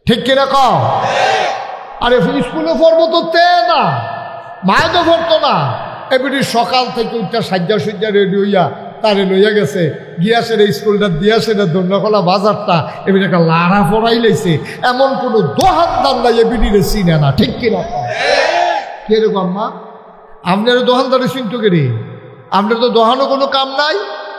[SPEAKER 1] ঠিক কিনা? আরে স্কুলে পড়বো তো তে না, মায় তো পড়তো না। এবারে সকাল থেকে উঠটা সাজ্জা রেডি হইয়া তারে লইয়া গেছে, গিয়া সেটা স্কুলটা দিয়া সেটা দন্ডকলা বাজারটা এবারে একটা লাড়া পড়াই লাইছে। এমন কোনো দোহানদার নাই এবিডিরে চিনে না, ঠিক কিনা? কিরকম আম্মা আপনার দোহানদারে চিনতো কেড়ে? আপনার তো দোহানো কোনো কাম নাই।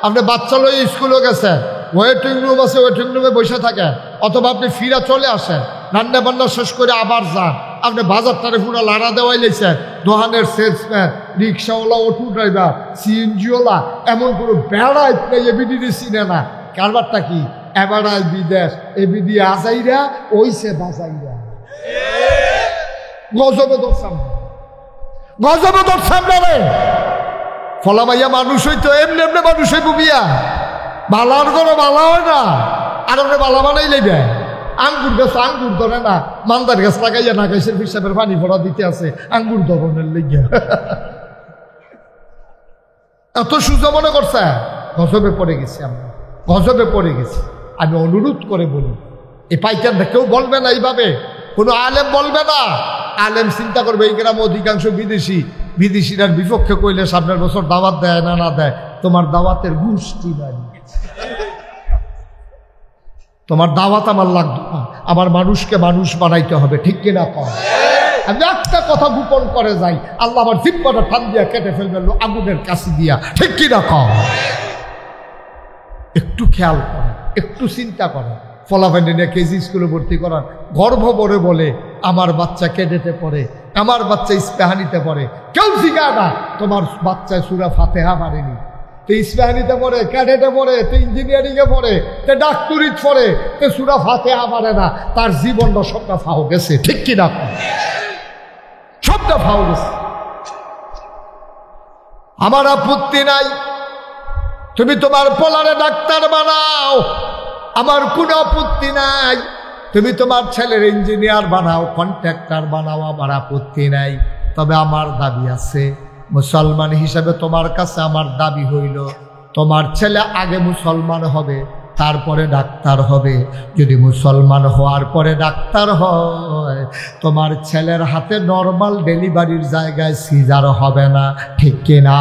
[SPEAKER 1] আপনি বাচ্চা লইয়া স্কুলে গেছেন, ওয়েটিং রুম আছে, ওয়েটিং রুমে বসে থাকেন, অথবা আপনি ফিরা চলে আসেন, রান্না বান্না শেষ করে আবার যান, আপনি বাজারটারে পুরো লাড়া দেওয়াই লেছেন। দোকানের সেলসম্যান, রিক্সাওয়ালা, অটো ড্রাইভার, সিএনজিওয়ালা এমন কোনো বেড়াই এবিডি চিনে না। কারবারটা কি? এবারাই বিদেশ, এবিডি আজাইরা ওইসে বাজাইরা। গজবে ধরছাম, গজবে ধরছাম রে। ফলামাইয়া মানুষ হইতো এমনি এমনি মানুষ হইব বিয়া। বালার করো বালা হয় না, আর আপনি বালা বানাই লেবে। আঙ্গুর গাছ আঙ্গুর ধরে না, মান্দার গাছ লাগাইয়া না গাছের হিসাবের পানি ভরা দিতে আছে আঙ্গুর ধরনের লেগে। এত সুযোগ মনে করছে? গজবে পড়ে গেছি আমরা, গজবে পড়ে গেছি। আমি অনুরোধ করে বলি, এই পাইকারটা কেউ বলবে না এইভাবে, কোনো আলেম বলবে না। আলেম চিন্তা করবে এই গ্রামে অধিকাংশ বিদেশি, বিদেশিরার বিপক্ষে কইলে সামনের বছর দাওয়াত দেয় না না দেয়, তোমার দাওয়াতের গোষ্ঠী নাই, তোমার দাওয়াত আমার লাগবে না। আমার মানুষকে মানুষ বানাইতে হবে, ঠিক কিনা কম? আমি একটা কথা গোপন করে যাই, আল্লাহ আমার জিব্বাটা টান দিয়া কেটে ফেলবে আগুনের কাছে দিয়া, ঠিক কিনা কম? একটু খেয়াল করে, একটু চিন্তা করে। ফলাফাইনে নিয়ে কেজি স্কুলে ভর্তি করার গর্ব ভরে বলে আমার বাচ্চা কেডেতে পড়ে, আমার বাচ্চা ইস্পাহানিতে পড়ে। কেউ শিখায় না তোমার বাচ্চায় সূরা ফাতিহা পারেনি, তো ইস্পাহানিতে পড়ে, ক্যাডেটে পড়ে, তো ইঞ্জিনিয়ারিংয়ে পড়ে, তো ডাক্তারিত পড়ে, তো সূরা ফাতিহা পারে না। তার জীবনটা সবটা ফাও গেছে, ঠিক কিনা? সবটা ফাও গেছে। আমার আপত্তি নাই, তুমি তোমার পোলারে ডাক্তার বানাও, আমার কোনো আপত্তি নাই। তুমি তোমার ছেলের ইঞ্জিনিয়ার বানাও, কন্ট্রাক্টর বানাও, আমার আপত্তি নাই। তবে আমার দাবি আছে, মুসলমান হিসাবে তোমার কাছে আমার দাবি হইল, তোমার ছেলে আগে মুসলমান হবে, তারপরে ডাক্তার হবে। যদি মুসলমান হওয়ার পরে ডাক্তার হয়, তোমার ছেলের হাতে নর্মাল ডেলিভারির জায়গায় সিজার হবে না, ঠিক কিনা?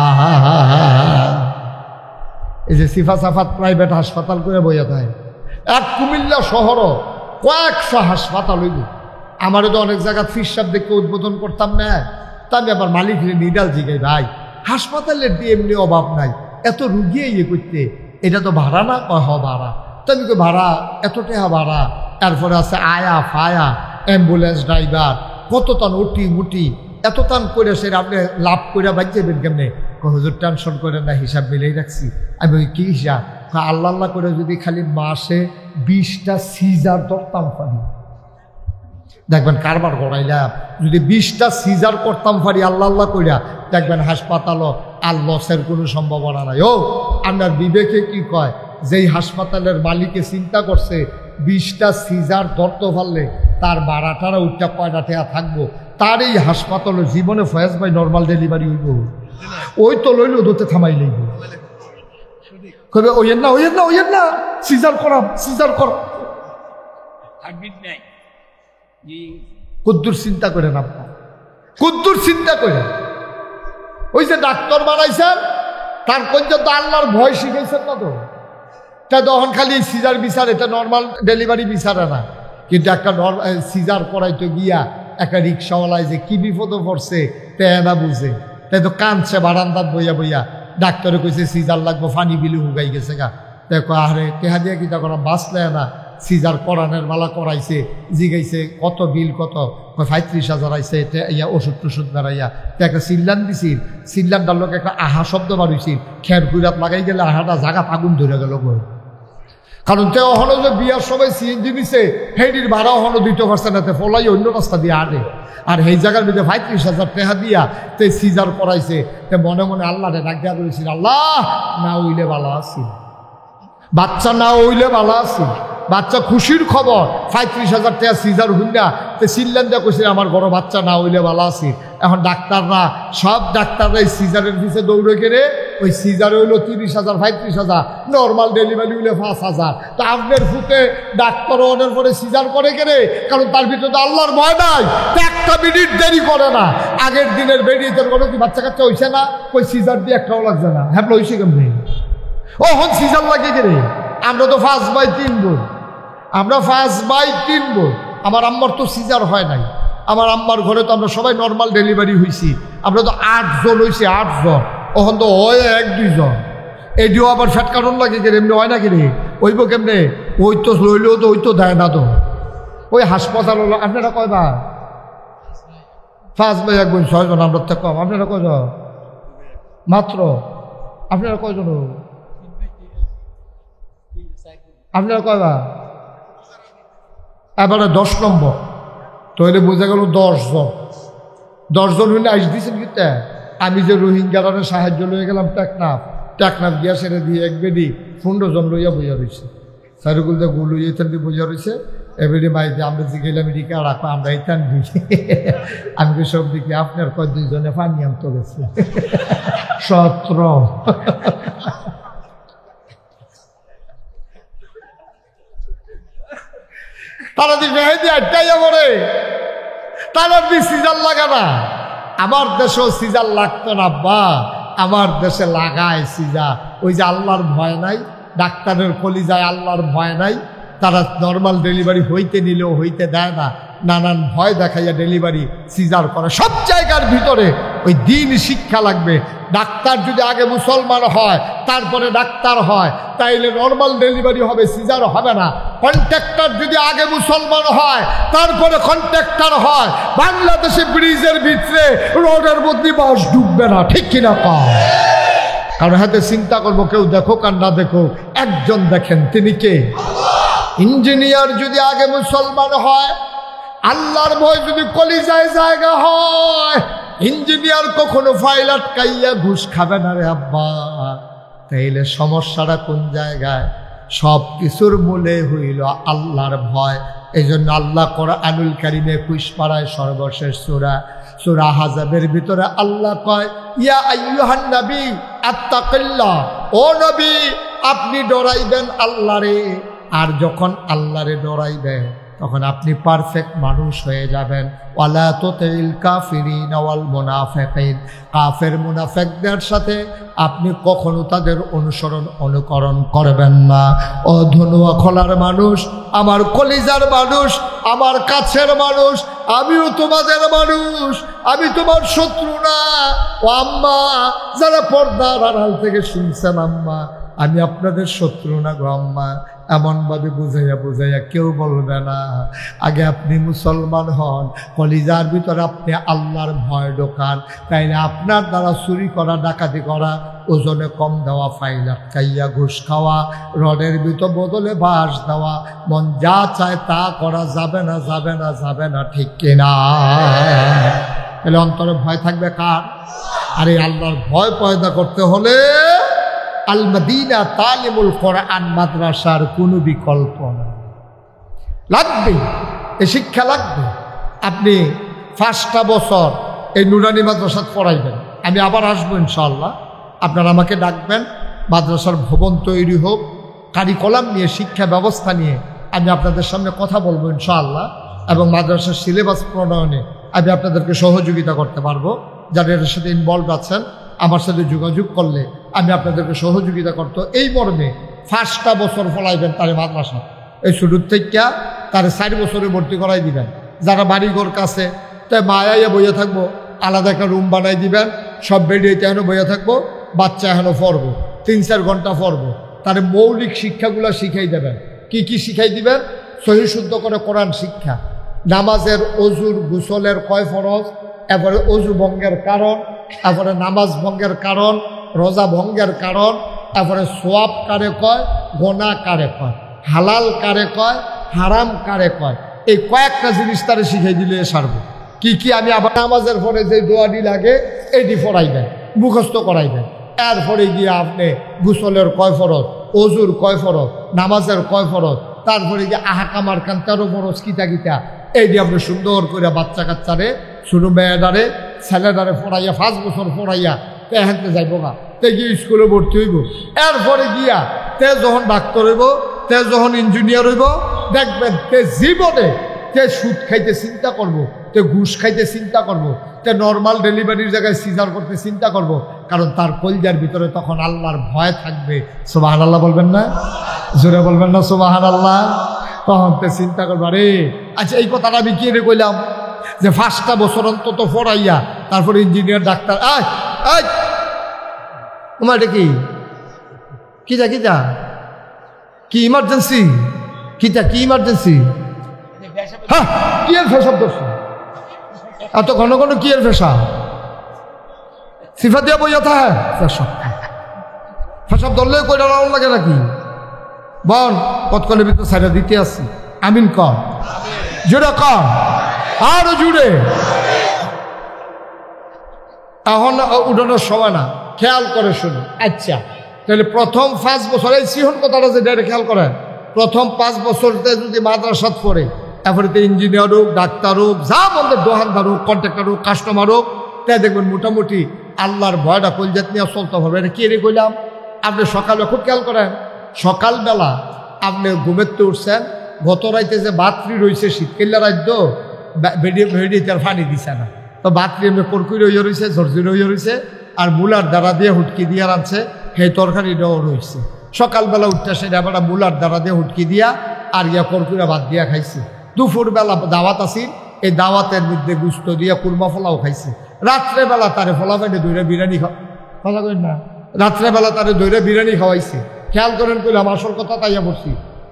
[SPEAKER 1] এই যে সিফা সাফাত প্রাইভেট হাসপাতাল করে বইয়া থাকে, এক কুমিল্লা শহরও কয়েকশো হাসপাতাল হইব। আমারও তো অনেক জায়গা ফিরসাব দেখে উদ্বোধন করতাম না, তা আমি আবার মালিক নিডাল জিগাই, ভাই হাসপাতালের দিয়ে এমনি অভাব নাই, এত রুগী ইয়ে করতে, এটা তো ভাড়া না? কয় হ ভাড়া। তো আমি ভাড়া এত টাকা ভাড়া, এরপরে আছে আয়া ফায়া, অ্যাম্বুলেন্স ড্রাইভার, কত টান উটি মুটি, এত টান করে সে আপনি লাভ করে বাঁচবেন কেমনে? হুজুর টেনশন করে না, হিসাব মিলেই রাখছি। আমি ওই কি হিসাব? আল্লাহ আল্লাহ করে যদি খালি মাসে 20টা সিজার ধরতাম পারি, দেখবেন কারবার করাইলাম। যদি 20টা সিজার করতাম পারি আল্লাহ আল্লাহ কইরা, দেখবেন হাসপাতালও আর লসের কোনো সম্ভাবনা নাই। ও আপনার বিবেকে কি কয়? যেই হাসপাতালের মালিকে চিন্তা করছে 20টা সিজার ধরতে পারলে তার ভাড়াটারা উঠটা কয়টা টাকা থাকবো, তার এই হাসপাতালে জীবনে ফয়েজ ভাই নর্মাল ডেলিভারি হইব? ওই তো লইল দোতে থামাই লইব, কবে ওইয়ের না ওইয়ের না ওইয়ের না, সিজার করাম সিজার কর। কুদ্দুর চিন্তা করেন আপনার, কুদ্দুর চিন্তা করেন। ওই যে ডাক্তার বানাইছেন তার পর্যন্ত আল্লাহর ভয় শিখাইছেন না তো? তা তখন খালি সিজার বিচার, এটা নর্মাল ডেলিভারি বিচারে না। কিন্তু একটা সিজার করাইতে গিয়া একটা রিক্সাওয়ালায় যে কি বিপদে পড়ছে টেনা বুঝে, তাই তো কাঁদছে বারান্দাত বইয়া বইয়া। ডাক্তারে কইছে সিজার লাগবো, ফানি বিলি হুগাই গেছে গা। দেখো আরে টেহা দিয়ে কিতা করা বাঁচলে না, সিজার করানের মালা করাইছে, জিগাইছে কত বিল কত, 35,000 আইছে, ইয়া ওষুধ টষুধ বেড়াইয়া। তো একটা সিল্লান দিছিল, সিল্লানটার লোক একটা আহা শব্দ বাড়িছিল, খের কুইরাত লাগাই গেলে আহাটা জায়গা আগুন ধরে গেল গো। কারণ তে অহনো যে বিয়ার সবাই সিএনজি নিছে, হেডির ভাড়া অহনো দিতে পারছে না, ফলাই অন্য রাস্তা দিয়ে আনে। আর এই জায়গার মধ্যে 35,000 টাকা দিয়া তে সিজার করাইছে। তে মনে মনে আল্লাহরে ডাক দেওয়া করেছিল, আল্লাহ না হইলে ভালো আছি, বাচ্চা না হইলে ভালো আছি। বাচ্চা খুশির খবর, 35,000 টাকা সিজার হইনা তে সিল্লান দিয়া কইছিল আমার বড় বাচ্চা না হইলে ভালো আছি। এখন ডাক্তাররা সব ডাক্তাররা এই সিজারের পিছিয়ে দৌড়ে কেড়ে, ওই সিজার হইলো 30,000 35,000, নর্মাল ডেলিভারি হইলে 5,000। তা আপনার ফুটে ডাক্তার ওদের পরে সিজার করে কেড়ে, কারণ তার ভিতরে তো আল্লাহর ভয় নাই, একটা মিনিট দেরি করে না। আগের দিনের বেরিয়েছেন কোনো কি বাচ্চা কাচ্চা হইছে না, ওই সিজার দিয়ে একটাও লাগছে না, হ্যাঁ হইছে কেমনি? ও হন সিজার লাগে কেড়ে। আমরা তো 5/3 বোন, আমরা 5/3 বোন। আমার আম্মার তো সিজার হয় নাই, আমার আম্মার ঘরে তো আমরা সবাই নর্মাল ডেলিভারি হয়েছি। আমরা তো 8 জন হয়েছি, 8 জন। ওখান তো হয় 1-2 জন, এটিও আবার ফ্যাট কারণ লাগে কেন? এমনি হয় না কিনে ওইব কেমনে? ওই তো লইলেও তো ওই তো দেয় না তো। ওই হাসপাতাল হলো আপনারা কয়বার 5 ভাই 1 বোন 6 জন, আমরা তো কম। আপনারা কয়জন মাত্র? আপনারা কয়জন? আপনারা কয়বা? এবারে 10 নম্বর, তাহলে বোঝা গেল 10 জন। 10 জন হইলে আইস দিয়েছেন কিন্তু। আমি যে রোহিঙ্গারে সাহায্য লইয়া গেলাম টেকনাফ গিয়া সেরে দিয়ে এক বেডি 15 জন লইয়া বইয়া রয়েছে। সাইরুকুল দিয়ে গুলো ইয়েতেন দিয়ে বইয়া রয়েছে। এবারে মাই দিয়ে আমরা যে গেলাম এদিকে আর আমরা ইতান দিই। আমি সব দিকে আপনার কয় 2 জনে পানি আনতে গেছে 17। তারা দিবে আটটাইয়া পড়ে, তারা দিয়ে সিজার লাগা না। আমার দেশেও সিজার লাগতো না বা আমার দেশে লাগায় সিজার। ওই যে আল্লাহর ভয় নাই, ডাক্তারের কলিজায় আল্লাহর ভয় নাই। তারা নর্মাল ডেলিভারি হইতে নিলেও হইতে দেয় না, নানান ভয় দেখাইয়া ডেলিভারি সিজার করে। সব জায়গার ভিতরে ওই দিন শিক্ষা লাগবে। ডাক্তার যদি আগে মুসলমান হয় তারপরে ডাক্তার হয়, তাইলে নর্মাল ডেলিভারি হবে, সিজার হবে না। কন্ট্রাক্টর যদি আগে মুসলমান হয় তারপরে কন্ট্রাক্টর হয়, বাংলাদেশে ব্রিজের ভিতরে রোডের মধ্যে বাস ডুববে না, ঠিক কিনা কম? কারণ হাতে চিন্তা করবো, কেউ দেখুক আর না দেখুক, একজন দেখেন, তিনি কে? ইঞ্জিনিয়ার যদি আগে মুসলমান হয়, আল্লাহর ভয় যদি কলিজায় জায়গা হয়, ইঞ্জিনিয়ার কখনো ফাইল আটকাইয়া ঘুষ খাবে না রে আব্বা। তাইলে সমস্যাটা কোন জায়গায়? সব কিছুর মূলে হইল আল্লাহর ভয়। এই জন্য আল্লাহ কোরআনুল কারীমে 21 পারায় সর্বশেষ সূরা আহজাবের ভিতরে আল্লাহ কয়, ইয়া আইয়ুহান নবী আত্তাকিল্লাহ, ও নবী আপনি ডরাইবেন আল্লাহরে। আর যখন আল্লাহরে ডরাইবেন তখন আপনি পারফেক্ট মানুষ হয়ে যাবেন। ওয়ালা তুতিল কাফিরিনা ওয়াল মুনাফিকিন, কাফের মুনাফিকদের সাথে আপনি কখনো তাদের অনুকরণ করবেন না। ও ধনুয়া খোলার মানুষ, আমার কলিজার মানুষ, আমার কাছের মানুষ, আমিও তোমাদের মানুষ, আমি তোমার শত্রু না। ও আম্মা, যারা পর্দার আড়াল থেকে শুনছেন আম্মা, আমি আপনাদের শত্রু না গো আম্মা। এমনভাবে বুঝাইয়া কেউ বলবে না। আগে আপনি মুসলমান হন, কলিজার ভিতরে আপনি আল্লাহর ভয় ঢোকান, তাইলে আপনার দ্বারা চুরি করা, ডাকাতি করা, ওজনে কম দেওয়া, ফাইল আটকাইয়া ঘুষ খাওয়া, রডের ভিতর বদলে বাঁশ দেওয়া, মন যা চায় তা করা যাবে না, যাবে না, যাবে না, ঠিক কিনা? তাহলে অন্তরে ভয় থাকবে কার? আর এই আল্লাহর ভয় পয়দা করতে হলে আল মদিনা তালিমুল কোরআন মাদ্রাসার কোনো বিকল্প না, লাগবে, এই শিক্ষা লাগবে। আপনি 5টা বছর এই নুরানি মাদ্রাসাত পড়াইবেন, আমি আবার আসবো ইনশাআল্লাহ। আপনারা আমাকে ডাকবেন, মাদ্রাসার ভবন তৈরি হোক, কারিকুলাম নিয়ে, শিক্ষা ব্যবস্থা নিয়ে আমি আপনাদের সামনে কথা বলবো ইনশাআল্লাহ। এবং মাদ্রাসার সিলেবাস প্রণয়নে আমি আপনাদেরকে সহযোগিতা করতে পারবো। যারা এর সাথে ইনভলভ আছেন, আমার সাথে যোগাযোগ করলে আমি আপনাদেরকে সহযোগিতা করতো। এই মর্মে 5টা বছর ফলাইবেন তারে মাদ্রাসা, এই শুরুর থেকে তারে 4 বছরে ভর্তি করাই দিবেন। যারা বাড়িঘর কাছে, তাই মায়াইয়া বইয়া থাকবো, আলাদা একটা রুম বানাই দিবেন, সব বেডিয়েতে এখনো বইয়া থাকবো, বাচ্চা এখনো পড়বো, 3-4 ঘন্টা পড়বো। তার মৌলিক শিক্ষাগুলো শিখাই দেবেন। কি কি শিখাই দিবেন? সহি শুদ্ধ করে কোরআন শিক্ষা, নামাজের অজুর গোসলের কয় ফরজ, এরপরে অজু ভঙ্গের কারণ, এরপরে নামাজ ভঙ্গের কারণ, রোজা ভঙ্গের কারণ, এরপরে সোয়াব কারে কয়, গোনা কারে কয়, হালাল কারে কয়, হারাম কারে কয়, এই কয়েকটা জিনিস তারে শিখাই দিলে সারব। কি কি আমি আবার নামাজের পরে যে দোয়াটি লাগে এটি পড়াইবেন, মুখস্থ করাইবেন। এরপরে গিয়ে আপনি গোসলের কয় ফরজ, অজুর কয় ফরজ, নামাজের কয় ফরজ, তারপরে গিয়ে আহাকামার কান 13 ফরজ কিতা কিতা, এইটি আপনি সুন্দর করে বাচ্চা কাচ্চারে, শুরু মেয়েদারে, ছেলেদারে পড়াইয়া 5 বছর পড়াইয়া হেঁটে যাইব গা, তে গিয়ে স্কুলে ভর্তি হইব। এরপরে গিয়া তে যখন ডাক্তার হইব, তে যখন ইঞ্জিনিয়ার হইব, দেখবেন তে জীবনে তে সুদ খাইতে চিন্তা করব, তে ঘুষ খাইতে চিন্তা করব, তে নর্মাল ডেলিভারির জায়গায় সিজার করতে চিন্তা করব। কারণ তার কলজার ভিতরে তখন আল্লাহর ভয় থাকবে। সুবহানাল্লাহ বলবেন না? জোরে বলবেন না সুবহানাল্লাহ? তখন তে চিন্তা করবো, আরে আচ্ছা এই কথাটা আমি কে রে কইলাম যে 5টা বছর অন্তত পড়াইয়া তারপরে ইঞ্জিনিয়ার, ডাক্তার। তোমার এটা কি কিতা কিতা কি ইমার্জেন্সি? কিতা কি ইমার্জেন্সি? হ্যাঁ, কি ফেসব করছো? এত ঘন ঘন কি এর ফেসা সিফা দিয়া বইয়া থাকে পেশাব পেশাব ধরলে কইটা রাউন্ড লাগে নাকি বল কতক্ষণের ভিতরে সাইডা দিতে আসছি আমিন কম জুড়ে কম আরো জুড়ে এখন উঠানোর সময় না খেয়াল করে শুনুন আচ্ছা তাহলে প্রথম 5 বছর এই সিহন কথাটা যে ডাইরেক্ট খেয়াল করেন প্রথম 5 বছরতে যদি মাদ্রাসাত পড়ে তারপরে তো ইঞ্জিনিয়ার হোক ডাক্তার হোক যা বলতে দোকানদার হোক কন্ট্রাক্টর হোক কাস্টমার হোক তাই দেখবেন মোটামুটি আল্লাহর ভয়টা কলজাত নিয়ে চলতে হবে এটা কে রে কইলাম আপনি সকালে খুব খেয়াল করেন সকালবেলা আপনি ঘুমেতে উঠছেন গত রাইতে যে বাতরি রয়েছে শীতকাল্লা রাজ্য ভেড়িতে আর ফানি দিছে না তো বাতরি এমনি কড়কুই রইয়া রয়েছে ঝরঝি রইয়া রয়েছে আর মুলার দ্বারা দিয়ে হুটকি দিয়ে রাঁধছে সেই তরকারিটাও রয়েছে সকালবেলা উঠতে সেটা আবার মুলার দ্বারা দিয়ে হুটকি দিয়া আর ইয়া কড়কুইরা ভাত দিয়া খাইছে দুপুরবেলা দাওয়াত আসিল এই দাওয়াতের মধ্যে গুস্ত দিয়া কুরমা ফলাও খাইছে রাত্রেবেলা তারে ফলা ফেটে দইরা বিরিয়ানি কথা কই না রাত্রেবেলা তারে দইরা বিরিয়ানি খাওয়াইছে খেয়াল করেন কইলাম আসল কথা তাইয়া বলছি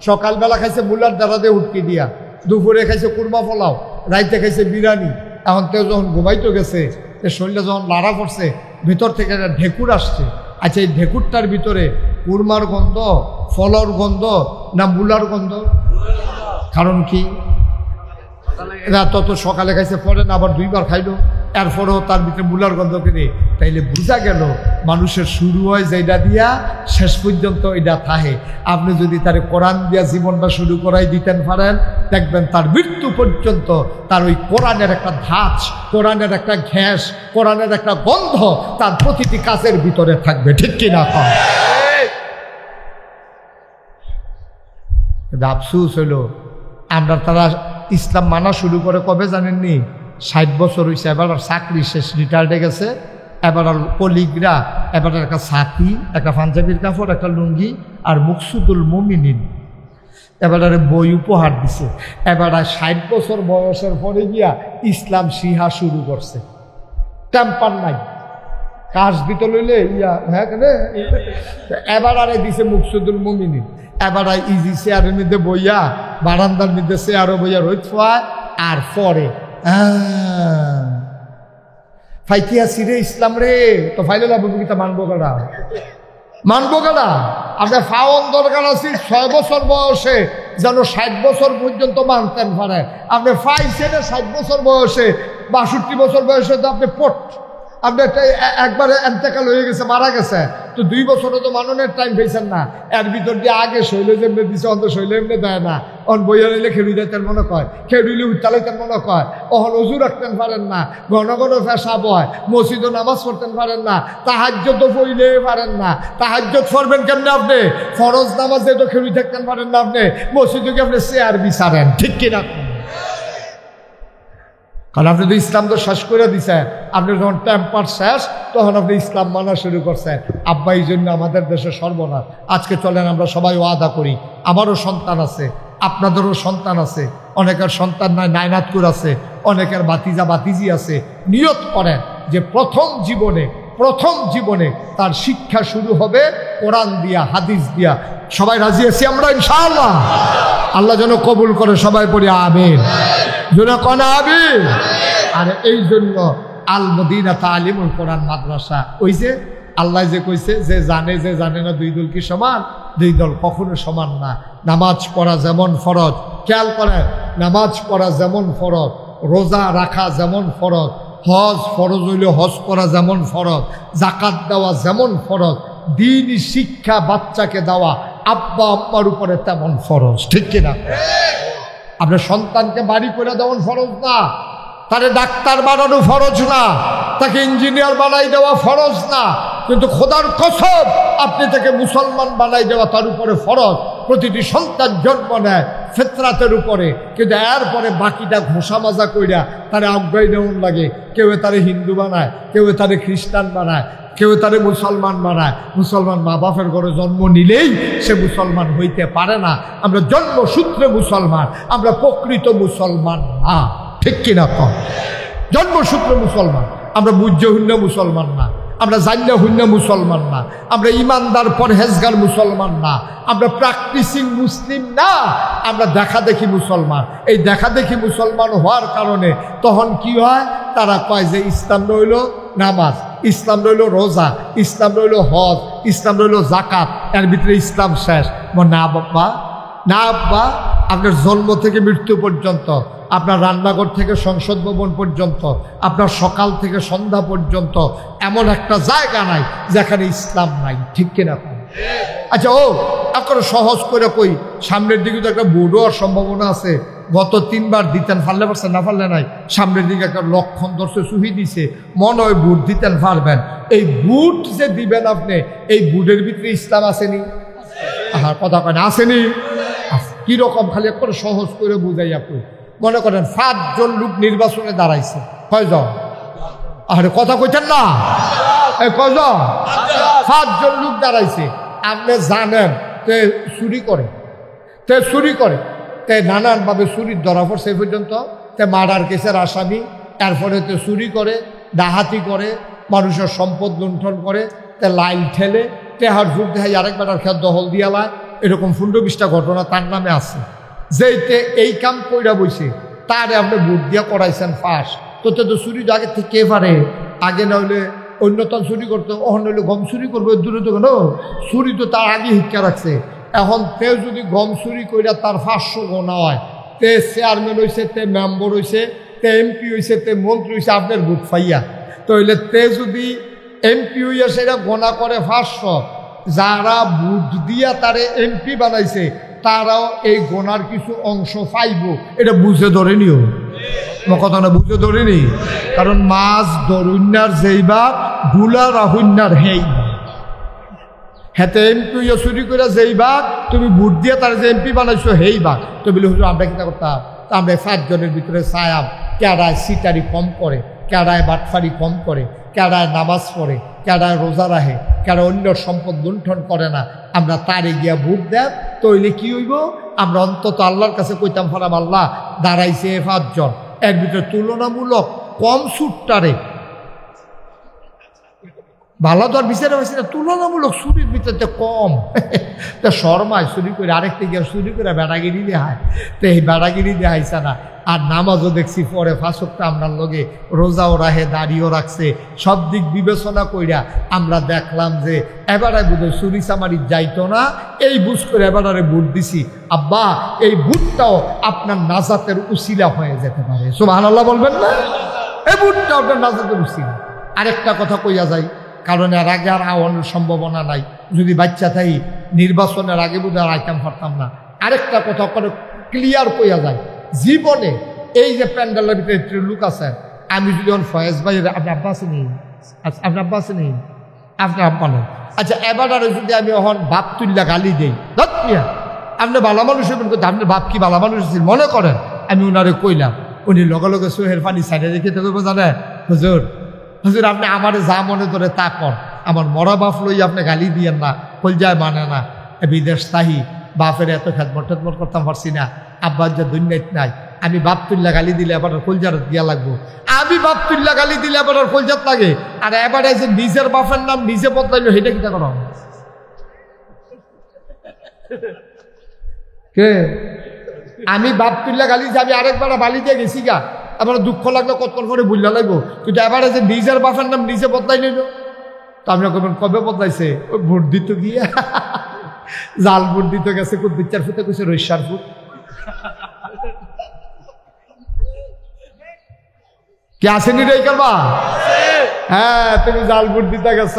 [SPEAKER 1] সকালবেলা খাইছে মুলার দ্বারা দিয়ে হুটকি দিয়া দুপুরে খাইছে কুরমা ফলাও রাইতে খাইছে বিরিয়ানি এখন তেও যখন ঘুমাইতে গেছে শরীরে যখন লাড়া পড়ছে ভিতর থেকে একটা ঢেকুর আসছে আচ্ছা এই ঢেকুরটার ভিতরে কুরমার গন্ধ ফলর গন্ধ না মুলার গন্ধ কারণ কি রাত তত সকালে খাইছে পরে না আবার 2 বার খাইলো এরপরেও তার ভিতরে মুলার গন্ধ কিনে তাইলে বোঝা গেল মানুষের শুরু হয় যেটা দিয়া শেষ পর্যন্ত এটা থাহে আপনি যদি তার কোরআন দিয়া জীবনটা শুরু করাই দিতেন পারেন দেখবেন তার মৃত্যু পর্যন্ত তার ওই কোরআনের একটা ধাঁচ কোরআনের একটা ঘ্যাস কোরআনের একটা গন্ধ তার প্রতিটি কাজের ভিতরে থাকবে ঠিক কিনা কম আফসুস হইল আমরা তারা ইসলাম মানা শুরু করে কবে জানেননি 60 বছর হয়েছে এবার আর চাকরি শেষ রিটায়ার্ডে গেছে এবার আর কলিগরা এবার একটা ছাতি একটা পাঞ্জাবির কাপড় একটা লুঙ্গি আর মুকসুদুল মুমিনিন এবার বই উপহার দিছে এবার 60 বছর বয়সের পরে গিয়া ইসলাম শিহা শুরু করছে টেম্পার নাই কাজ দিতে লইলে ইয়া হ্যাঁ এবার আরে দিছে মুকসুদুল মুমিনিন এবার ইজি চেয়ারের মধ্যে বইয়া বারান্দার মধ্যে চেয়ারও বইয়া রোদ ফোয়ায় আর পরে ফাইতে আসি রে ইসলাম রে তো ফাইলে লাভটা মানবো কারা আপনার ফাওন দরকার আছে 6 বছর বয়সে যেন 60 বছর পর্যন্ত মানতেন পারেন আপনি ফাইছেন 60 বছর বয়সে 62 বছর বয়সে তো আপনি পট আপনি একবারে এন্তেকাল হয়ে গেছে মারা গেছে তো 2 বছরও তো মাননের টাইম পেয়েছেন না এর ভিতর দিয়ে আগে শৈলে যেমনি দিছে অন্ত শৈলে এমনি দেয় না অন বইয়া নিলে খেড়ু যাইতেন মনে কয় খেড়ুইলে উত্তালাইতেন মনে কয় অহন অজু রাখতেন পারেন না ঘন ঘন পেশাব হয় মসজিদও নামাজ পড়তেন পারেন না তাহাজ্জুদ তো পড়লে পারেন না তাহাজ্জুদ পড়বেন কেমনে আপনি ফরজ নামাজে তো খেড়ুই থাকতেন পারেন না আপনি মসজিদে কি আপনি চেয়ার বিচারেন ঠিক কিনা কারণ আপনি তো ইসলাম তো শেষ করে দিচ্ছেন আপনি যখন টেম্পার শেষ তখন আপনি ইসলাম মানা শুরু করছেন আব্বা এই জন্য আমাদের দেশে সর্বনাশ আজকে চলেন আমরা সবাই ওয়াদা করি আমারও সন্তান আছে আপনাদেরও সন্তান আছে অনেকের সন্তান নাই নায়নাতকুর আছে অনেকের বাতিজা বাতিজি আছে নিয়ত করেন যে প্রথম জীবনে তার শিক্ষা শুরু হবে কোরআন দিয়া হাদিস দিয়া সবাই রাজি আছি আমরা ইনশাআল্লাহ আল্লাহ যেন কবুল করে সবাই পড়ি আমিন আর এই জন্য আল মদিনা তালিমুল কোরআন মাদ্রাসা ওই যে আল্লাহ যে কইছে যে জানে না 2 দল কি সমান 2 দল কখনো সমান না নামাজ পড়া যেমন ফরজ খেয়াল করেন নামাজ পড়া যেমন ফরজ রোজা রাখা যেমন ফরজ হজ ফরজ হইলে হজ করা যেমন ফরজ যাকাত দেওয়া যেমন ফরজ দ্বীনি শিক্ষা বাচ্চাকে দেওয়া আব্বা আম্মার উপরে তেমন ফরজ ঠিক কিনা আপনার সন্তানকে বাড়ি করে দেওয়ান ফরজ না তারে ডাক্তার বানানো ফরজ না তাকে ইঞ্জিনিয়ার বানাই দেওয়া ফরজ না কিন্তু খোদার কসম আপনি তাকে মুসলমান বানাই দেওয়া তার উপরে ফরজ প্রতিটি সন্তান জন্ম নেয় ফিতরাতের উপরে কিন্তু এরপরে বাকিটা ঘোষা মাজা কইরা তারে আজ্ঞাই দেওয়ান লাগে কেউ তারে হিন্দু বানায় কেউ তারে খ্রিস্টান বানায় কেউ তারে মুসলমান বানায় মুসলমান মা বাপের ঘরে জন্ম নিলেই সে মুসলমান হইতে পারে না আমরা জন্মসূত্রে মুসলমান আমরা প্রকৃত মুসলমান না ঠিক কিনা কম জন্মসূত্রে মুসলমান আমরা বুঝ্যহীন্য মুসলমান না আমরা জান্যহীন্য মুসলমান না আমরা ইমানদার পরহেজগার মুসলমান না আমরা প্র্যাকটিসিং মুসলিম না আমরা দেখা দেখি মুসলমান এই দেখা দেখি মুসলমান হওয়ার কারণে তখন কি হয় তারা কয় যে ইসলাম রইল নামাজ, ইসলাম রইল রোজা, ইসলাম রইল হজ, ইসলাম রইল জাকাত, এর ভিতরে ইসলাম শেষ। না বাবা, না আব্বা, আপনার জন্ম থেকে মৃত্যু পর্যন্ত, আপনার রান্নাঘর থেকে সংসদ ভবন পর্যন্ত, আপনার সকাল থেকে সন্ধ্যা পর্যন্ত এমন একটা জায়গা নাই যেখানে ইসলাম নাই। ঠিক কিনা? আচ্ছা, ও আপনার সহজ করে কই, সামনের দিকে তো একটা বুড়ো হওয়ার সম্ভাবনা আছে। গত 3 বার দিতেন, ফাললে পারছেন না, ফাললে নাই। সামনের দিকে একটা লক্ষণ দর্শে সুহি দিছে, মনে হয় বুট দিতেন পারবেন। এই বুট যে দিবেন আপনি, এই বুটের ভিতরে ইসলাম আসেনি? হ্যাঁ, কথা কয় না, আসেনি? কিরকম? খালি একবার সহজ করে বুঝাই। আপনি মনে করেন 5 জন লোক নির্বাচনে দাঁড়াইছে, কয়জন? আরে কথা কইতেন না, কয়জন? 5 জন লোক দাঁড়াইছে। আপনি জানেন তে চুরি করে, তে নানানভাবে চুরির ধরা পড়ছে পর্যন্ত, তে মার্ডার কেসের আসামি, এরপরে তে চুরি করে, ডাহাতি করে, মানুষের সম্পদ লুণ্ঠন করে, তে লাইল ঠেলে, টেহার ভোট দেখাই আরেকবার খেয়াল দখল দিয়া লায়। এরকম 15-20টা ঘটনা তার নামে আছে। যেইতে এই কাম কইরা বইছে, তারে আপনি ভোট দিয়া করাইছেন ফাঁস। তো চুরি তো আগে থেকে কে পারে? আগে নইলে অন্যতম চুরি করতো, অহন নইলে গম চুরি করবো, দূরে তো কেন? চুরি তো তার আগে শিক্ষা রাখছে। এখন তে যদি গম চুরি কইরা তার 500 গোনা হয়, তে চেয়ারম্যান হয়েছে, তে মেম্বার হয়েছে, তে এমপি হয়েছে, তে মন্ত্রী হয়েছে, আপনার ভোট পাইয়া। তাহলে তে যদি এমপি হইয়া সেটা গোনা করে 500, যারা ভোট দিয়া তারে এমপি বানাইছে তারাও এই গোনার কিছু অংশ পাইব। এটা বুঝে ধরেনিও, কথা না, বুঝে ধরেনি। কারণ মাছ দরুন্যার যেইবা গুলা রাহুন্যার হেই, হেতে এমপি হইয়া চুরি করে যেইবা তুমি ভোট দিয়া তারা যে এমপি বানাইছো হেই বা। তো বলে হুজুর আমরা কিনা করতাম? আমরা 5 জনের ভিতরে চায়াম, কেডায় সিটারি কম করে, কেডায় বাটফারি কম করে, কেডায় নামাজ পড়ে, কেডায় রোজা রাখে, কেডা অন্য সম্পদ লুণ্ঠন করে না, আমরা তারে গিয়া ভোট দেব। তইলে কি হইব? আমরা অন্তত আল্লাহর কাছে কইতাম ফারাম, আল্লাহ দাঁড়াইছে 5 জন, এর ভিতরে তুলনামূলক কম সুটটারে ভালো তো আর বিচারে পাইছি না, তুলনামূলক চুরির ভিতরে কম। তা শর্মায় চুরি করে, আরেকটা গিয়ে চুরি করে বেড়াগিরি দেখায়। তো এই বেড়াগিরি দেখাইছে না। আর নামাজও দেখছি পরে 5 ওয়াক্ত আপনার লগে, রোজাও রাহে, দাড়িও রাখছে। সব দিক বিবেচনা কইরা আমরা দেখলাম যে এবারে বোধহয় চুরি চামারি যাইতো না, এই বুঝ করে এবারে ভোট দিছি। আব্বা, এই ভোটটাও আপনার নাজাতের উসিলা হয়ে যেতে পারে। সুবহানাল্লাহ বলবেন না? এই ভোটটাও আপনার নাজাতের উসিলা। আরেকটা কথা কইয়া যায়, কারণ এর আগে আর আওয়ানোর সম্ভাবনা নাই। যদি বাচ্চা থাই নির্বাচনের আগে বোধ হয় আইতাম পারতাম না। আরেকটা কথা করে ক্লিয়ার কইয়া যায়, জীবনে এই যে প্যান্ডেলের ভিতরে লোক আছে, আমি যদি ফয়েজ ভাই, আপনি আব্বা আসেনি, আপনি আব্বা আসেনি, আপনি আব্বা নেই। আচ্ছা, এবারে যদি আমি এখন বাপ তুল্লা গালি দেই, ধরিয়া আপনি ভালো মানুষ হবেন, কিন্তু আপনার বাপ কি ভালো মানুষ ছিল মনে করেন? আমি ওনারে কইলাম, উনি লগে লগে সোহের পানি সাইডে রেখে তো করবো, জানে হুজুর, হুজুর আপনি আমারে যা মনে ধরে তা কর, আমার মরা বাপ লই আপনি গালি দিয়েন না, কলজায় মানে না। বিদেশ তাহি বাপের এত খেদমত টেদমত করতাম পারছি না, আব্বার যে দুনিয়াত নাই। আমি বাপ তুল্লা গালি দিলে এবার কলজার দিয়া লাগবো, আমি বাপ তুল্লা গালি দিলে এবার কলজাত লাগে। আর এবারে যে নিজের বাপের নাম নিজে বদলাইলো, সেটা কিটা করো? কে? আমি বাপ তুল্লা গালি যে আমি আরেকবার বালি দিয়ে গেছি গা, এবার দুঃখ লাগলো, কতক্ষণ করে বুঝলা লাগবো। কিন্তু এবারে যে নিজের বাপের নাম নিজে বদলাই নিল, তো আমি কবে বদলাইছে? ওই ভোট দিত গিয়ে জাল ভোট দিতে গেছে, খুব বিচার ফুটে কইছে রৈশার ফুট। কে আসেনি রে কারবা? হ্যাঁ, তুমি জাল ভোট দিতে গেছ।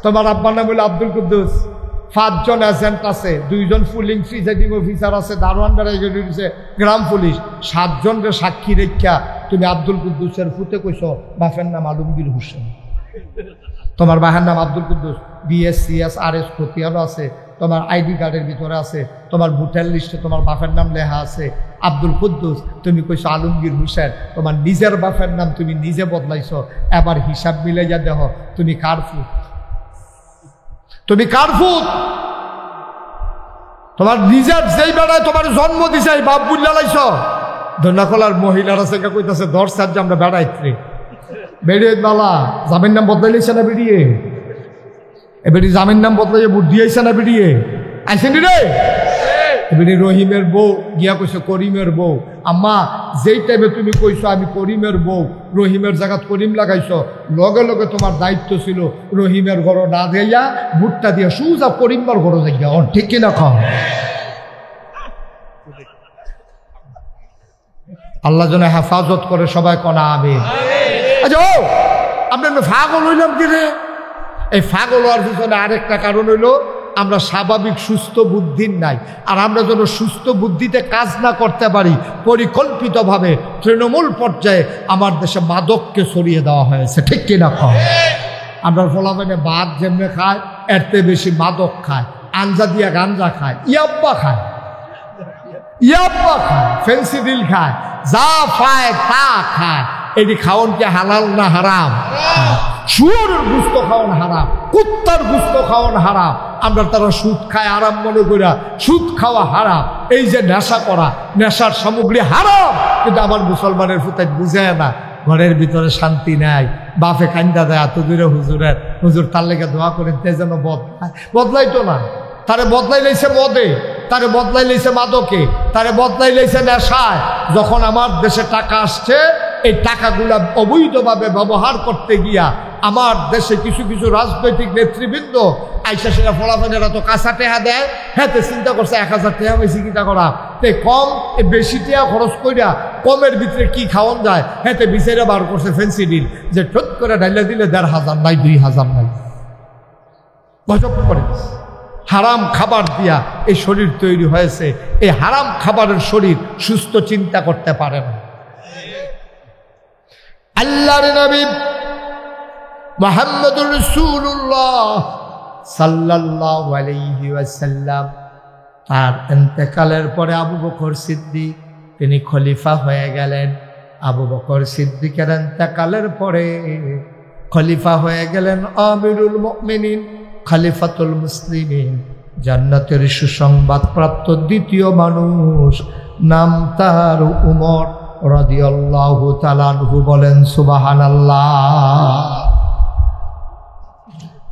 [SPEAKER 1] তোমার আব্বার নাম হলো আব্দুল কুদ্দুস। 5 জন এজেন্ট আছে, 2 জন পুলিং প্রিজাইডিং অফিসার আছে, দারোয়ান দিছে গ্রাম পুলিশ, 7 জনের সাক্ষী রেখা তুমি আব্দুল কুদ্দুসের ফুটে কইছ বাপের নাম আলমগীর হোসেন। তোমার বাহের নাম আব্দুল কুদ্দুস, BS/CS RS খতিয়ানও আছে, তোমার আইডি কার্ডের ভিতরে আছে, তোমার ভোটার লিস্টে তোমার বাপের নাম লেখা আছে আব্দুল কুদ্দুস, তুমি কইছো আলমগীর হোসেন। তোমার নিজের বাপের নাম তুমি নিজে বদলাইছো। এবার হিসাব মিলে যা দেহ, তুমি কার ফুট? তুমি কার ফুট? তোমার নিজের যেই বেড়ায় তোমার জন্ম দিছে এই বাপ বুল্লা লাইছ। ধন্যাখলার মহিলারা সে কইতাছে দর্শার যে আমরা বেড়াইত্রে বেরিয়ে বালা জামিন নাম বদলাই লাইছে না বেরিয়ে, এবারে জামিন নাম বদলাই বুদ্ধি আইছে না বেরিয়ে আইসেনি রে। এবারে রহিমের বউ গিয়া কইছে করিমের বউ, আম্মা যেই টাইমে তুমি কইছো আমি করিমের বউ, রহিমের জায়গাত করিম লাগাইছো, লগে লগে তোমার দায়িত্ব ছিল রহিমের ঘর না দিয়া ভুট্টা দিয়া সুজা করিমবার ঘর যাইয়া। ঠিক কিনা খাও? আল্লাহ যেন হেফাজত করে, সবাই কনা আমিন। আচ্ছা ও আপনি ফাগল হইলাম কি রে? এই ফাগল হওয়ার পিছনে আরেকটা কারণ হইল আমরা স্বাভাবিক সুস্থ বুদ্ধির নাই। আর আমরা যেন সুস্থ বুদ্ধিতে কাজ না করতে পারি, পরিকল্পিতভাবে তৃণমূল পর্যায়ে আমার দেশে মাদককে সরিয়ে দেওয়া হয়েছে। ঠিক কিনা কম? আমরা ফলাফলে ভাত যেমনি খায় এর চেয়ে বেশি মাদক খায়, আঞ্জা দিয়া গাঞ্জা খায়, ইয়াব্বা খায়, ফেন্সিডিল খায়, যা পায় তা খায়। এটি খাওয়ান কি হালাল না হারাম? শুয়োরের গুস্ত খাওয়ান হারাম, কুত্তার গুস্ত খাওয়ান হারাম। আমরা তারা সুদ খায় আরাম মনে করি, সুদ খাওয়া হারাম। এই যে নেশা করা, নেশার সামগ্রী হারাম, কিন্তু আমার মুসলমানের ফুতাই বুঝে না। ঘরের ভিতরে শান্তি নাই, বাপে কান্দা দেয় এত দূরে হুজুরের, হুজুর তার লেগে দোয়া করেন তে যেন বদলাইতো না। তারে বদলাই লাইছে মদে, তারে বদলাই লাইছে মাদকে, তারে বদলাই লাইছে নেশায়। যখন আমার দেশে টাকা আসছে, এই টাকাগুলা অবৈধভাবে ব্যবহার করতে গিয়া আমার দেশে কিছু কিছু রাজনৈতিক নেতৃবৃন্দ আইসা সেটা ফলাফলেরা তো কাঁচা টেহা দেয়। হ্যাঁ চিন্তা করছে 1000 টাকা বেশি চিন্তা করা, তে কম বেশি টাকা খরচ কইরা কমের ভিতরে কি খাওয়ান যায়, হ্যাঁ বিচারে বার করছে ফেন্সিডিল, যে ঠোঁট করে ডাইলে দিলে 1500 নাই 2000 নাই। গজব করে হারাম খাবার দিয়া এই শরীর তৈরি হয়েছে। এই হারাম খাবারের শরীর সুস্থ চিন্তা করতে পারে না। আল্লাহর নবী মুহাম্মদুর রাসূলুল্লাহ সাল্লাল্লাহু আলাইহি ওয়াসাল্লাম তার ইন্তেকালের পরে আবু বকর সিদ্দিক তিনি খলিফা হয়ে গেলেন। আবু বকর সিদ্দিকের ইন্তেকালের পরে খলিফা হয়ে গেলেন আমিরুল মুমিনিন, খলিফাতুল মুসলিমিন, জান্নাতের সুসংবাদ প্রাপ্ত দ্বিতীয় মানুষ। নাম তার উমর রাদিয়াল্লাহু তাআলা আনহু। বলেন সুবহানাল্লাহ।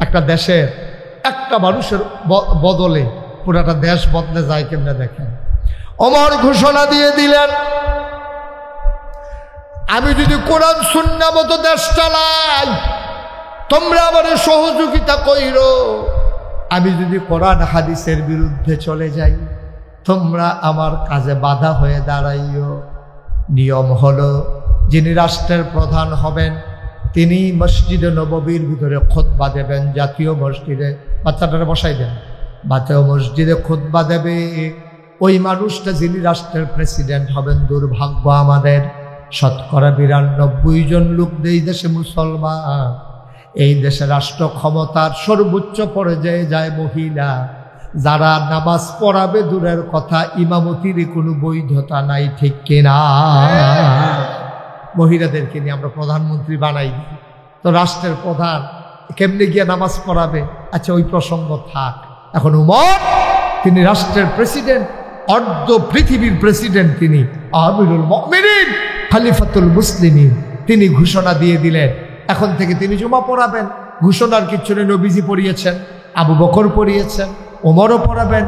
[SPEAKER 1] একটা দেশের একটা মানুষের বদলে পুরাটা দেশ বদলে যায় কেমনে দেখেন। ওমর ঘোষণা দিয়ে দিলেন, আমি যদি কোরআন সুন্নাহ মতো দেশ চালাই তোমরা আমার সহযোগিতা কইরো, আমি যদি কোরআন হাদিসের বিরুদ্ধে চলে যাই তোমরা আমার কাজে বাধা হয়ে দাঁড়াইও। নিয়ম হলো যিনি রাষ্ট্রের প্রধান হবেন তিনি মসজিদে নববীর ভিতরে খুতবা দেবেন। জাতীয় মসজিদে বাচ্চাটারে বসাই দেন, জাতীয় মসজিদে খুতবা দেবে ওই মানুষটা যিনি রাষ্ট্রের প্রেসিডেন্ট হবেন। দুর্ভাগ্য আমাদের, শতকরা 92 জন লোক এই দেশে মুসলমান। এই দেশে রাষ্ট্র ক্ষমতার সর্বোচ্চ পর্যায়ে যায় মহিলা, যারা নামাজ পড়াবে দূরের কথা, ইমামতির কোনো বৈধতা নাই। ঠিক কিনা? মহিলাদেরকে নিয়ে আমরা প্রধানমন্ত্রী বানাই দিই, তো রাষ্ট্রের প্রধান কেমনে গিয়ে নামাজ পড়াবে? আচ্ছা ওই প্রসঙ্গ থাক। এখন উমর তিনি রাষ্ট্রের প্রেসিডেন্ট, অর্ধ পৃথিবীর প্রেসিডেন্ট, তিনি আমিরুল মুমিনিন, খলিফাতুল মুসলিমিন। তিনি ঘোষণা দিয়ে দিলেন এখন থেকে তিনি জুমা পড়াবেন। ঘোষণার কিছু নবীজি পড়িয়েছেন, আবু বকর পড়িয়েছেন, ওমরও পড়াবেন।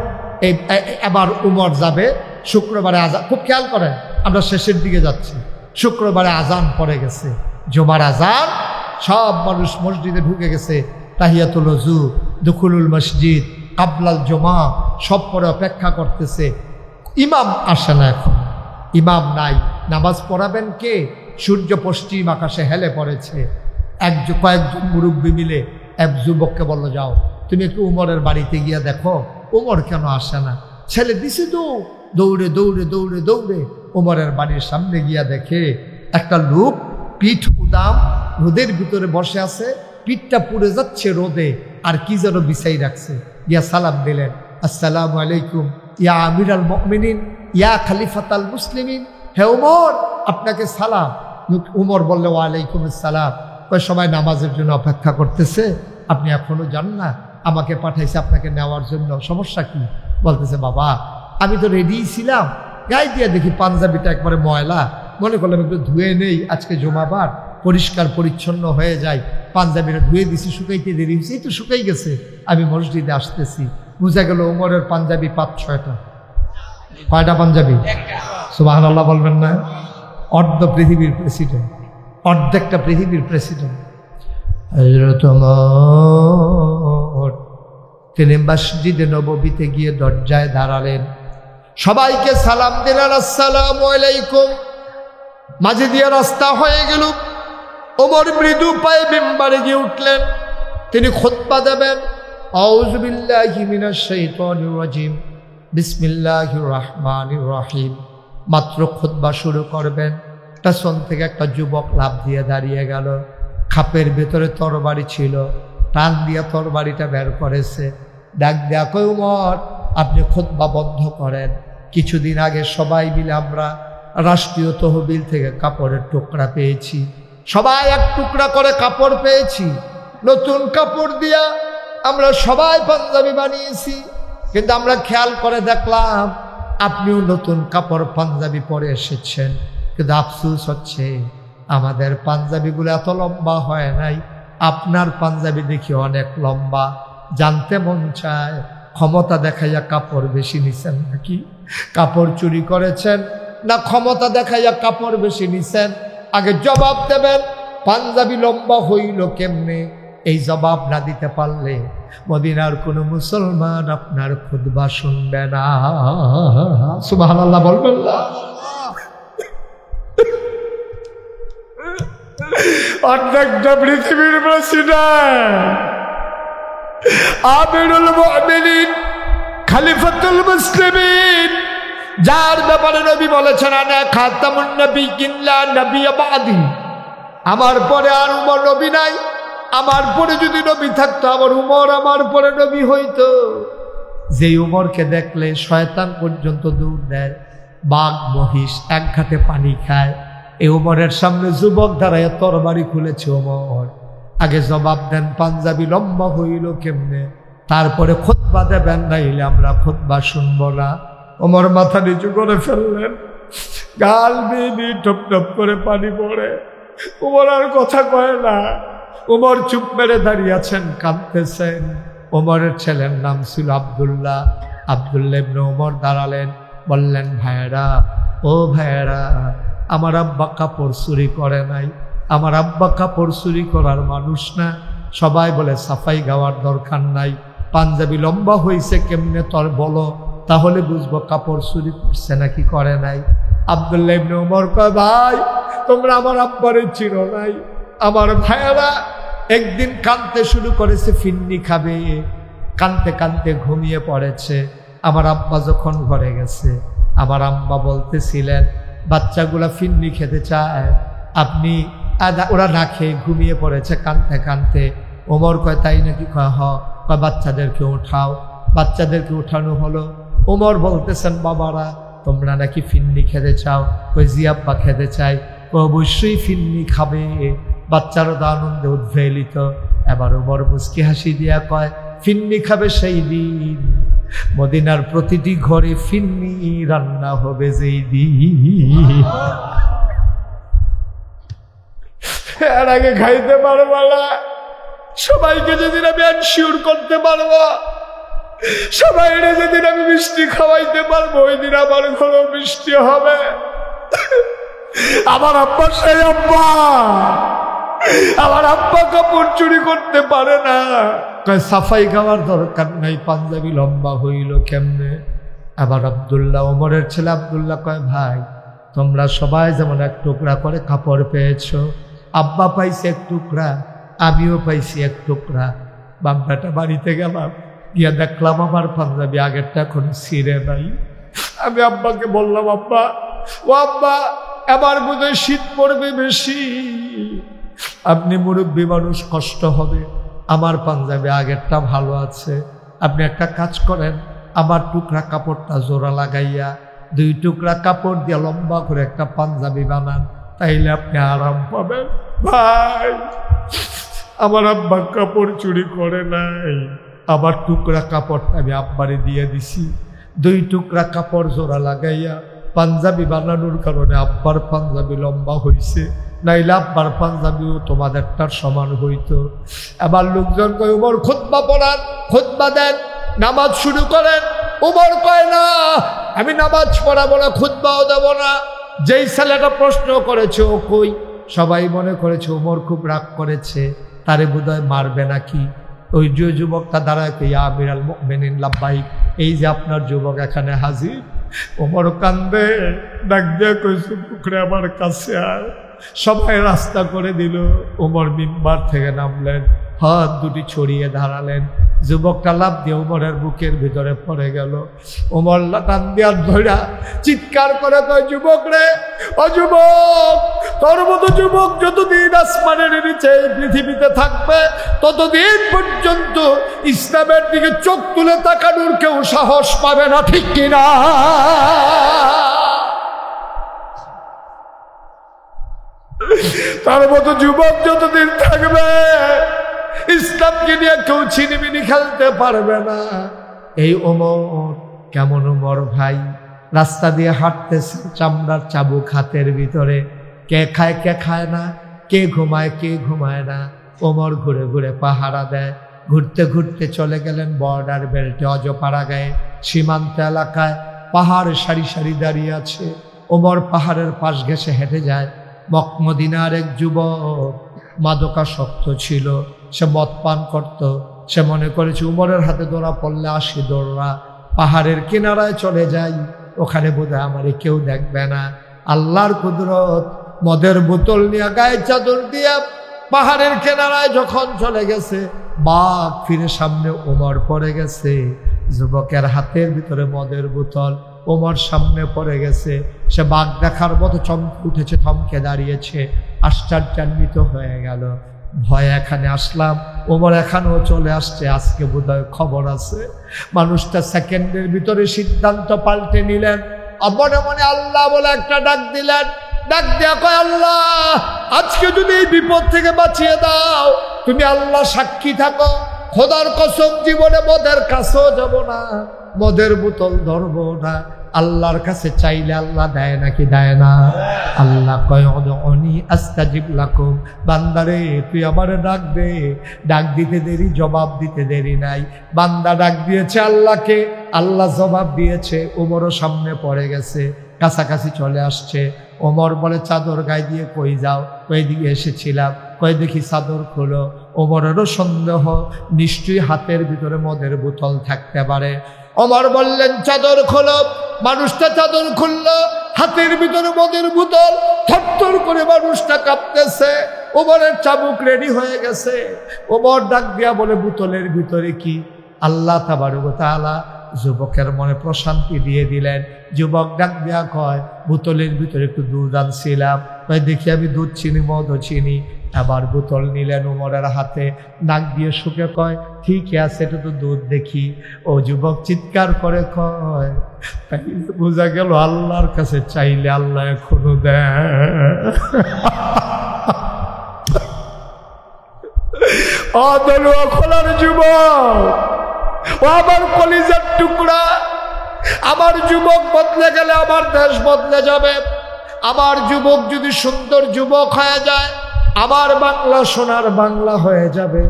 [SPEAKER 1] এবার উমর যাবে শুক্রবারে আজান। খুব খেয়াল করেন, আমরা শেষের দিকে যাচ্ছি। শুক্রবারে আজান পড়ে গেছে, জুমার আজান। সব মানুষ মসজিদে ঢুকে গেছে। তাহিয়াতুল ওযু, দুখুলুল মসজিদ, কাবলাল জুমা সব পরে অপেক্ষা করতেছে। ইমাম আসে না, এখন ইমাম নাই। নামাজ পড়াবেন কে? সূর্য পশ্চিম আকাশে হেলে পড়েছে। কয়েকজন মুরব্বী মিলে এক যুবককে বলল, যাও তুমি একটু উমরের বাড়িতে গিয়া দেখো উমর কেন আসে না। ছেলে দিছে দৌড়ে দৌড়ে দৌড়ে দৌড়ে উমরের বাড়ির সামনে গিয়া দেখে একটা লোক পিঠ উদাম রোদের ভিতরে বসে আছে, পিঠটা পুড়ে যাচ্ছে রোদে, আর কি যেন বিছাই রাখছে। ইয়া সালাম দিলেন, আসসালামু আলাইকুম ইয়া আমিরাল মুমিনিন ইয়া খলিফাতাল মুসলিমিন। হে উমর, আপনাকে সালাম। উমর বললে, ওয়ালাইকুম আসসালাম। ওই সময় নামাজের জন্য অপেক্ষা করতেছে, আপনি এখনো যান না? আমাকে পাঠাইছে আপনাকে নেওয়ার জন্য। সমস্যা কি? বলতেছে, বাবা আমি তো রেডি ছিলাম, গায়ে দিয়ে দেখি পাঞ্জাবিটা একবারে ময়লা, মনে করলাম একটু ধুয়ে নেই, আজকে জুমাবার পরিষ্কার পরিচ্ছন্ন হয়ে যায়। পাঞ্জাবিটা ধুয়ে দিছি, শুকাইতে দেরি হয়েছে, এই তো শুকাই গেছে, আমি মসজিদে আসতেছি। বুঝা গেল ওমরের পাঞ্জাবি 5-6টা। কয়টা পাঞ্জাবি? সুবহানাল্লাহ বলবেন না? অর্ধ পৃথিবীর প্রেসিডেন্ট, অর্ধেকটা পৃথিবীর প্রেসিডেন্ট হযরত ওমর, তিনি মসজিদে নববীতে গিয়ে দরজায় দাঁড়ালেন, সবাইকে সালাম দিলেন, আসসালামু আলাইকুম। মাঝে দিয়ে রাস্তা হয়ে গেল, ওমর মৃদু পায়ে মিম্বারে গিয়ে উঠলেন, তিনি খুতবা দেবেন। আউযু বিল্লাহি মিনাশ শাইতানির রাজিম, বিসমিল্লাহির রহমানির রহিম। মাত্র খুতবা শুরু করবেন, পেছন থেকে একটা যুবক লাফ দিয়ে দাঁড়িয়ে গেল। খাপের ভেতরে তরবারি ছিল, টান দিয়ে তরবারিটা বের করেছে। ডাক দেয়া কই, ওমর আপনি খুতবা বন্ধ করেন। কিছুদিন আগে সবাই মিলে আমরা রাষ্ট্রীয় তহবিল থেকে কাপড়ের টুকরা পেয়েছি, সবাই এক টুকরা করে কাপড় পেয়েছি, নতুন কাপড় দিয়া আমরা সবাই পাঞ্জাবি বানিয়েছি, কিন্তু আমরা খেয়াল করে দেখলাম আপনিও নতুন কাপড় পাঞ্জাবি পরে এসেছেন, কিন্তু আফসোস হচ্ছে আমাদের পাঞ্জাবিগুলো এত লম্বা হয় নাই, আপনার পাঞ্জাবি দেখি অনেক লম্বা। জানতে মন চায় ক্ষমতা দেখাইয়া কাপড় বেশি নিছেন নাকি? কাপড় চুরি করেছেন না ক্ষমতা দেখাইয়া কাপড় বেশি নিছেন? আগে জবাব দেবেন, পাঞ্জাবি লম্বা হইল কেমনে? এই জবাব না দিতে পারলে মদিনার কোন মুসলমান আপনার খুতবা শুনবে না। সুবহানাল্লাহ বলবেন না? অর্ধেকটা পৃথিবীর প্রেসিডেন্ট, আমিরুল মুমিনিন, খলিফাতুল মুসলিমিন, যার ব্যাপারে নবী বলেছেন আনা খাতামুন নবিয়্যিন লা নবিয়্য বাদি, আমার পরে আর উমর নবী নাই, আমার পরে যদি নবী থাকতো আমার উমর আমার পরে নবী হইতো। যে উমরকে দেখলে শয়তান পর্যন্ত দৌড় দেয়, বাঘ মহিষ এক ঘাটে পানি খায়, এই উমরের সামনে যুবক দাঁড়ায় তরবারি খুলেছে। ওমর আগে জবাব দেন, পাঞ্জাবি লম্বা হইল কেমনে, তারপরে খুতবা দেবেন, নাইলে আমরা খুতবা শুনবো না। ওমর মাথা নিচু করে ফেললেন, গাল বেয়ে টপ টপ করে পানি পড়ে। ওমর আর কথা কয় না, ওমর চুপ মেরে দাঁড়িয়ে আছেন, কাঁদতেছেন। ওমরের ছেলের নাম ছিল আব্দুল্লাহ। আব্দুল্লাহ ইবনে ওমর দাঁড়ালেন, বললেন, ভাইয়েরা, ও ভাইয়েরা, আমার আব্বা কাপড় চুরি করে নাই, আমার আব্বা কাপড় চুরি করার মানুষ না। সবাই বলে সাফাই গাওয়ার দরকার নাই, পাঞ্জাবি লম্বা হয়েছে কেমনে তোর বলো, তাহলে বুঝবো কাপড় চুরি করছে নাকি করে নাই। আব্দুল্লাহ ইবনে ওমর কয়, ভাই তোমরা আমার আব্বারে চিনো নাই। আমার ভাইয়েরা একদিন কাঁদতে শুরু করেছে, ফিন্নি খাবে, কাঁদতে কাঁদতে ঘুমিয়ে পড়েছে। আমার আব্বা যখন ঘরে গেছে, আমার আম্মা বলতেছিলেন বাচ্চাগুলা ফিন্নি খেতে চায়, আপনি ওরা না খেয়ে ঘুমিয়ে পড়েছে কাঁদতে কাঁদতে। ওমর কয়, তাই নাকি? কয়, কয় বাচ্চাদেরকে উঠাও। বাচ্চাদেরকে উঠানো হলো। ওমর বলতেছেন, বাবারা তোমরা নাকি ফিন্নি খেতে চাও? কই, জি আব্বা খেতে চাই। অবশ্যই ফিন্নি খাবে। বাচ্চারা তো আনন্দে উদ্বেলিত। এবার ওমর মুস্কি হাসি দিয়া কয়, ফিন্নি খাবে সেই দিন মদিনার প্রতিটি ঘরে ফিন্নি রান্না হবে যেই দিন। এর আগে খাইতে পারবো না, সবাইকে যেদিন আমি এনশিওর করতে পারবো, সবাই যেদিন আমি মিষ্টি খাওয়াইতে পারবো, ওই দিন আমার ঘরে মিষ্টি হবে। আমার আব্বা সেই আব্বা, আমার আব্বা কাপড় চুরি করতে পারে না। সাফাই খাওয়ার দরকার নাই, পাঞ্জাবি লম্বা হইল কেমনে? আবার আব্দুল্লাহ, ওমরের ছেলে আব্দুল্লাহ কয়, ভাই তোমরা সবাই যেমন এক টুকরা করে কাপড় পেয়েছো, আব্বা পাইছে এক টুকরা, আমিও পাইছি এক টুকরা। বাম্বাটা বাড়িতে গেলাম, গিয়া দেখলাম আমার পাঞ্জাবি আগেরটা এখন ছিঁড়ে নাই। আমি আব্বাকে বললাম, আব্বা, ও আব্বা, এবার বোধহয় শীত পড়বে বেশি, আপনি মুরব্বী মানুষ, কষ্ট হবে, আমার পাঞ্জাবি আগেরটা ভালো আছে, আপনি একটা কাজ করেন, আমার টুকরা কাপড়টা জোড়া লাগাইয়া 2 টুকরা কাপড় দিয়ে লম্বা করে একটা পাঞ্জাবি বানান, তাইলে আপনি আরাম পাবেন। ভাই আমার আব্বা কাপড় চুরি করে নাই, আমার টুকরা কাপড়টা আমি আব্বারে দিয়ে দিছি। 2 টুকরা কাপড় জোড়া লাগাইয়া পাঞ্জাবি বানানোর কারণে আব্বার পাঞ্জাবি লম্বা হয়েছে, নাইলে আব্বার পাঞ্জাবিও তোমাদেরটার সমান হইতো। এবার লোকজন কয়, উমর খুতবা পড়ান, খুতবা দেন, নামাজ শুরু করেন। উমর কয়, না, আমি নামাজ পড়াবো না, খুতবাও দেব না। যেই ছেলেটা প্রশ্ন করেছে ও কই, সবাই মনে করেছে ওমর খুব রাগ করেছে, তারে বোধহয় মারবে নাকি। ওই যে যুবকটা দাঁড়ায় ইয়া আমিরাল মুমিনিন লাব্বাইক, এই যে আপনার যুবক এখানে হাজির। ওমর কান্দে, ডাক দিয়ে কইছে পুকুরে আমার কাছে আয়। সবাই রাস্তা করে দিল। ওমর মিম্বার থেকে নামলেন, হাত দুটি ছড়িয়ে দাঁড়ালেন। যুবকটা লাফ দিয়ে ওমরের বুকের ভিতরে পড়ে গেল। ওমর টান দেওয়ার ধরা চিৎকার করে কয়, যুবক রে, ও যুবক, তোর মতো যুবক যতদিন আসমানের নিচে এই পৃথিবীতে থাকবে ততদিন পর্যন্ত ইসলামের দিকে চোখ তুলে তাকানোর কেউ সাহস পাবে না, ঠিক কিনা? তার মতো যুবক যতদিন থাকবে ইসলামকে নিয়ে কেউ ছিনিমিনি খেলতে পারবে না। এই ওমর কেমন ওমর ভাই, রাস্তা দিয়ে হাঁটতেছে, চামড়ার চাবুক হাতের ভিতরে, কে খায় কে খায় না, কে ঘুমায় না। ওমর ঘুরে ঘুরে পাহারা দেয়। ঘুরতে ঘুরতে চলে গেলেন বর্ডার বেল্টে, অজপাড়া গায়ে, সীমান্ত এলাকায় পাহাড় সারি সারি দাঁড়িয়ে আছে। ওমর পাহাড়ের পাশ ঘেঁষে হেঁটে যায়। মদিনার এক যুবক মাদকাসক্ত ছিল, সে মদ পান করত। সে মনে করেছে উমরের হাতে ধরা পড়লে আসি দৌড়া, পাহাড়ের কিনারায় চলে যাই, ওখানে বোধহয় আমারে কেউ দেখবে না। আল্লাহর কুদরত, মদের বোতল নিয়ে গায়ে চাদর দিয়া পাহাড়ের কিনারায় যখন চলে গেছে, বাঘ ফিরে সামনে ওমর পড়ে গেছে। যুবকের হাতের ভিতরে মদের বোতল, ওমর সামনে পড়ে গেছে। সে বাঘ দেখার মতো চমকে উঠেছে, থমকে দাঁড়িয়েছে, আশ্চর্যান্বিত হয়ে গেল। ভয় এখানে আসলাম, ওমর এখানেও চলে আসছে, আজকে বোধহয় খবর আছে। মানুষটা সেকেন্ডের ভিতরে সিদ্ধান্ত পাল্টে নিলেন। মনে মনে আল্লাহ বলে একটা ডাক দিলেন। ডাক দেয়া কয়, আল্লাহ আজকে যদি এই বিপদ থেকে বাঁচিয়ে দাও, তুমি আল্লাহ সাক্ষী থাকো, খোদার কসম জীবনে মদের কাছেও যাব না, মদের বোতল ধরবো না। আল্লাহর কাছে চাইলে আল্লাহ দেয় নাকি দেয় না? আল্লাহ কয়, উদউনি আস্তাজিব লাকুম, বান্দারে তুই আমারে ডাক দে। ডাক দিতে দেরি, জবাব দিতে দেরি নাই। বান্দা ডাক দিয়েছে আল্লাহকে, আল্লাহ জবাব দিয়েছে। ওমরও সামনে পড়ে গেছে, কাছাকাছি চলে আসছে। ওমর বলে, চাদর গায়ে দিয়ে কই যাও? কই দিকে এসেছিলাম। কই দেখি চাদর খোলো। ওমরেরও সন্দেহ, নিশ্চয়ই হাতের ভিতরে মদের বোতল থাকতে পারে। ওমর বললেন, চাদর খোলো। মানুষটা চাদর খুললো, হাতের ভিতরে মদের বোতল, থরথর করে মানুষটা কাঁপতেছে। ওমরের চাবুক রেডি হয়ে গেছে। ওমর ডাক দিয়া বলে, বোতলের ভিতরে কি? আল্লাহ তাবারক ওয়া তাআলা যুবকের মনে প্রশান্তি দিয়ে দিলেন। যুবক ডাক দেয়া কয়, বোতলের ভিতরে একটু দুধ আনছিলাম। কয় দেখি আমি দুধ চিনি, মদও চিনি। আবার বোতল নিলেন ওমরের হাতে, নাক দিয়ে শুকে কয়, ঠিক আছে, এটা তো দুধ দেখি। ও যুবক চিৎকার করে কয়, তাই বোঝা গেল আল্লাহর কাছে চাইলে আল্লাহ এখনো দেয়। অদলুয়া খোলার যুবক, ও আমার কলিজার টুকরা, আমার যুবক বদলে গেলে আমার দেশ বদলে যাবে। আমার যুবক যদি সুন্দর যুবক হয়ে যায়, আমার বাংলা সোনার বাংলা হয়ে যাবে।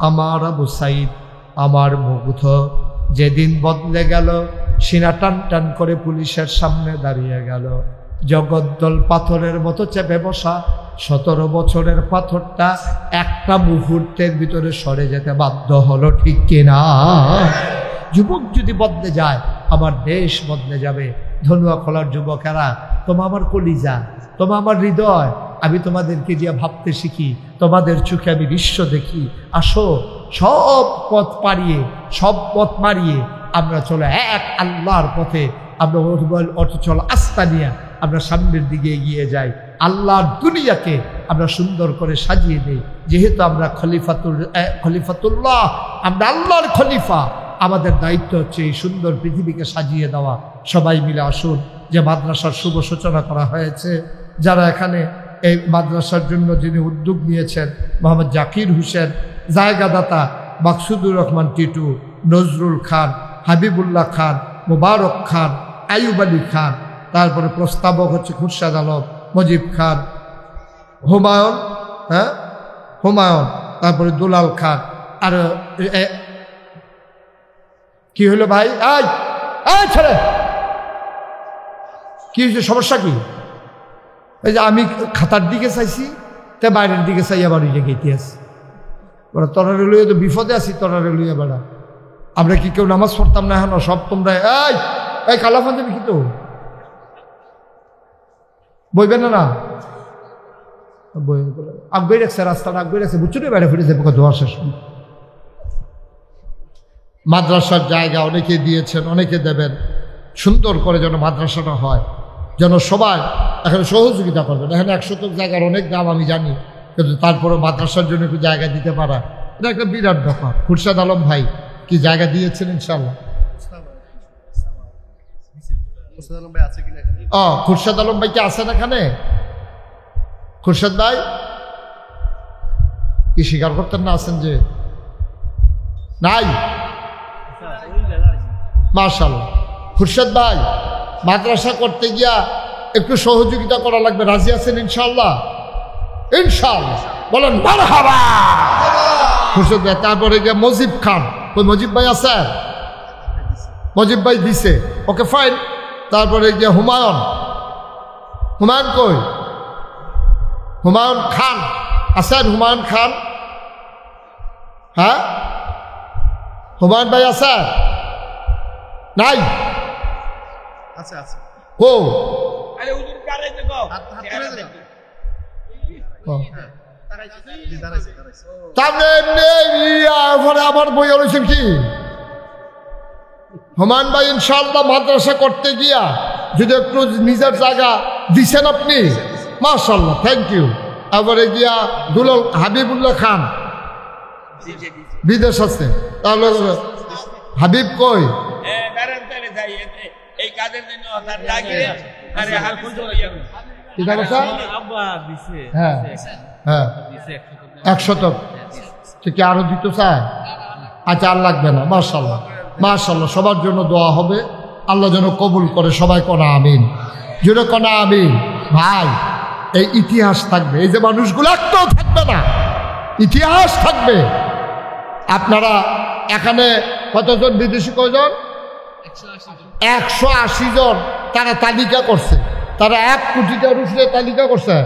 [SPEAKER 1] আমার আবু সাইদ, আমার মুগ্ধ যেদিন বদলে গেল, সিনা টান টান করে পুলিশের সামনে দাঁড়িয়ে গেল। জগদ্দল পাথরের মতো চেপে বসা 17 বছরের পাথরটা একটা মুহূর্তের ভিতরে সরে যেতে বাধ্য হলো, ঠিক কিনা? যুবক যদি বদলে যায়, আমার দেশ বদলে যাবে। ধনুয়া খোলার যুবকেরা, তোমা আমার কলিজা, তোমা আমার হৃদয়, আমি তোমাদেরকে দিয়ে ভাবতে শিখি, তোমাদের চোখে আমি বিশ্ব দেখি। আসো, সব পথ মারিয়ে আমরা চলো এক আল্লাহর পথে। আমরা অটচল আস্থা নিয়ে আমরা সামনের দিকে এগিয়ে যাই। আল্লাহর দুনিয়াকে আমরা সুন্দর করে সাজিয়ে দিই। যেহেতু আমরা খলিফাতুল্লাহ, আমরা আল্লাহর খলিফা, আমাদের দায়িত্ব হচ্ছে এই সুন্দর পৃথিবীকে সাজিয়ে দেওয়া। সবাই মিলে আসুন। যে মাদ্রাসার শুভ সূচনা করা হয়েছে, যারা এখানে এই মাদ্রাসার জন্য যিনি উদ্যোগ নিয়েছেন, মোহাম্মদ জাকির হোসেন, জায়গাদাতা মাকসুদুর রহমান টিটু, নজরুল খান, হাবিবুল্লাহ খান, মুবারক খান, আইয়ুব আলী খান, তারপরে প্রস্তাবক হচ্ছে খুরশাদ আলম, মজিব খান, হুমায়ুন, তারপরে দুলাল খান। আর কি হলো ভাই? ছেড়ে কি হয়েছে, সমস্যা কি? এই যে আমি খাতার দিকে চাইছি, তে বাইরের দিকে চাই আবার ওই জায়গায় ইতিহাস বড় তরারে লইয়া তো বিপদে আছি, তরারে লইয়া বেড়া। আমরা কি কেউ নামাজ পড়তাম না এখন? সব তোমরা এই কালাফান দেবে কি তো বইবেন না বই আগে রাখছে, রাস্তাটা আগে রাখছে, বুঝছো না? বাইরে ফিরে যাবে দোয়া শেষ। মাদ্রাসার জায়গা অনেকে দিয়েছেন, অনেকে দেবেন। সুন্দর করে যেন মাদ্রাসাটা হয়, যেন সবাই এখানে সহযোগিতা করবেন। এখানে 100 শতক জায়গার অনেক দাম আমি জানি, কিন্তু তারপরে মাদ্রাসার জন্য একটু জায়গা দিতে পারা এটা একটা বিরাট ব্যাপার। খুরশেদ আলম ভাই কি জায়গা দিয়েছেন ইনশাল্লাহ? খুরশেদ আলম ভাই কি আছেন এখানে? খুরশেদ ভাই কি স্বীকার করতেন না আছেন যে? নাই, মাশাআল্লাহ। খুরশেদ ভাই মাদ্রাসা করতে গিয়া একটু সহযোগিতা করা লাগবে, রাজি আছেন ইনশাআল্লাহ? ইনশাআল্লাহ বলেন মারহাবা। খুরশেদ ভাই, তারপরে গিয়া মজিব খান, ওই মজিব ভাই আছে? মজিব ভাই দিছে, ওকে ফাইন। তারপরে গিয়া হুমায়ুন, হুমায়ুন কই? হুমায়ুন খান আছেন? হুমায়ুন খান, হ্যাঁ হুমায়ুন ভাই আছে? নাই ও আমার বই রয়েছেন কি? হুমায়ুন ভাই ইনশাআল্লাহ মাদ্রাসা করতে গিয়া যদি একটু নিজের জায়গা দিছেন আপনি, মাশাআল্লাহ, থ্যাংক ইউ। তারপরে গিয়া দুলাল হাবিবুল্লাহ খান বিদেশ আছে, তাহলে হাবিব কই? হ্যাঁ হ্যাঁ 100 শতক থেকে আরো দিতে চায়? আচ্ছা, আর লাগবে না। মাশাআল্লাহ মাশাআল্লাহ, সবার জন্য দোয়া হবে, আল্লাহ যেন কবুল করে। সবাই কনা আমিন, জোরে কনা আমিন। ভাই এই ইতিহাস থাকবে, এই যে মানুষগুলো একটাও থাকবে না, ইতিহাস থাকবে। আপনারা এখানে কতজন বিদেশি? কয়জন? 180 জন। তারা তালিকা করছে, তারা 1 কোটিটার উপরে তালিকা করছে।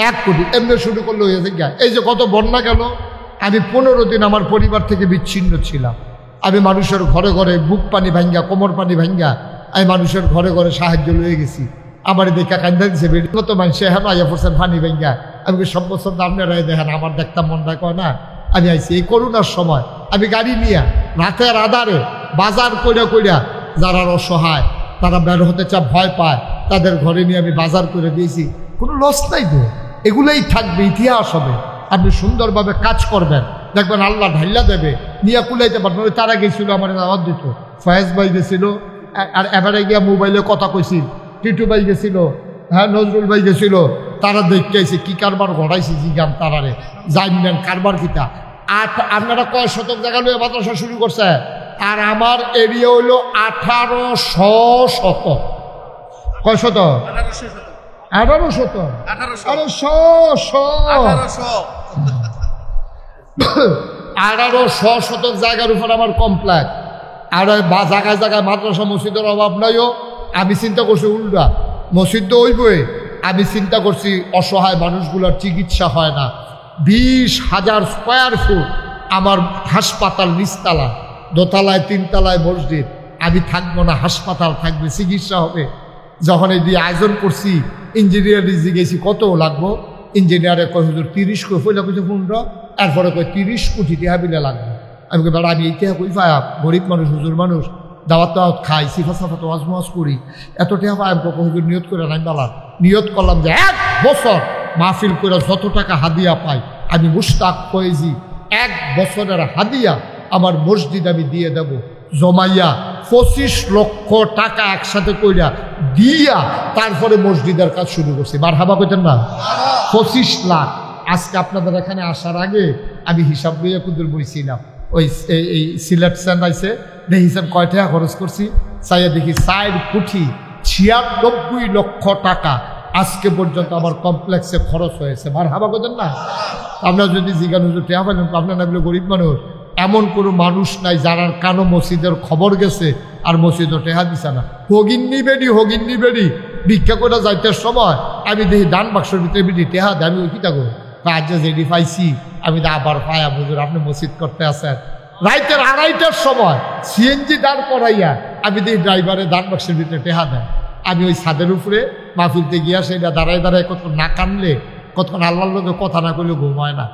[SPEAKER 1] 1 কোটি এমনি শুরু করলে হয়ে যায়। এই যে কত বন্যা গেল, আমি 15 দিন আমার পরিবার থেকে বিচ্ছিন্ন ছিলাম। আমি মানুষের ঘরে ঘরে বুক পানি ভাঙ্গা, কোমর পানি ভাঙ্গা আমি মানুষের ঘরে ঘরে সাহায্য লয়ে গেছি। আমার দেখা কান্দা দিচ্ছে, কত মানুষ এখন আইয়া পড়ছেন পানি ভাঙ্গা। আমি সব বছর আপনারা দেখেন, আমার দেখতাম মনটা কয় না। আমি আইছি এই করোনার সময়, আমি গাড়ি নিয়ে রাতের আধারে বাজার কইরা কইরা যারা অসহায়, তারা বের হতে চা ভয় পায়, তাদের ঘরে নিয়ে আমি বাজার করে দিয়েছি। কোনো লস নাই তো, এগুলোই থাকবে, ইতিহাস হবে। আপনি সুন্দরভাবে কাজ করবেন, দেখবেন আল্লাহ ঢাইলা দেবে, নিয়ে কুলাইতে পারবেন। তারা গেছিল আমার দাওয়াত দিত, ফয়েজ ভাই গেছিল, আর এবারে গিয়া মোবাইলে কথা কইছিল, টিটু ভাই গেছিল, হ্যাঁ নজরুল ভাই গেছিল। তারা দেখতে আইছে কি কারবার ঘটাইছে, জিগান তারারে জানবেন কারবার কিতা। আপনারা কয় শতক জায়গা লইয়া মাদ্রাসা শুরু করছে, আর আমার এরিয়া হইল 1800 শতক। কয় শতক? 1800 শতক। 1800 শতক জায়গার উপর আমার কমপ্লেক্স। আর জায়গায় জায়গায় মাদ্রাসা মসজিদের অভাব নয়ও। আমি চিন্তা করছি উল্টা, মসজিদ তো হইবই। আমি চিন্তা করছি অসহায় মানুষগুলোর চিকিৎসা হয় না। 20,000 স্কোয়ার ফুট আমার হাসপাতাল, নিচতলা, দোতলায় 3 তলায় মসজিদ। আমি থাকবো না, হাসপাতাল থাকবে, চিকিৎসা হবে। যখন এই দিয়ে আয়োজন করছি, ইঞ্জিনিয়ার গেছি কত লাগবো, ইঞ্জিনিয়ারে কয় হুজুর 30 কোটি, পয়লা কইছে 15, এরপরে কয় 30 কোটি টাকা বিলে লাগবে। আমি কই বেড়া, আমি এইটা কই পাই, গরিব মানুষ, হুজুর মানুষ, দাওয়াত টাওয়াত খাই, সিফা সাফা তো ওয়াজ করি, এত টাকা পাই। আমি হুজুর নিয়ত করে নাই বালা, নিয়ত করলাম যে 1 বছর মাহফিল করে যত টাকা হাদিয়া পাই, আমি মুশতাক ফয়েজি 1 বছরের হাদিয়া আমার মসজিদ আমি দিয়ে দেব। জমাইয়া 25 লক্ষ টাকা একসাথে কইরা দিয়া তারপরে মসজিদের কাজ শুরু করছি। মারহাবা কইতেন না? 25 লাখ। আজকে আপনাদের এখানে আসার আগে আমি হিসাব লইয়া কুদুর বইছিলাম, ওই এই সিলেট সেন্টাইছে দেখিছেন কয় টাকা খরচ করছি, চাইয়া দেখি 4 কোটি 96 লক্ষ টাকা আজকে পর্যন্ত আমার কমপ্লেক্সে খরচ হয়েছে। মারহাবা কইতেন না? আপনারা যদি জিজ্ঞাসা হুজুর টাকা পাইলেন, আপনার না বলে গরিব মানুষ, এমন কোনো মানুষ নাই যারা কানো মসজিদের খবর গেছে আর মসজিদও টেহা দিছে না। হগিন্নি বেডি ভিক্ষা করে যাইতে সময় আমি দেখি দান বাক্সের ভিতরে বিটি টেহা দেয়। আমি ওই কিতা করবো আজ যেটি পাইছি আমি আবার পায়া হুজুর আপনি মসজিদ করতে আসেন। রাইতের 2:30টার সময় সিএনজি দাঁড় করাইয়া আমি দেখি ড্রাইভারে দান বাক্সের ভিতরে টেহা দেয়। আমি ওই ছাদের উপরে মাহফিলতে গিয়া সেটা দাঁড়ায় দাঁড়ায় কতক্ষণ না কানলে কতক্ষণ আল্লাহর লোকে কথা না করলে ঘুমায় না।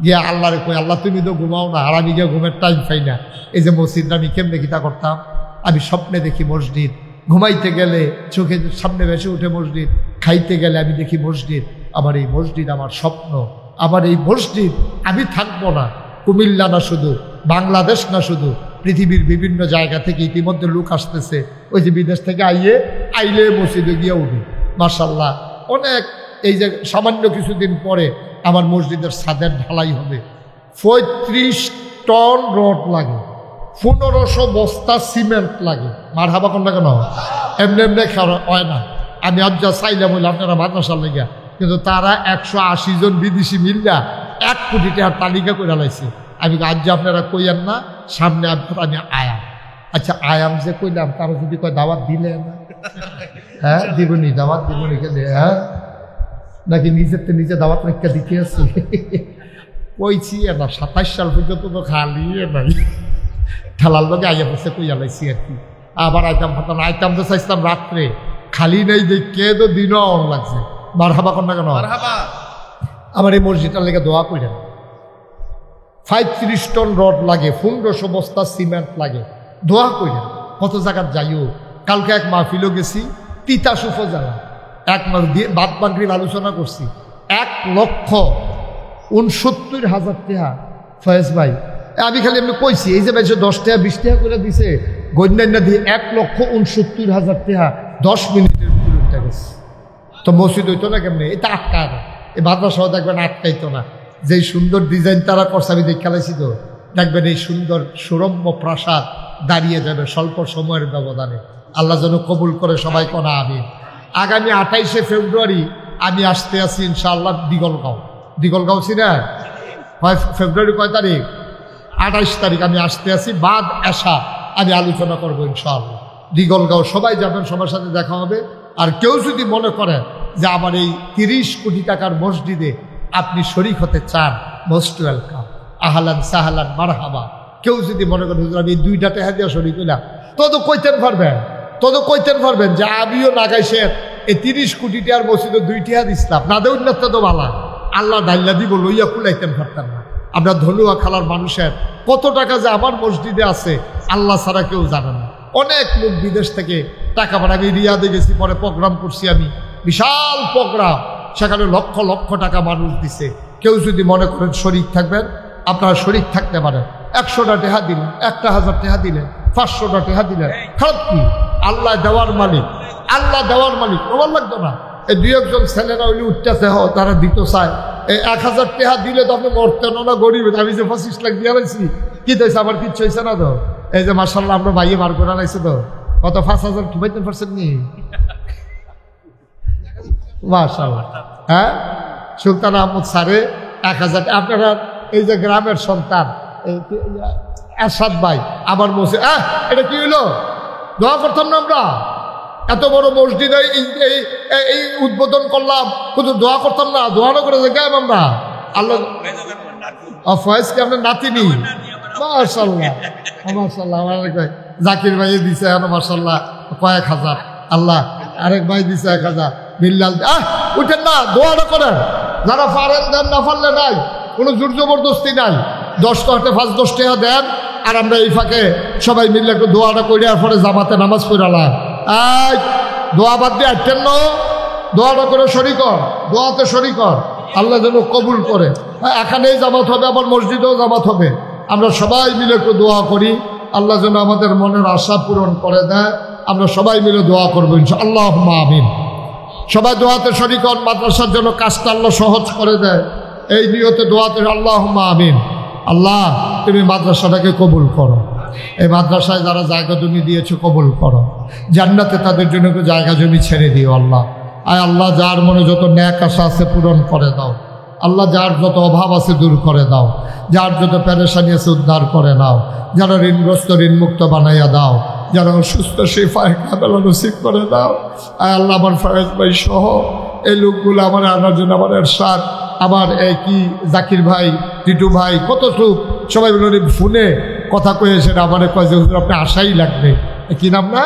[SPEAKER 1] গিয়া আল্লাহরে কই আল্লাহ তুমি তো ঘুমাও না, আর আমি গিয়ে ঘুমের টাইম পাই না। এই যে মসজিদটা আমি কেমনে কিতা করতাম, আমি স্বপ্নে দেখি মসজিদ, ঘুমাইতে গেলে চোখের সামনে ভেসে উঠে মসজিদ, খাইতে গেলে আমি দেখি মসজিদ। আমার এই মসজিদ আমার স্বপ্ন, আমার এই মসজিদ আমি থাকবো না। কুমিল্লা না শুধু, বাংলাদেশ না শুধু, পৃথিবীর বিভিন্ন জায়গা থেকে ইতিমধ্যে লোক আসতেছে। ওই যে বিদেশ থেকে আইলে মসজিদে গিয়ে উঠি মাশাল্লাহ অনেক। এই যে সামান্য কিছুদিন পরে আমার মসজিদের ছাদের ঢালাই হবে। 35 টন রড লাগে, 1500 বস্তা সিমেন্ট লাগে। মার হাবা কোন লাগে না, এমনি এমনি হয় না। আমি আজ যা চাইলাম বলে আপনারা মাদ্রাসার লেগা, কিন্তু তারা 180 জন বিদেশি মিল্লা 1 কোটি টাকার তালিকা করে লাইছে। আমি আজ যে আপনারা কইয়ান না, সামনে আমি আয়াম। আচ্ছা আয়াম যে কইলাম তারা যদি কয় দাওয়াত দিলে না, হ্যাঁ দিবনি, দাওয়াত দিবনি কেন? হ্যাঁ নাকি নিজের তো নিজে দাওয়াত রেখা দিতে আছে? কইছি না 27 সাল পর্যন্ত তো খালি নাই, ঠেলার লোকে আইয়া পড়ছে কইয়া লাইছি আর কি। আবার আইতাম ফাতাম, আইতাম তো চাইছিলাম রাত্রে, খালি নেই দেখে তো দিনও অন লাগছে। মার হাবা কর না কেন? আমার এই মসজিদটার লেগে দোয়া করেন। 35 টন রড লাগে, 1500 বস্তা সিমেন্ট লাগে, দোয়া করেন। কত জায়গার যাইও। কালকে এক মাহফিলও গেছি তিতাস উপজেলা, এক বাদ বাকরির আলোচনা করছি। 1,69,000 টাকা ফয়েজ ভাই, আমি খালি এমনি কইছি এই যে ভাই 10 টাকা 20 টাকা করে দিছে, গন্যান্যা দিয়ে 1,69,000 টাকা 10 মিনিটের ভিতরে গেছে। তো মসজিদ হইতো না কেমনি? এটা আটকায় না, এই মাদ্রাসাও দেখবেন আটকাইতো না। যেই সুন্দর ডিজাইন তারা করছে আমি দেখে খেলাইছি, তো দেখবেন এই সুন্দর সুরম্য প্রাসাদ দাঁড়িয়ে যাবে স্বল্প সময়ের ব্যবধানে। আল্লাহ যেন কবুল করে সবাই কোনা আমিন। আগামী 28শে ফেব্রুয়ারি আমি আসতে আছি ইনশাআল্লাহ দিগলগাঁও চিনা? ফেব্রুয়ারি কয় তারিখ? 28 তারিখ আমি আসতে আছি। বাদ এশা আমি আলোচনা করবো ইনশাআল্লাহ। দিগলগাঁও সবাই যাবেন, সবার সাথে দেখা হবে। আর কেউ যদি মনে করেন যে আমার এই 30 কোটি টাকার মসজিদে আপনি শরিক হতে চান, মোস্ট ওয়েলকাম, আহলান সাহলান মারহাবা। কেউ যদি মনে করেন আমি 2টা টাকা দিয়ে শরিক হইলাম, তো কইতেন পারবেন যে আমিও লাগাইছেন এই 30 কোটি টাকার মসজিদে 2 টাকা দিচ্ছিলাম না, দেউন না তো বালা আল্লাহ ডাইলা দিব লইয়া কুলাইতেন পারতেন না। আমরা ধনুয়া খালার মানুষের কত টাকা যে আমার মসজিদে আছে আল্লাহ ছাড়া কেউ জানে না। অনেক লোক বিদেশ থেকে টাকা পাঠায়। আমি রিয়াদে গেছি, পরে প্রোগ্রাম করছি আমি, বিশাল প্রোগ্রাম, সেখানে লক্ষ লক্ষ টাকা মানুষ দিছে। কেউ যদি মনে করেন শরিক থাকবেন, আপনারা শরিক থাকতে পারেন। 100টা টাকা দিলেন, 1000 টাকা দিলেন, 500টা টাকা দিলেন, খারাপ কি? আল্লাহ দেওয়ার মালিক, আল্লাহ দেওয়ার মালিক। প্রমাণ লাগতো না? এই 2-1 ছেলেরা হইলে উঠতেছে, তারা দিতে চায়। এই 1000 টাকা দিলে তো আপনি মরতেন না, গরিব। আমি যে 25 লাখ দিয়ে পাইছি, কি হয়েছে? আমার কিচ্ছু হয়েছে না তো। এই যে মার্শাল্লাহ আমরা ভাইয়ে বার করে আনাইছে তো, কত 5000 ঠুমাইতেন পারছেন নি? মাশাআল্লাহ। হ্যাঁ, সুলতান আহমদ স্যারে 1000। আপনারা এই যে গ্রামের সন্তান এরশাদ ভাই আমার মসজিদ, এটা কি হইলো? দোয়া করতাম না আমরা? এত বড় মসজিদ এই উদ্বোধন করলাম, কিন্তু দোয়া করতাম না? দোয়া না করে দেখাম আমরা। আল্লাহ ফয়েজকে আপনার নাতিনি, মাশাআল্লাহ মাশাআল্লাহ। জাকির ভাই দিছে মাশাআল্লাহ কয়েক হাজার, আল্লাহ আরেক ভাই দিছে 1000। বিল্লাল উঠেন না, দোয়াটা করেন। যারা পারেন দেন, না পারলে নাই, কোনো জোর জবরদস্তি নাই। 10 টাকা 5-10 টাকা দেন, আর আমরা এই ফাঁকে সবাই মিললে একটু দোয়াটা করে আর পরে জামাতে নামাজ পড়ালাম। দোয়া বাদ দিয়ে আসতেন না, দোয়াটা করে শরিক কর, দোয়াতে শরিক কর, আল্লাহ যেন কবুল করে। এখানেই জামাত হবে, আবার মসজিদেও জামাত হবে। আমরা সবাই মিলে একটু দোয়া করি, আল্লাহ যেন আমাদের মনের আশা পূরণ করে দেয়। আমরা সবাই মিলে দোয়া করবো ইনশাআল্লাহ, আল্লাহুম্মা আমিন। সবাই দোয়াতে শরিক হন, মাদ্রাসার জন্য কাজটা আল্লাহ সহজ করে দেয়। এই নিয়তে দোয়াতে আল্লাহুম্মা আমিন। আল্লাহ তুমি মাদ্রাসাটাকে কবুল করো, এই মাদ্রাসায় যারা জায়গা জমি দিয়েছো কবুল করো, জান্নাতে তাদের জন্য জায়গা জমি ছেড়ে দিও আল্লাহ। আয় আল্লাহ, যার মনে যত ন্যাক আশা আছে পূরণ করে দাও আল্লাহ, যার যত অভাব আছে দূর করে দাও, যার যত পেরেশানি আছে উদ্ধার করে নাও, যারা ঋণগ্রস্ত ঋণমুক্ত বানাইয়া দাও যারা অসুস্থ শিফায়ে কামেলা নসিব করে দাও। আয় আল্লাহ আমার ফয়েজ ভাই সহ এই লোকগুলো আমার আনার জন্য আমার এরশাদ, আমার কি জাকির ভাই, টিটু ভাই, কত লোক সবাই বলে ফোনে কথা কয়েছেন, আমার কয় যে হুজুর আপনি আশাই লাগবে, কি নাম না,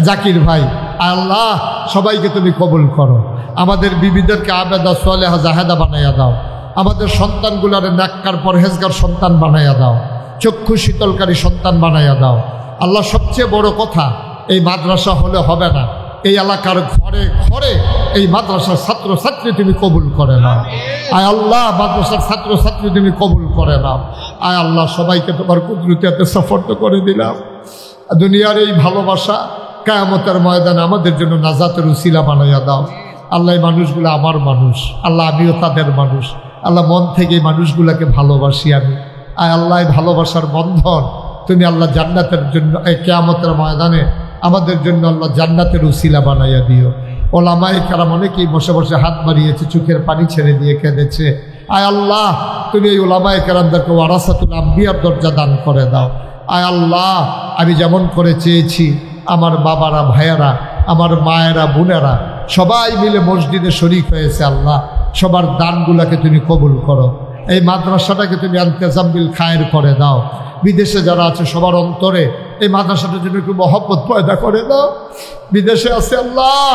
[SPEAKER 1] জাকির ভাই। আল্লাহ সবাইকে তুমি কবুল করো, আমাদের বিবিদেরকে আবেদা সালেহা জাহেদা বানাইয়া দাও, আমাদের সন্তানগুলারে নেককার পরহেজগার সন্তান বানাইয়া দাও, চক্ষু শীতলকারী সন্তান বানাইয়া দাও। আল্লাহ সবচেয়ে বড় কথা, এই মাদ্রাসা হলে হবে না, এই এলাকার ঘরে ঘরে এই মাদ্রাসার ছাত্রছাত্রী তুমি কবুল করে নাও। আয় আল্লাহ মাদ্রাসার ছাত্রছাত্রী তুমি কবুল করে নাও। আয় আল্লাহ সবাইকে তোমার কুদরতে সফর্দ করে দিলাম। দুনিয়ার এই ভালোবাসা কিয়ামতের ময়দানে আমাদের জন্য নাজাতের উসিলা বানাইয়া দাও। আল্লাহ এই মানুষগুলো আমার মানুষ, আল্লাহ আমিও তাদের মানুষ। আল্লাহ মন থেকে এই মানুষগুলোকে ভালোবাসি আমি। আয় আল্লাহ এই ভালোবাসার বন্ধন তুমি আল্লাহ জান্নাতের জন্য এই কিয়ামতের ময়দানে আমাদের জন্য আল্লাহ জান্নাতের উসিলা বানাইয়া দিও। ওলামায়ে কেরাম অনেকেই বসে বসে হাত বাড়িয়েছে, চোখের পানি ছেড়ে দিয়ে কেঁদেছে। আয় আল্লাহ তুমি এই ওলামায়ে কেরামদেরকে ওয়ারাসাতুল আম্বিয়ার দরজা দান করে দাও। আয় আল্লাহ আমি যেমন করে চেয়েছি আমার বাবারা, ভাইয়েরা, আমার মায়েরা, বোনেরা সবাই মিলে মসজিদে শরীক হয়েছে। আল্লাহ সবার দানগুলাকে তুমি কবুল করো। এই মাদ্রাসাটাকে তুমি ইন্তেজাম বিল খায়ের করে দাও। বিদেশে যারা আছে সবার অন্তরে এই মাদ্রাসাটার জন্য একটু মহব্বত পয়দা করে দাও। বিদেশে আছে আল্লাহ,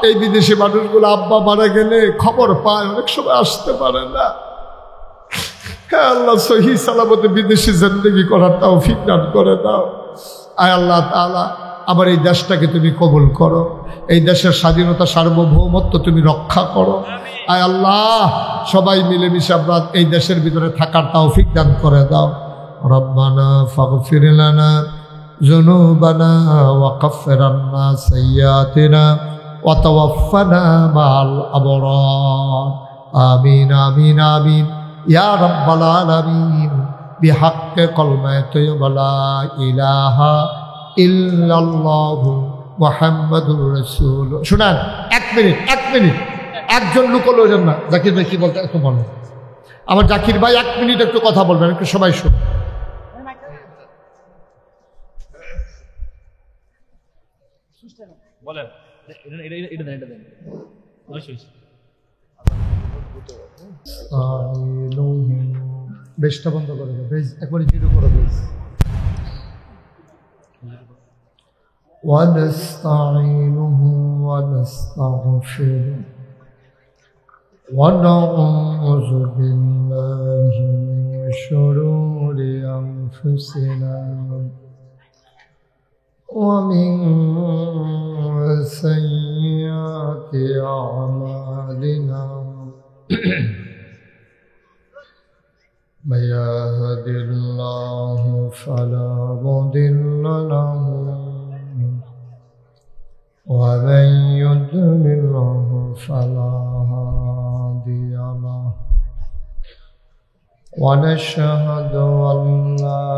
[SPEAKER 1] এই বিদেশি মানুষগুলো আব্বা মারা গেলে খবর পায়, অনেক সময় আসতে পারে না। হ্যাঁ আল্লাহ সহি সালামতে বিদেশি জিন্দেগি করার তৌফিক দান করে দাও। আয় আল্লাহ তাআলা আবার এই দেশটাকে তুমি কবুল করো, এই দেশের স্বাধীনতা সার্বভৌমত্ব তুমি রক্ষা করো। আয় আল্লাহ সবাই মিলেমিশে আমরা এই দেশের ভিতরে থাকার তৌফিক দান করে দাও। রব্বানা ফাগফির লানা যুনুবানা ওয়া কাফির আন্না সাইয়্যাতিনা ওয়া তাওয়াফফানা মা'আল আবরার। আমিন আমিন আমিন ইয়া রাব্বাল আলামিন বিহাক্কি কলমায়ে তাইয়্যিবা লা ইলাহা ইল্লাল্লাহু মুহাম্মাদুর রাসূল। শুনেন, এক মিনিট একজন লোক লইলেন না। জাকির ভাই কি বলতে একটু বলেন, আমার জাকির ভাই 1 মিনিট একটু কথা বলবেন, একটু সবাই শুনুন।
[SPEAKER 2] বলেন,
[SPEAKER 1] বেশটা বন্ধ করে দেবে, বেশ একবারে জিরো করে দেবে। ونستعينه ونستغفره ونعوذ بالله من شرور أنفسنا ومن سيئات أعمالنا من يهد الله فلا مضل له ومن يضلله فلا هادي له ونشهد أن لا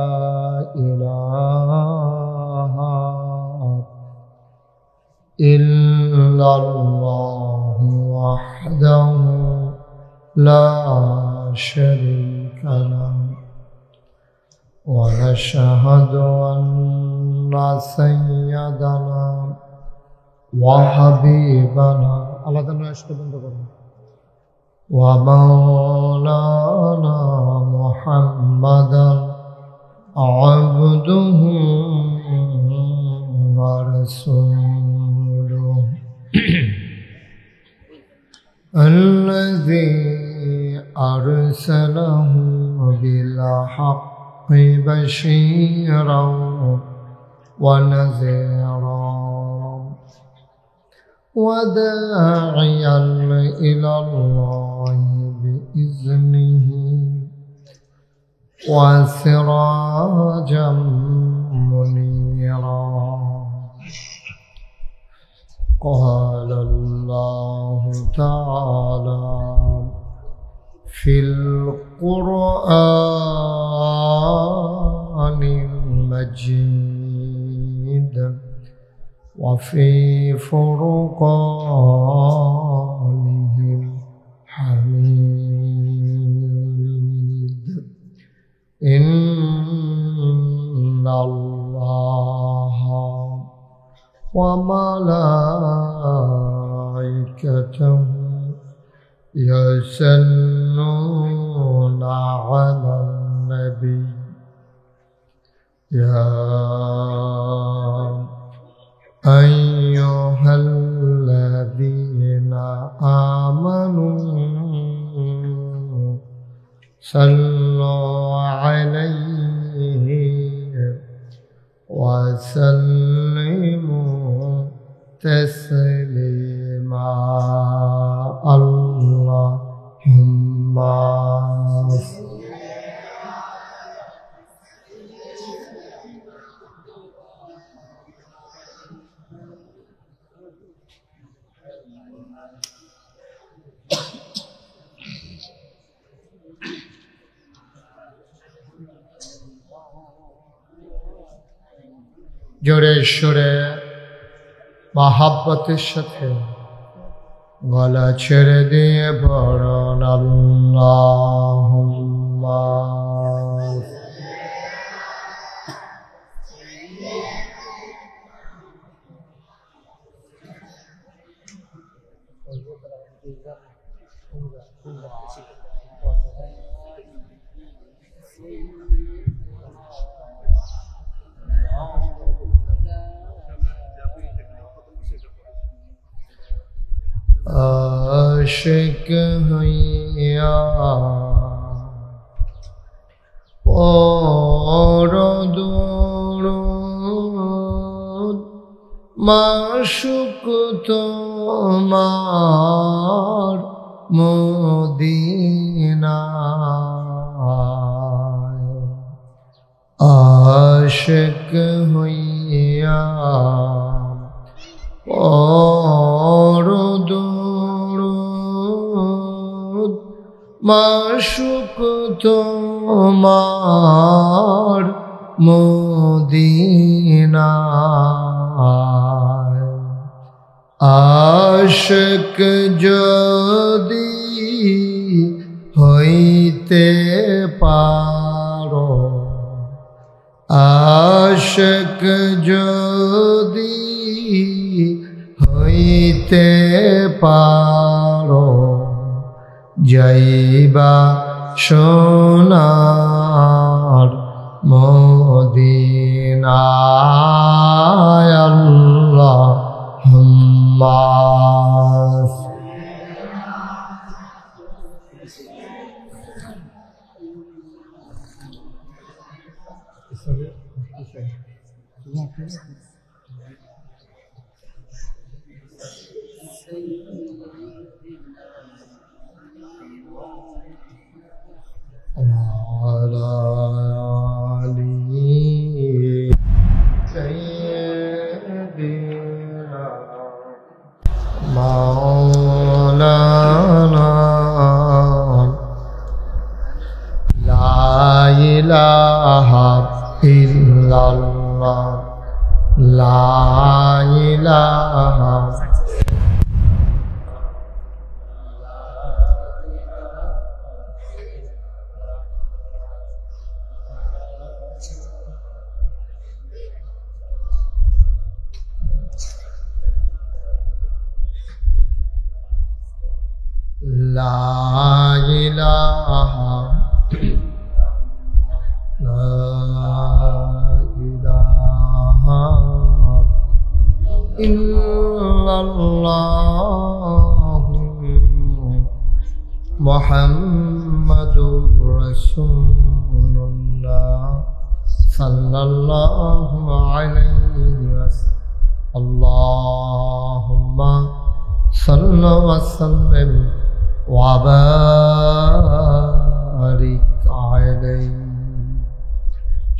[SPEAKER 1] إله إلا الله وحده لا شريك له ونشهد أن سيدنا وحبيبنا الله تعالى اشتبند করুন ومولانا محمدا عبده ورسوله الذي أرسله بالحق بشيرا ونذيرا وداعيا إلى الله بإذنه وسراجا منيرا. قال الله تعالى في القرآن المجيد وفي فرقانه الحميد إن الله وملائكته يصلون على النبي يا أيها الذين آمنوا صلوا عليه وسلموا تسليما اللهم জোরে সোরে মহাব্বতের সাথে গলা ছেড়ে দিয়ে পড়ুন আল্লাহুম্মা आशिक हइया पढ़ो दुरूद माशुक तोमार मदीनाय आशिक हइया पढ़ो মাশুক তোমার মদিনায় আশিক যদি হইতে পারো আশিক যদি হইতে পারো যাইবা সোনার মদিনায় আল্লাহুম্মা وعلى آله سيدنا مولانا لا إله إلا الله لا إله لا إله لا إله إلا الله محمد رسول الله صلى الله عليه وسلم اللهم صل وسلم وبارك عليه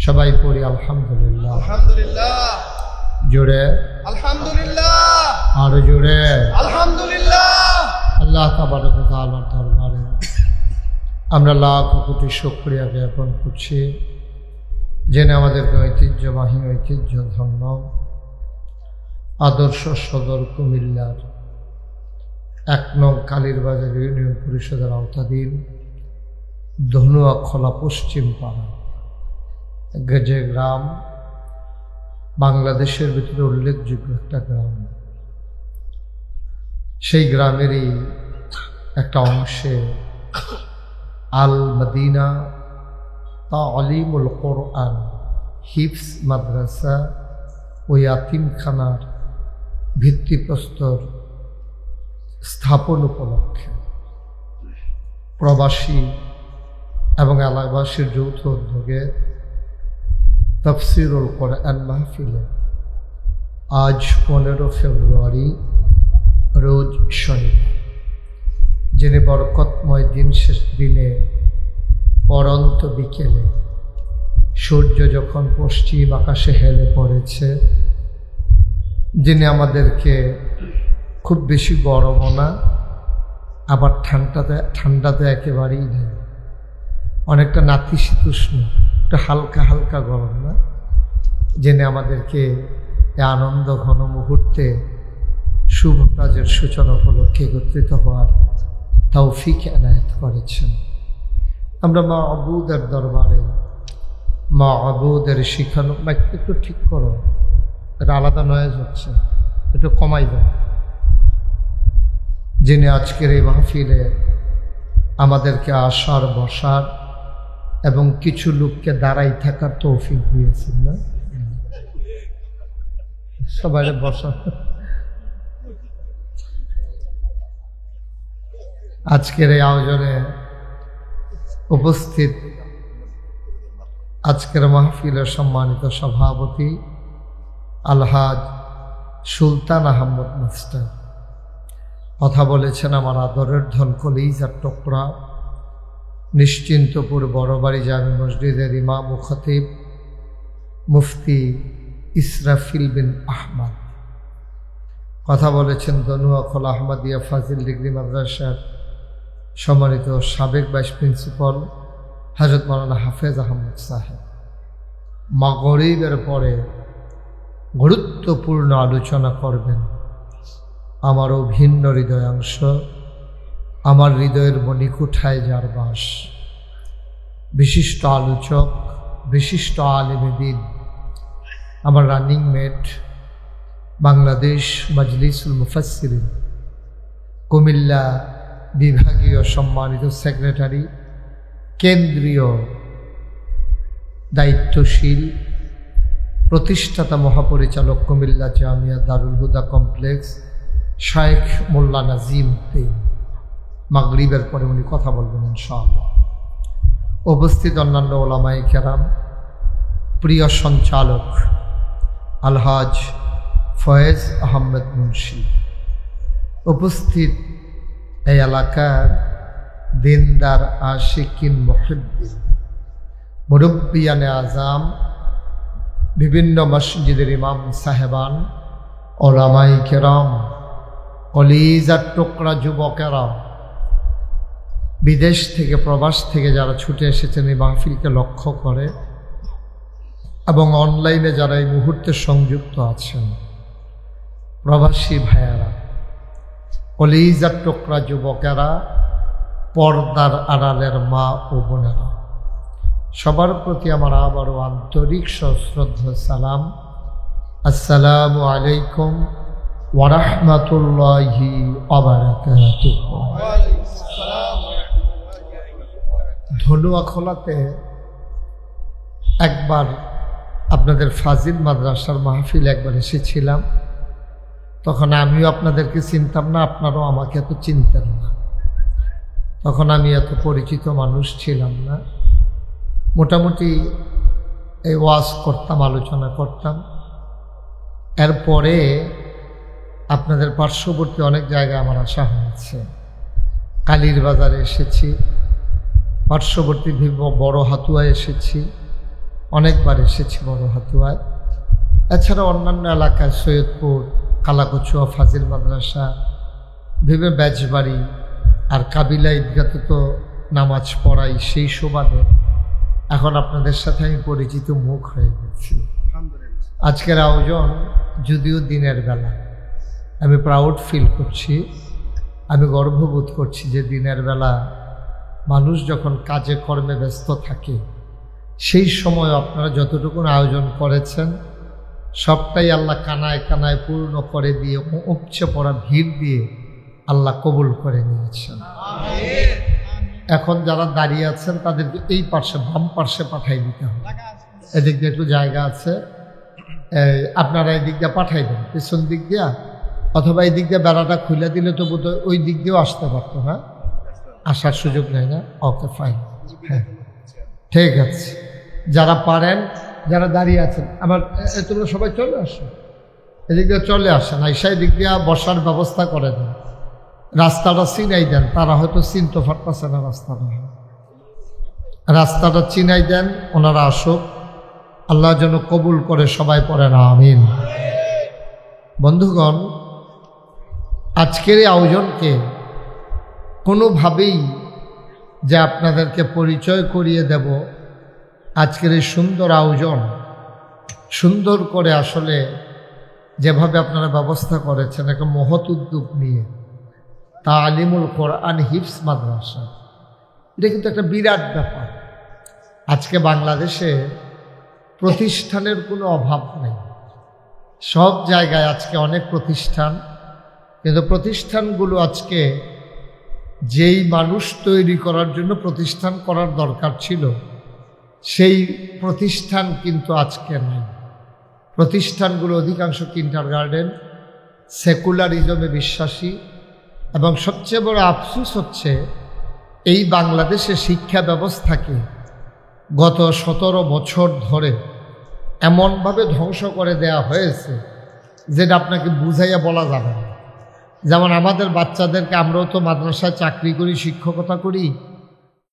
[SPEAKER 1] সবাই পড়ি আলহামদুলিল্লাহ আলহামদুলিল্লাহ জোরে আলহামদুলিল্লাহ আর জোরে আলহামদুলিল্লাহ আল্লাহ তাবারক ওয়া তাআলার দরবারে আমরা লাখ কোটি শুকরিয়া জ্ঞাপন করছি যিনি আমাদেরকে ঐতিহ্যবাহী ঐতিহ্য ধন্য আদর্শ সদর কুমিল্লার ১ নং কালীরবাজার ইউনিয়ন পরিষদের আওতাধীন ধনুয়াখলা পশ্চিম পাড়া গেজে গ্রাম বাংলাদেশের ভিতরে উল্লেখযোগ্য একটা গ্রাম। সেই গ্রামেরই একটা অংশে আল মদিনা তালিমুল কোরআন হিফজ মাদ্রাসা ও ইয়াতিমখানার ভিত্তিপ্রস্তর স্থাপন উপলক্ষে প্রবাসী এবং এলাকাবাসীর যৌথ উদ্যোগে তাফসীরুল কোরআন মাহফিলে আজ 15 ফেব্রুয়ারি রোজ শনিবার, যিনি বরকতময় দিন শেষ দিনে পরন্ত বিকেলে সূর্য যখন পশ্চিম আকাশে হেলে পড়েছে, যিনি আমাদেরকে খুব বেশি গরমও না আবার ঠান্ডাতে একেবারেই নেই, অনেকটা নাতিশীতোষ্ণ, একটু হালকা হালকা গরম না, যিনি আমাদেরকে এই আনন্দ ঘন মুহূর্তে শুভ কাজের সূচনা উপলক্ষে একত্রিত হওয়ার তৌফিক এনায়েত করেছেন। আমরা মা আবুদের দরবারে মা আবুদের শিখানো, একটু ঠিক করো, এটা আলাদা নয়েজ হচ্ছে, একটু কমাই দাও। যিনি আজকের এই মাহফিলে আমাদেরকে আসার বসার এবং কিছু লোককে দাঁড়াই থাকার তৌফিক দিয়েছেন, না সবাই বসা। আজকের এই আয়োজনে উপস্থিত আজকের মাহফিলের সম্মানিত সভাপতি আলহাজ সুলতান আহমদ মাস্টার কথা বলেছেন আমার আদরের ধন কলিজার টুকরা নিশ্চিন্তপুর বড়বাড়ি জামে মসজিদের ইমাম ও খতিব মুফতি ইসরাফিল বিন আহমদ। কথা বলেছেন দনুয়াখল আহমদিয়া ফাজিল ডিগ্রি মাদ্রাসার সম্মানিত সাবেক ভাইস প্রিন্সিপাল হযরত মাওলানা হাফেজ আহমদ সাহেব। মাগরিবের পরে গুরুত্বপূর্ণ আলোচনা করবেন আমারও ভিন্ন হৃদয়াংশ, আমার হৃদয়ের মণিকুঠায় যার বাস, বিশিষ্ট আলোচক, বিশিষ্ট আলেমে দ্বীন, আমার রানিং মেট, বাংলাদেশ মাজলিসুল মুফাসসিরিন কুমিল্লা বিভাগীয় সম্মানিত সেক্রেটারি, কেন্দ্রীয় দায়িত্বশীল প্রতিষ্ঠাতা মহাপরিচালক কুমিল্লা জামিয়া দারুল হুদা কমপ্লেক্স শায়েখ মোল্লা নাজিম উদ্দিন। মাগরিবের পরে উনি কথা বলবেন ইনশাআল্লাহ। উপস্থিত অন্যান্য ওলামায়ে কেরাম, প্রিয় সঞ্চালক আলহাজ ফয়েজ আহমেদ মুন্সি, উপস্থিত এই এলাকার দিনদার আশিকিন মুহিব্বিন, মুরব্বিয়ানে আজাম, বিভিন্ন মসজিদের ইমাম সাহেবান, ওলামায়ে কেরাম, কলিজার টুকরা যুবকেরা, বিদেশ থেকে প্রবাস থেকে যারা ছুটে এসেছেন এই মাহফিলকে লক্ষ্য করে এবং অনলাইনে যারা এই মুহূর্তে সংযুক্ত আছেন, প্রবাসী ভাইয়ারা, কলিজার টুকরা যুবকেরা, পর্দার আড়ালের মা ও বোনেরা, সবার প্রতি আমার আবারও আন্তরিক সশ্রদ্ধা সালাম। আসসালামু আলাইকুম ওয়া রাহমাতুল্লাহি ওয়া বারাকাতুহু। ধনুয়াখোলাতে একবার আপনাদের ফাজিল মাদ্রাসার মাহফিল একবার এসেছিলাম, তখন আমিও আপনাদেরকে চিনতাম না, আপনারাও আমাকে এত চিনতেন না, তখন আমি এত পরিচিত মানুষ ছিলাম না। মোটামুটি এই ওয়াজ করতাম, আলোচনা করতাম। এরপরে আপনাদের পার্শ্ববর্তী অনেক জায়গায় আমার আসা হয়েছে, কালীর বাজারে এসেছি, পার্শ্ববর্তী বড় হাতুয়ায় এসেছি, অনেকবার এসেছি বড় হাতুয়ায়। এছাড়া অন্যান্য এলাকায় সৈয়দপুর, কালাকচুয়া ফাজিল মাদ্রাসা, বিভিন্ন ব্যাজবাড়ি আর কাবিলা ঈদগাতে তো নামাজ পড়াই, সেই সুবাদে এখন আপনাদের সাথে আমি পরিচিত মুখ হয়ে গেছি। আজকের আয়োজন যদিও দিনের বেলা, আমি প্রাউড ফিল করছি, আমি গর্ববোধ করছি যে দিনের বেলা মানুষ যখন কাজে কর্মে ব্যস্ত থাকে সেই সময় আপনারা যতটুকু আয়োজন করেছেন সবটাই আল্লাহ কানায় কানায় পূর্ণ করে দিয়ে উপচে পড়া ভিড় দিয়ে আল্লাহ কবুল করে নিয়েছেন। এখন যারা দাঁড়িয়ে আছেন তাদেরকে এই পার্শ্বে বাম পার্শ্বে পাঠাই দিতে হবে। এদিক দিয়ে একটু জায়গা আছে, আপনারা এই দিক দিয়ে পাঠাই দেন পিছন দিক দিয়া, অথবা এই দিক দিয়ে বেড়াটা খুলে দিলে তো বোধ ওই দিক দিয়েও আসতে পারতো। হ্যাঁ, আসার সুযোগ নেই না? ওকে, ফাইন। হ্যাঁ, ঠিক আছে। যারা পারেন, যারা দাঁড়িয়ে আছেন, আবার তোমরা সবাই চলে আসো, এদিক দিয়ে চলে আসেন, আইসা এদিক দিয়ে বসার ব্যবস্থা করে দেন। রাস্তাটা চিনাই দেন, তারা হয়তো চিনতে পারতেছে না রাস্তাটা চিনাই দেন, ওনারা আসুক। আল্লাহ যেন কবুল করে, সবাই পড়েন আমিন। বন্ধুগণ, আজকের এই আয়োজনকে কোনোভাবেই যে আপনাদেরকে পরিচয় করিয়ে দেব, আজকের এই সুন্দর আয়োজন সুন্দর করে আসলে যেভাবে আপনারা ব্যবস্থা করেছেন, একটা মহৎ উদ্যোগ নিয়ে তালিমুল কোরআন হিফজ মাদ্রাসা, এটা কিন্তু একটা বিরাট ব্যাপার। আজকে বাংলাদেশে প্রতিষ্ঠানের কোনো অভাব নেই, সব জায়গায় আজকে অনেক প্রতিষ্ঠান, কিন্তু প্রতিষ্ঠানগুলো আজকে যেই মানুষ তৈরি করার জন্য প্রতিষ্ঠান করার দরকার ছিল, সেই প্রতিষ্ঠান কিন্তু আজকে নাই। প্রতিষ্ঠানগুলো অধিকাংশ কিন্ডারগার্টেন, সেকুলারিজমে বিশ্বাসী, এবং সবচেয়ে বড় আফসোস হচ্ছে এই বাংলাদেশে শিক্ষা ব্যবস্থাকে গত 17 বছর ধরে এমনভাবে ধ্বংস করে দেয়া হয়েছে যেটা আপনাকে বুঝাইয়া বলা যাবে না। যেমন আমাদের বাচ্চাদেরকে, আমরাও তো মাদ্রাসায় চাকরি করি, শিক্ষকতা করি,